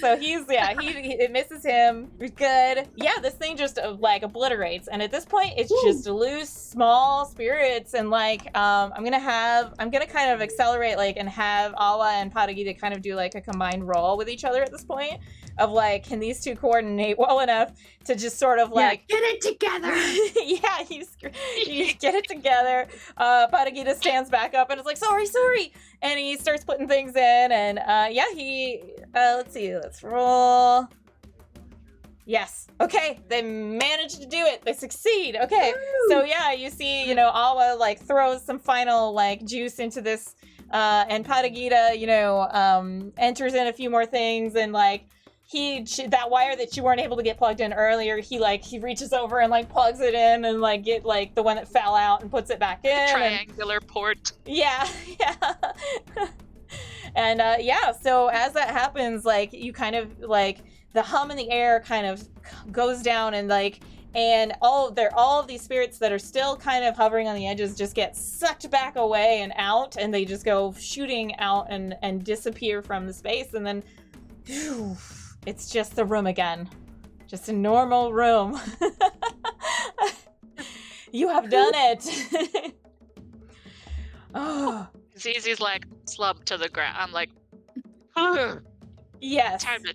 So it misses him. Good. Yeah, this thing just, obliterates. And at this point, it's just loose, small spirits. And, I'm gonna kind of accelerate, and have Awa and Patagita kind of do, a combined roll with each other at this point. Of, can these 2 coordinate well enough to just sort of, get it together! Yeah, you get it together. Patagita stands back up and is like, sorry! And he starts putting things in, and, let's see, let's roll. Yes. Okay, they managed to do it. They succeed. Okay. Woo! So, yeah, you see, Awa, throws some final, juice into this, and Patagita, enters in a few more things, and, that wire that you weren't able to get plugged in earlier, he reaches over and plugs it in and get the one that fell out and puts it back in. Triangular port. Yeah. And so as that happens, you kind of the hum in the air kind of goes down, and all of these spirits that are still kind of hovering on the edges just get sucked back away and out, and they just go shooting out and disappear from the space, and then whew, it's just the room again. Just a normal room. You have done it. Oh. Zizi's slumped to the ground. I'm like, yes. Time to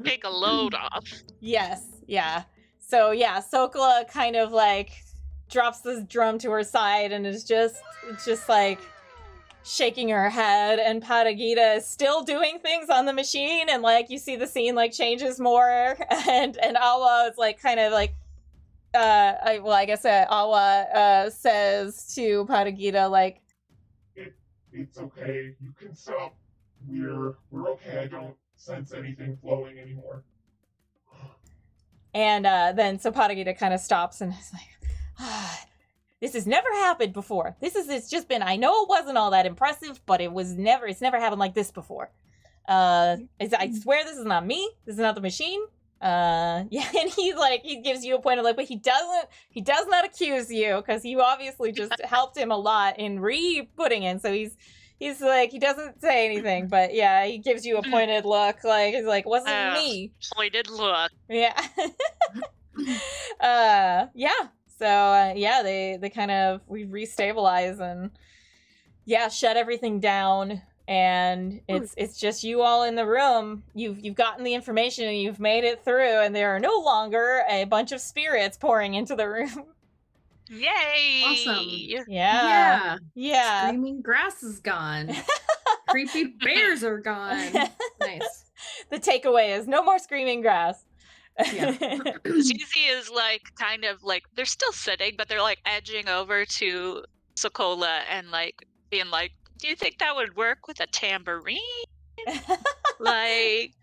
take a load off. Yes, yeah. So yeah, Sokola kind of drops this drum to her side and is just shaking her head, and Patagita is still doing things on the machine, and you see the scene changes more, and Awa is Awa says to Patagita it's okay, you can stop. We're okay. I don't sense anything flowing anymore. And then Patagita kind of stops and is this has never happened before. It's just been, I know it wasn't all that impressive, but it's never happened like this before. I swear this is not me. This is not the machine. And he gives you a point of but he does not accuse you, because you obviously just helped him a lot in re-putting in. So he's he doesn't say anything, but yeah, he gives you a pointed look, he's wasn't me. Pointed look. Yeah. Yeah. So yeah, they kind of we restabilize and shut everything down, and it's just you all in the room. You've gotten the information and you've made it through, and there are no longer a bunch of spirits pouring into the room. Yay! Awesome. Yeah. Screaming grass is gone. Creepy bears are gone. Nice. The takeaway is no more screaming grass. Yeah. Zizi is like kind of like they're still sitting, but they're like edging over to Sokola and like being like, "Do you think that would work with a tambourine? Like,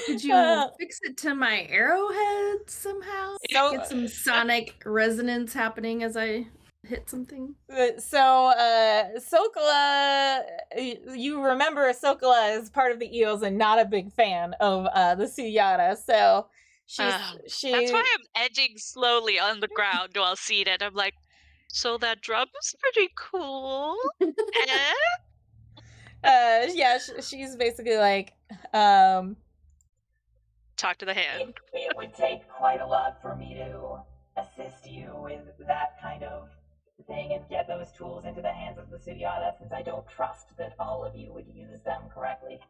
could you fix it to my arrowhead somehow? So get some sonic resonance happening as I hit something." So Sokola, you remember Sokola is part of the eels and not a big fan of the Suyata, so that's why I'm edging slowly on the ground while seated. I'm like, so that drum is pretty cool. Yeah, she's basically like, talk to the hand. It would take quite a lot for me to assist you with that kind of thing and get those tools into the hands of the Suyata, since I don't trust that all of you would use them correctly.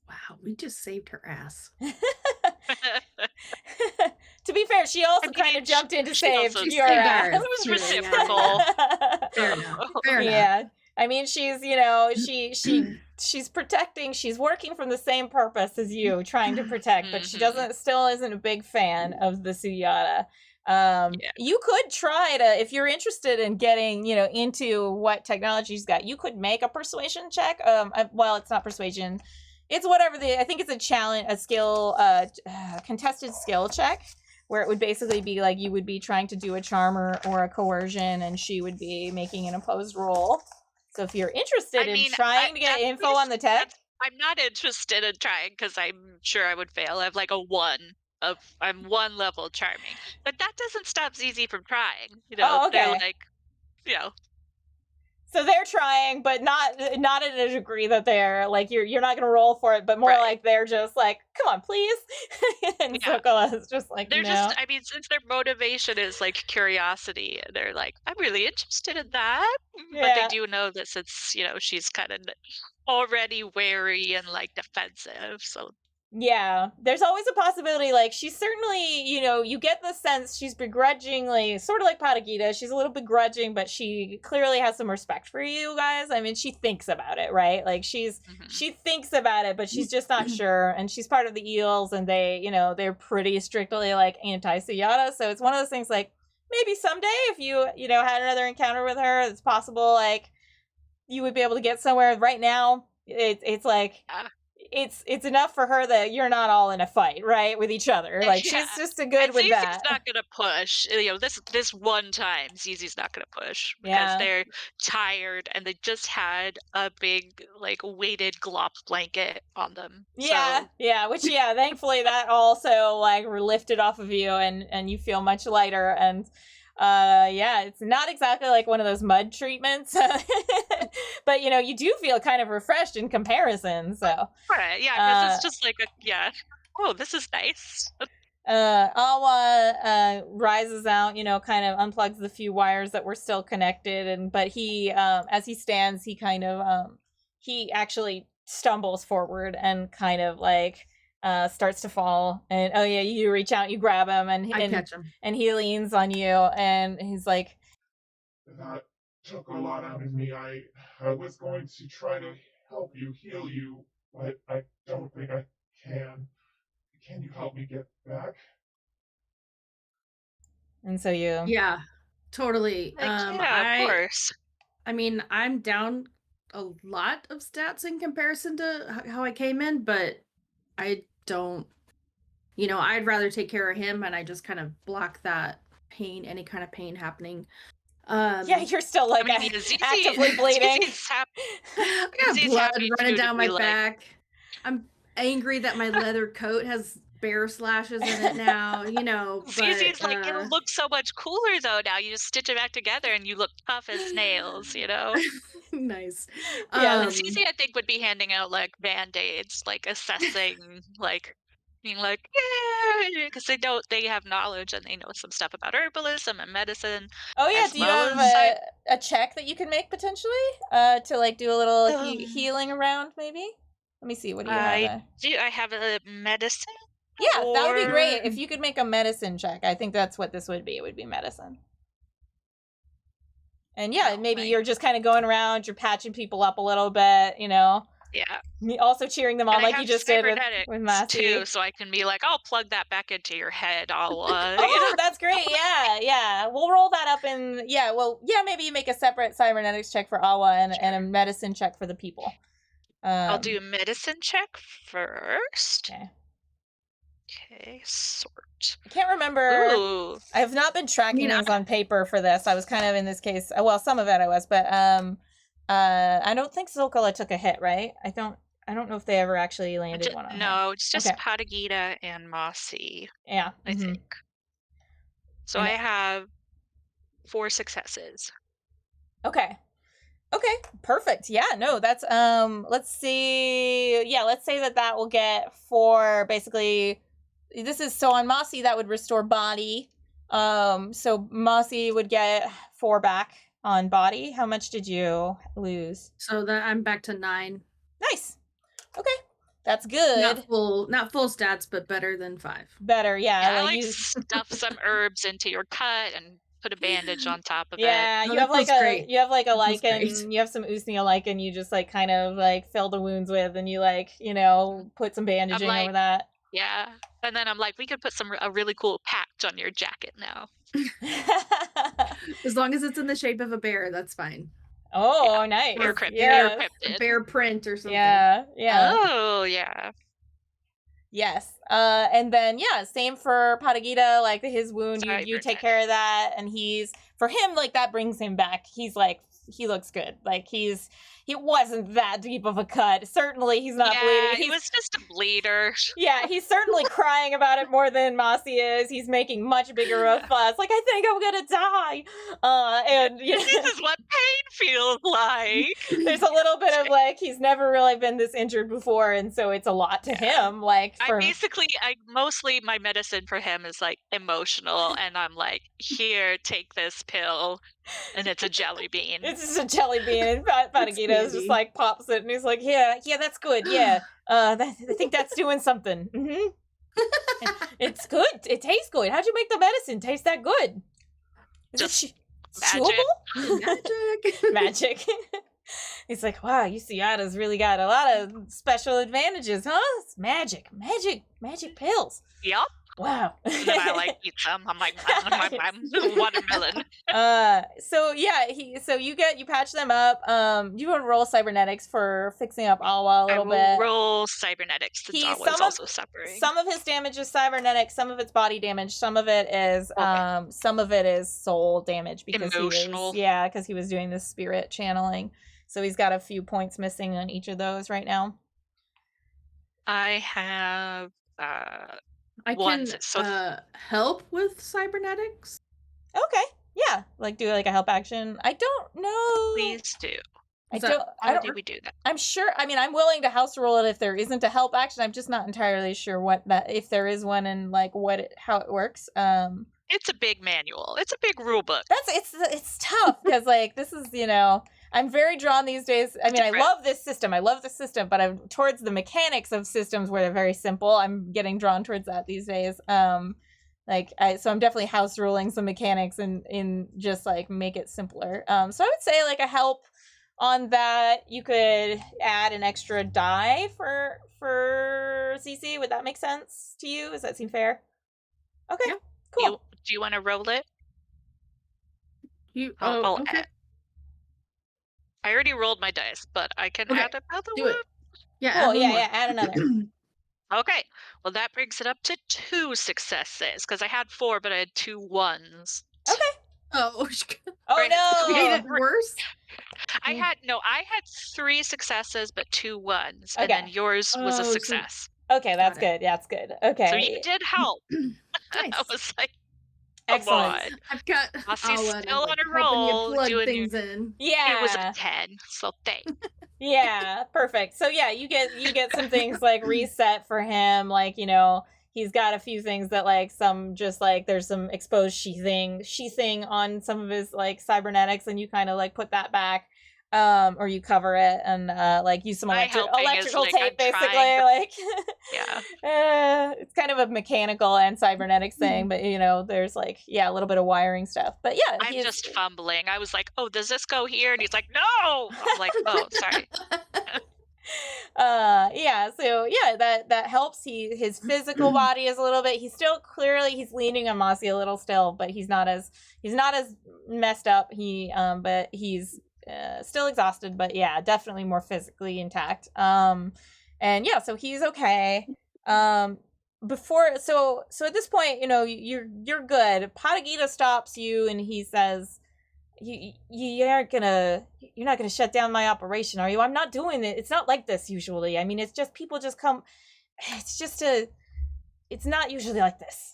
Wow, we just saved her ass. To be fair, she also kind of jumped in to save your ass. It was reciprocal. Fair enough. Yeah. I mean, she's, she's protecting, she's working from the same purpose as you, trying to protect, but she still isn't a big fan of the Suyata. You could try to, if you're interested in getting, into what technology she's got, you could make a persuasion check. Well, it's not persuasion. It's whatever I think it's a challenge, a skill, contested skill check, where it would basically be like you would be trying to do a charm or a coercion, and she would be making an opposed roll. So if you're interested in trying to get info on the tech, I'm not interested in trying because I'm sure I would fail. I have like I'm 1 level charming, but that doesn't stop Zizi from trying. Oh, okay. They're like, So they're trying, but not in a degree that they're like you're not gonna roll for it, but more like they're just like, come on, please. And Sokola is just like, they're no. since their motivation is like curiosity, they're like, I'm really interested in that. Yeah. But they do know that since she's kind of already wary and like defensive, so. Yeah, there's always a possibility, like, she's certainly, you get the sense she's begrudgingly, sort of like Patagita, she's a little begrudging, but she clearly has some respect for you guys. I mean, she thinks about it, right? Like, she thinks about it, but she's just not sure, and she's part of the eels, and they, they're pretty strictly, like, anti-Suyata, so it's one of those things, like, maybe someday, if you, had another encounter with her, it's possible, like, you would be able to get somewhere. Right now, it's like... It's enough for her that you're not all in a fight, right, with each other. Like, she's just a good with that. Zizi's not gonna push. This one time, Zizi's not gonna push because they're tired and they just had a big, like, weighted glop blanket on them. Yeah, which thankfully that also like lifted off of you and you feel much lighter, and it's not exactly like one of those mud treatments, but you do feel kind of refreshed in comparison. So right, because it's just like oh, this is nice. Awa rises out, kind of unplugs the few wires that were still connected, but he as he stands, he kind of he actually stumbles forward and kind of like starts to fall, and you reach out, you grab him, and catch him, and he leans on you, and he's like, that took a lot out of me. I was going to try to help you, heal you, but I don't think I can. Can you help me get back? And so you... Yeah, totally. Of course. I mean, I'm down a lot of stats in comparison to how I came in, but I don't, I'd rather take care of him, and I just kind of block that pain, any kind of pain happening. You're still like actively bleeding. I got blood running down my back. I'm angry that my leather coat has bear slashes in it now, Zizi's like, it looks so much cooler though now. You just stitch it back together and you look tough as nails, Nice. Zizi, I think, would be handing out like band-aids, like assessing like being like, yeah, because they have knowledge and they know some stuff about herbalism and medicine. Oh yeah, as do you well have as a check that you can make potentially to like do a little healing around maybe? Let me see. What do you have? I have a medicine. Yeah, that would be great or- if you could make a medicine check. I think that's what this would be. It would be medicine. And yeah, Oh, maybe right. you're just kind of going around, you're patching people up a little bit, you know. Yeah. Also cheering them on And like I you have just did with cybernetics Masi. too, so I can be like, I'll plug that back into your head. I'll Oh, that's great. Yeah. We'll roll that up in maybe you make a separate cybernetics check for Awa and a medicine check for the people. I'll do a medicine check first. Okay, sort. I can't remember. Ooh. I have not been tracking these on paper for this. I was kind of in this case. Well, some of it I was, but I don't think Zolkola took a hit, right? I don't know if they ever actually landed one on No, her. it's just Patagita and Masi. Yeah, I think. So I have 4 successes. Okay, perfect. Yeah, no, that's let's see. Yeah, let's say that will get 4 basically. This is so on Masi that would restore body. So Masi would get 4 back on body. How much did you lose? So that I'm back to 9. Nice. Okay. That's good. Not full stats, but better than 5. Better, yeah. I like stuff some herbs into your cut and put a bandage on top of it. Yeah, you have like a lichen, you have some Usnea lichen you just like kind of like fill the wounds with and you like, you know, put some bandaging over that. Yeah. And then I'm like, we could put a really cool patch on your jacket now. As long as it's in the shape of a bear, that's fine. Oh, nice. Or a bear print or something. Yeah. Oh, yeah. Yes. And then same for Patagita, like his wound, you take care of that, and for him, like that brings him back. He's like, he looks good. Like it wasn't that deep of a cut. Certainly he's not bleeding. He was just a bleeder. Yeah, he's certainly crying about it more than Masi is. He's making much bigger of a fuss. Like, I think I'm gonna die. And this is what pain feels like. There's a little bit of like, he's never really been this injured before, and so it's a lot to him. Like, mostly my medicine for him is like emotional, and I'm like, here, take this pill, and it's a jelly bean. It's just a jelly bean, and Patagita is just like pops it, and he's like, yeah, that's good. Yeah, I think that's doing something. Mm-hmm. It's good. It tastes good. How'd you make the medicine taste that good? Is it chewable? Magic. He's like, wow, Usiada's really got a lot of special advantages, huh? It's magic pills. Yep. Wow. And then I like eat them. I'm like, watermelon. So yeah, you patch them up. You want to roll cybernetics for fixing up Awa a little bit. Roll cybernetics since Awa's also suffering. Some of his damage is cybernetics, some of it's body damage, some of it is soul damage because emotional. because he was doing this spirit channeling. So he's got a few points missing on each of those right now. I have I can help with cybernetics. Okay. Yeah. Like do like a help action. I don't know. Please do. How do we do that? I'm sure. I mean, I'm willing to house rule it if there isn't a help action. I'm just not entirely sure if there is one and like how it works. It's a big manual. It's a big rule book. It's tough because like this is I'm very drawn these days. I mean, I love this system, but I'm towards the mechanics of systems where they're very simple. I'm getting drawn towards that these days. So I'm definitely house ruling some mechanics and in just like make it simpler. So I would say like a help on that. You could add an extra die for CC. Would that make sense to you? Does that seem fair? Okay, yeah. Cool. Do you want to roll it? Okay. I already rolled my dice, but I can add another one. It. Yeah. Cool. Add another. Okay. Well, that brings it up to 2 successes because I had 4, but I had 2 1s. Okay. Oh no! You made it worse. I had 3 successes, but 2 1s, and then yours was a success. Okay, that's good. That's good. Okay. So you did help. Nice. I was like, excellent. I've got Massi's still on a roll. Plug things in. Yeah. It was a 10, so thanks. Yeah, perfect. So yeah, you get some things like reset for him, like, he's got a few things that like some just like there's some exposed sheathing on some of his like cybernetics, and you kind of like put that back. Or you cover it and like use some electrical tape, basically. Like, yeah, it's kind of a mechanical and cybernetics thing, but you know, there's like a little bit of wiring stuff. But yeah, I'm just fumbling. I was like, "Oh, does this go here?" And he's like, "No." I'm like, "Oh, sorry." That helps. His physical body is a little bit. He's still he's leaning on Masi a little still, but he's not as messed up. But he's still exhausted, but yeah, definitely more physically intact. So he's okay. So at this point, you know, you're good. Patagita stops you and he says, you're not gonna shut down my operation, are you? I'm not doing it. It's not like this usually. I mean, it's just people just come. It's not usually like this.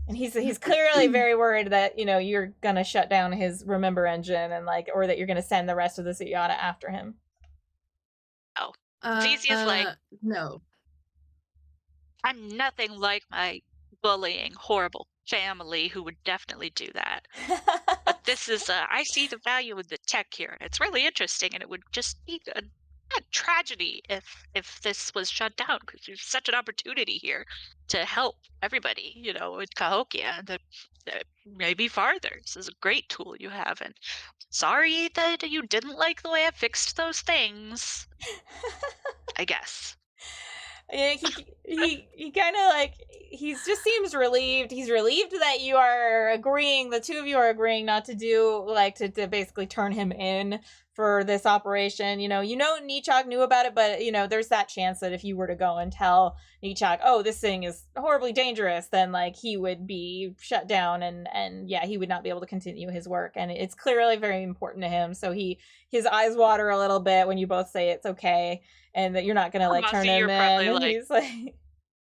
And he's clearly very worried that, you know, you're gonna shut down his remember engine and like, or that you're gonna send the rest of the Sunyata after him. Oh, Zizi is like, no. I'm nothing like my bullying, horrible family who would definitely do that. But this is, I see the value of the tech here. It's really interesting, and it would just be a tragedy if this was shut down, because there's such an opportunity here to help everybody, you know, with Cahokia, that maybe farther. This is a great tool you have, and sorry that you didn't like the way I fixed those things. I guess. Yeah, he kind of like, he just seems relieved. He's relieved that you are agreeing, the two of you are agreeing not to do, like, to basically turn him in for this operation. You know, Nichak knew about it, but, you know, there's that chance that if you were to go and tell Nichak, oh, this thing is horribly dangerous, then, like, he would be shut down and yeah, he would not be able to continue his work. And it's clearly very important to him. So his eyes water a little bit when you both say it's okay and that you're not gonna like turn him in. And like, he's like,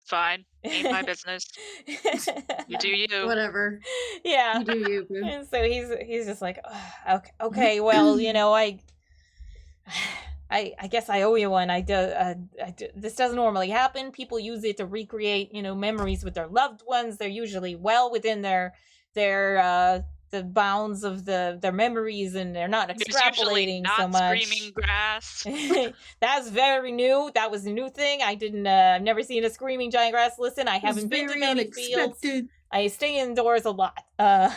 fine, ain't my business. You do you. Whatever. Yeah. You do you. Boo. And so he's just like, oh, okay, well, you know, I guess I owe you one. This doesn't normally happen. People use it to recreate, you know, memories with their loved ones. They're usually well within their the bounds of their memories, and they're not extrapolating not so much. Screaming grass. That's very new. That was a new thing. I've never seen a screaming giant grass. Listen, I haven't been to many fields. I stay indoors a lot. I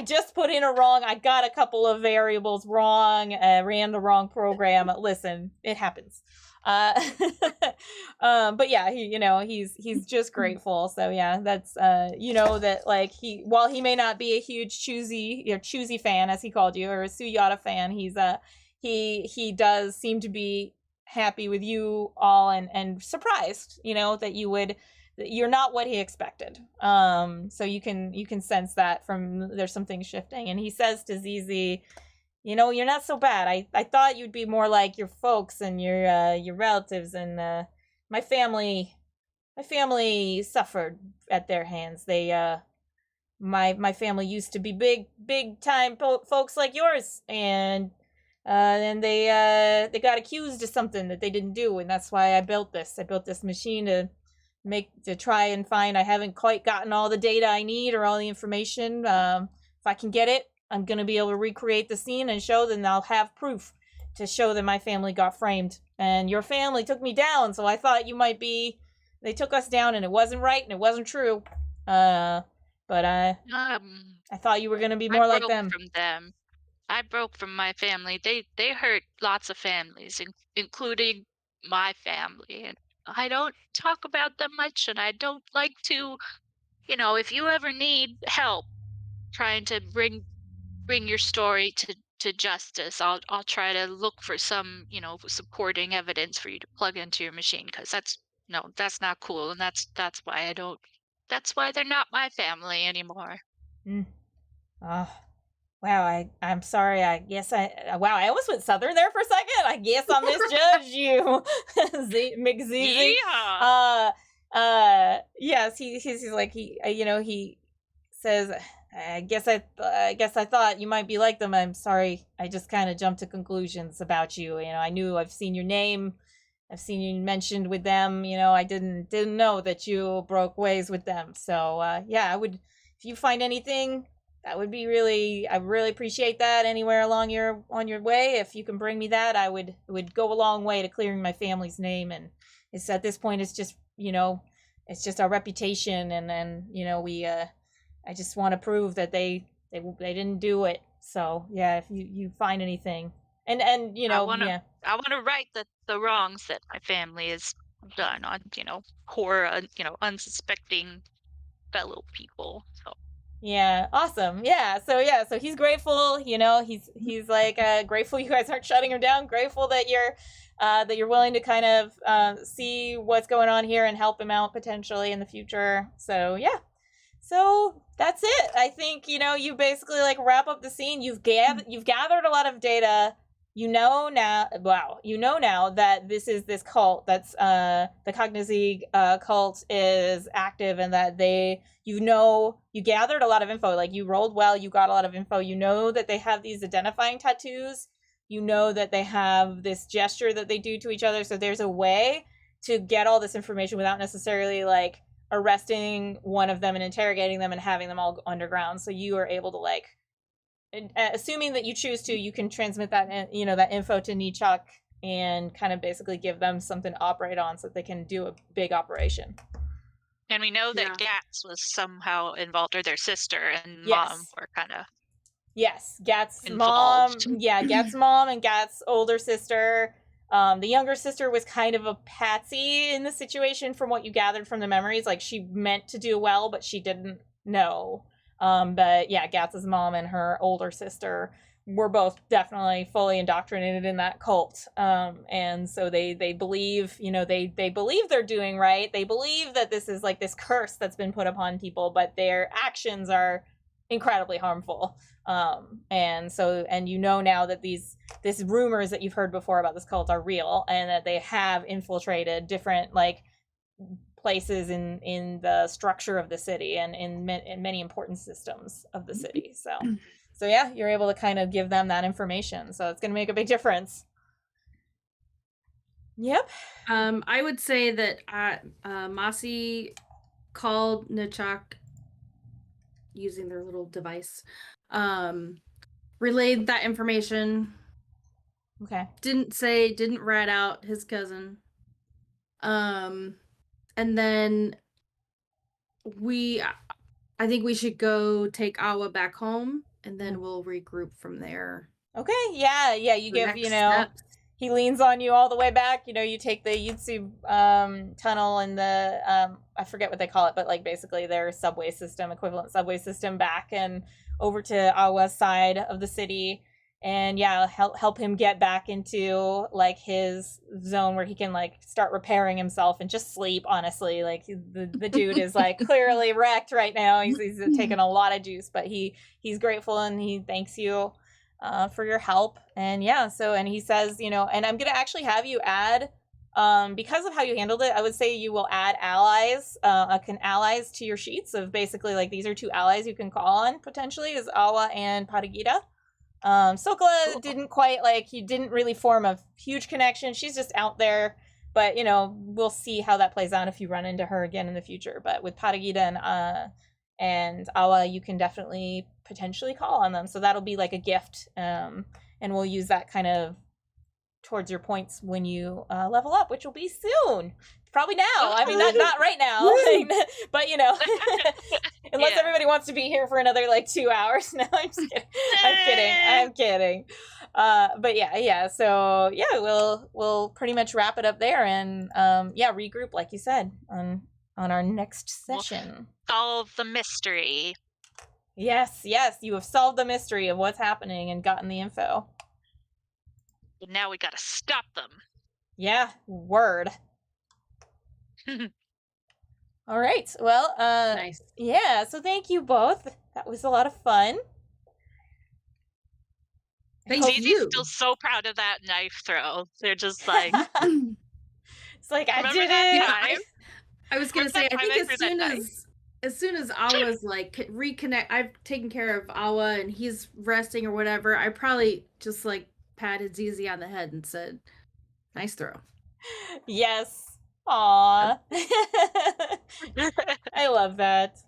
just put in I got a couple of variables wrong, ran the wrong program. Listen, it happens. But yeah, he's just grateful. So yeah, that's that like while he may not be a huge choosy fan, as he called you, or a Sunyata fan, he does seem to be happy with you all and surprised, that you're not what he expected. So you can sense that there's some things shifting. And he says to Zizi, you're not so bad. I thought you'd be more like your folks and your relatives, and my family suffered at their hands. My family used to be big time folks like yours, and they got accused of something that they didn't do, and that's why I built this. I built this machine to try and find. I haven't quite gotten all the data I need or all the information. If I can get it, I'm going to be able to recreate the scene and show them. I'll have proof to show that my family got framed. And your family took me down, so I thought they took us down, and it wasn't right and it wasn't true. But I thought you were going to be more like them. I broke from my family. They hurt lots of families, including my family. And I don't talk about them much, and I don't like to, if you ever need help trying to bring your story to justice, I'll try to look for some, supporting evidence for you to plug into your machine, because that's not cool, and that's why they're not my family anymore. Oh, wow, I'm sorry. I guess I almost went Southern there for a second. I guess I misjudged you, McZeezy. Yeah. Yes, he's like, he says, I guess I thought you might be like them. I'm sorry. I just kind of jumped to conclusions about you. I've seen your name. I've seen you mentioned with them. I didn't know that you broke ways with them. So yeah, I would, if you find anything, that would be I really appreciate that. Anywhere on your way, if you can bring me that, it would go a long way to clearing my family's name. And it's at this point, it's just it's just our reputation, and we I just want to prove that they didn't do it. So yeah, if you find anything, and I want to yeah. I want to right the wrongs that my family has done on poor unsuspecting fellow people. So Yeah, awesome. So he's grateful, he's like grateful you guys aren't shutting him down, grateful that you're willing to kind of see what's going on here and help him out potentially in the future. So yeah. So that's it. I think you basically like wrap up the scene. You've gathered a lot of data. You know now that this cult, that's the Cognizig cult, is active, and that you gathered a lot of info. Like, you rolled well, you got a lot of info. You know that they have these identifying tattoos. You know that they have this gesture that they do to each other. So there's a way to get all this information without necessarily like arresting one of them and interrogating them and having them all underground. So you are able to, like, assuming that you choose to, you can transmit that that info to Nichuk and kind of basically give them something to operate on so that they can do a big operation. And we know that Gats was somehow involved, or their sister and mom were kind of Gat's involved. mom. Yeah, Gat's mom and Gat's older sister. The younger sister was kind of a patsy in the situation from what you gathered from the memories. Like, she meant to do well, but she didn't know. But yeah, Gat's mom and her older sister were both definitely fully indoctrinated in that cult. And so they believe, they believe they're doing right. They believe that this is like this curse that's been put upon people, but their actions are incredibly harmful. And now that these rumors that you've heard before about this cult are real, and that they have infiltrated different like places in the structure of the city and in many important systems of the city. So yeah, you're able to kind of give them that information. So it's going to make a big difference. Yep. I would say that Masi called Nichuk using their little device, relayed that information. Okay. Didn't rat out his cousin. And then I think we should go take Awa back home, and then we'll regroup from there. Okay, yeah, you give, steps. He leans on you all the way back. You take the Yutsu tunnel and the, I forget what they call it, but like basically their equivalent subway system back and over to Awa's side of the city. And yeah, help him get back into like his zone where he can like start repairing himself and just sleep, honestly. Like, the dude is like clearly wrecked right now. He's taken a lot of juice, but he's grateful and he thanks you for your help. And yeah, and he says, and I'm gonna actually have you add, because of how you handled it, I would say you will add allies to your sheets of basically like, these are 2 allies you can call on potentially, is Awa and Patagita. Sokola didn't quite, like, he didn't really form a huge connection. She's just out there, but we'll see how that plays out if you run into her again in the future. But with Patagita and Awa, you can definitely potentially call on them. So that'll be like a gift, and we'll use that kind of towards your points when you level up, which will be soon. Probably now. I mean, not right now, but unless everybody wants to be here for another like 2 hours. No, I'm just kidding. I'm kidding. But yeah. So yeah, we'll pretty much wrap it up there, and regroup like you said on our next session. We'll solve the mystery. Yes, you have solved the mystery of what's happening and gotten the info. But now we gotta stop them. Yeah, word. All right. Well, nice. Yeah, so thank you both. That was a lot of fun. Zizi's still so proud of that knife throw. They're just like, it's like, I did it. I was gonna say, I think as soon as Awa's like reconnect, I've taken care of Awa and he's resting or whatever, I probably just like patted Zizi on the head and said, "Nice throw." Yes. Aww. I love that.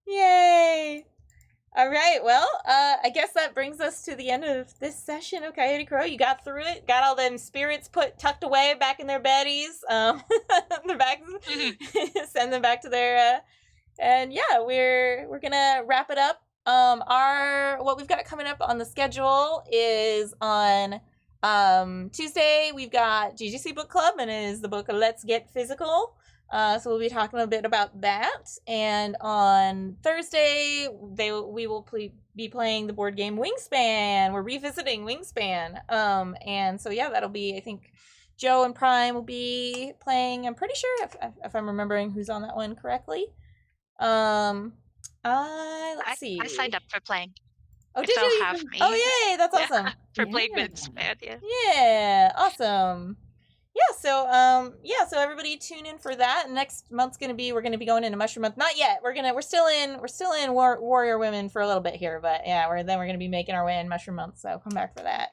Yay. All right, well, I guess that brings us to the end of this session of Coyote Crow. You got through it, got all them spirits tucked away back in their beddies, their back, send them back to their, and yeah, we're gonna wrap it up. What we've got coming up on the schedule is on Tuesday we've got GGC Book Club, and it is the book Let's Get Physical. So we'll be talking a bit about that. And on Thursday, we will be playing the board game Wingspan. We're revisiting Wingspan. And so yeah, that'll be, I think, Joe and Prime will be playing. I'm pretty sure if I'm remembering who's on that one correctly. Let's see. I signed up for playing. Oh, did They'll you? have me. Oh, yay! That's awesome. For playing Wingspan, yeah. Yeah, awesome. Yeah, so everybody tune in for that. Next month's we're gonna be going into Mushroom Month. Not yet. We're still in Warrior Women for a little bit here, but yeah, we're gonna be making our way in Mushroom Month. So come back for that.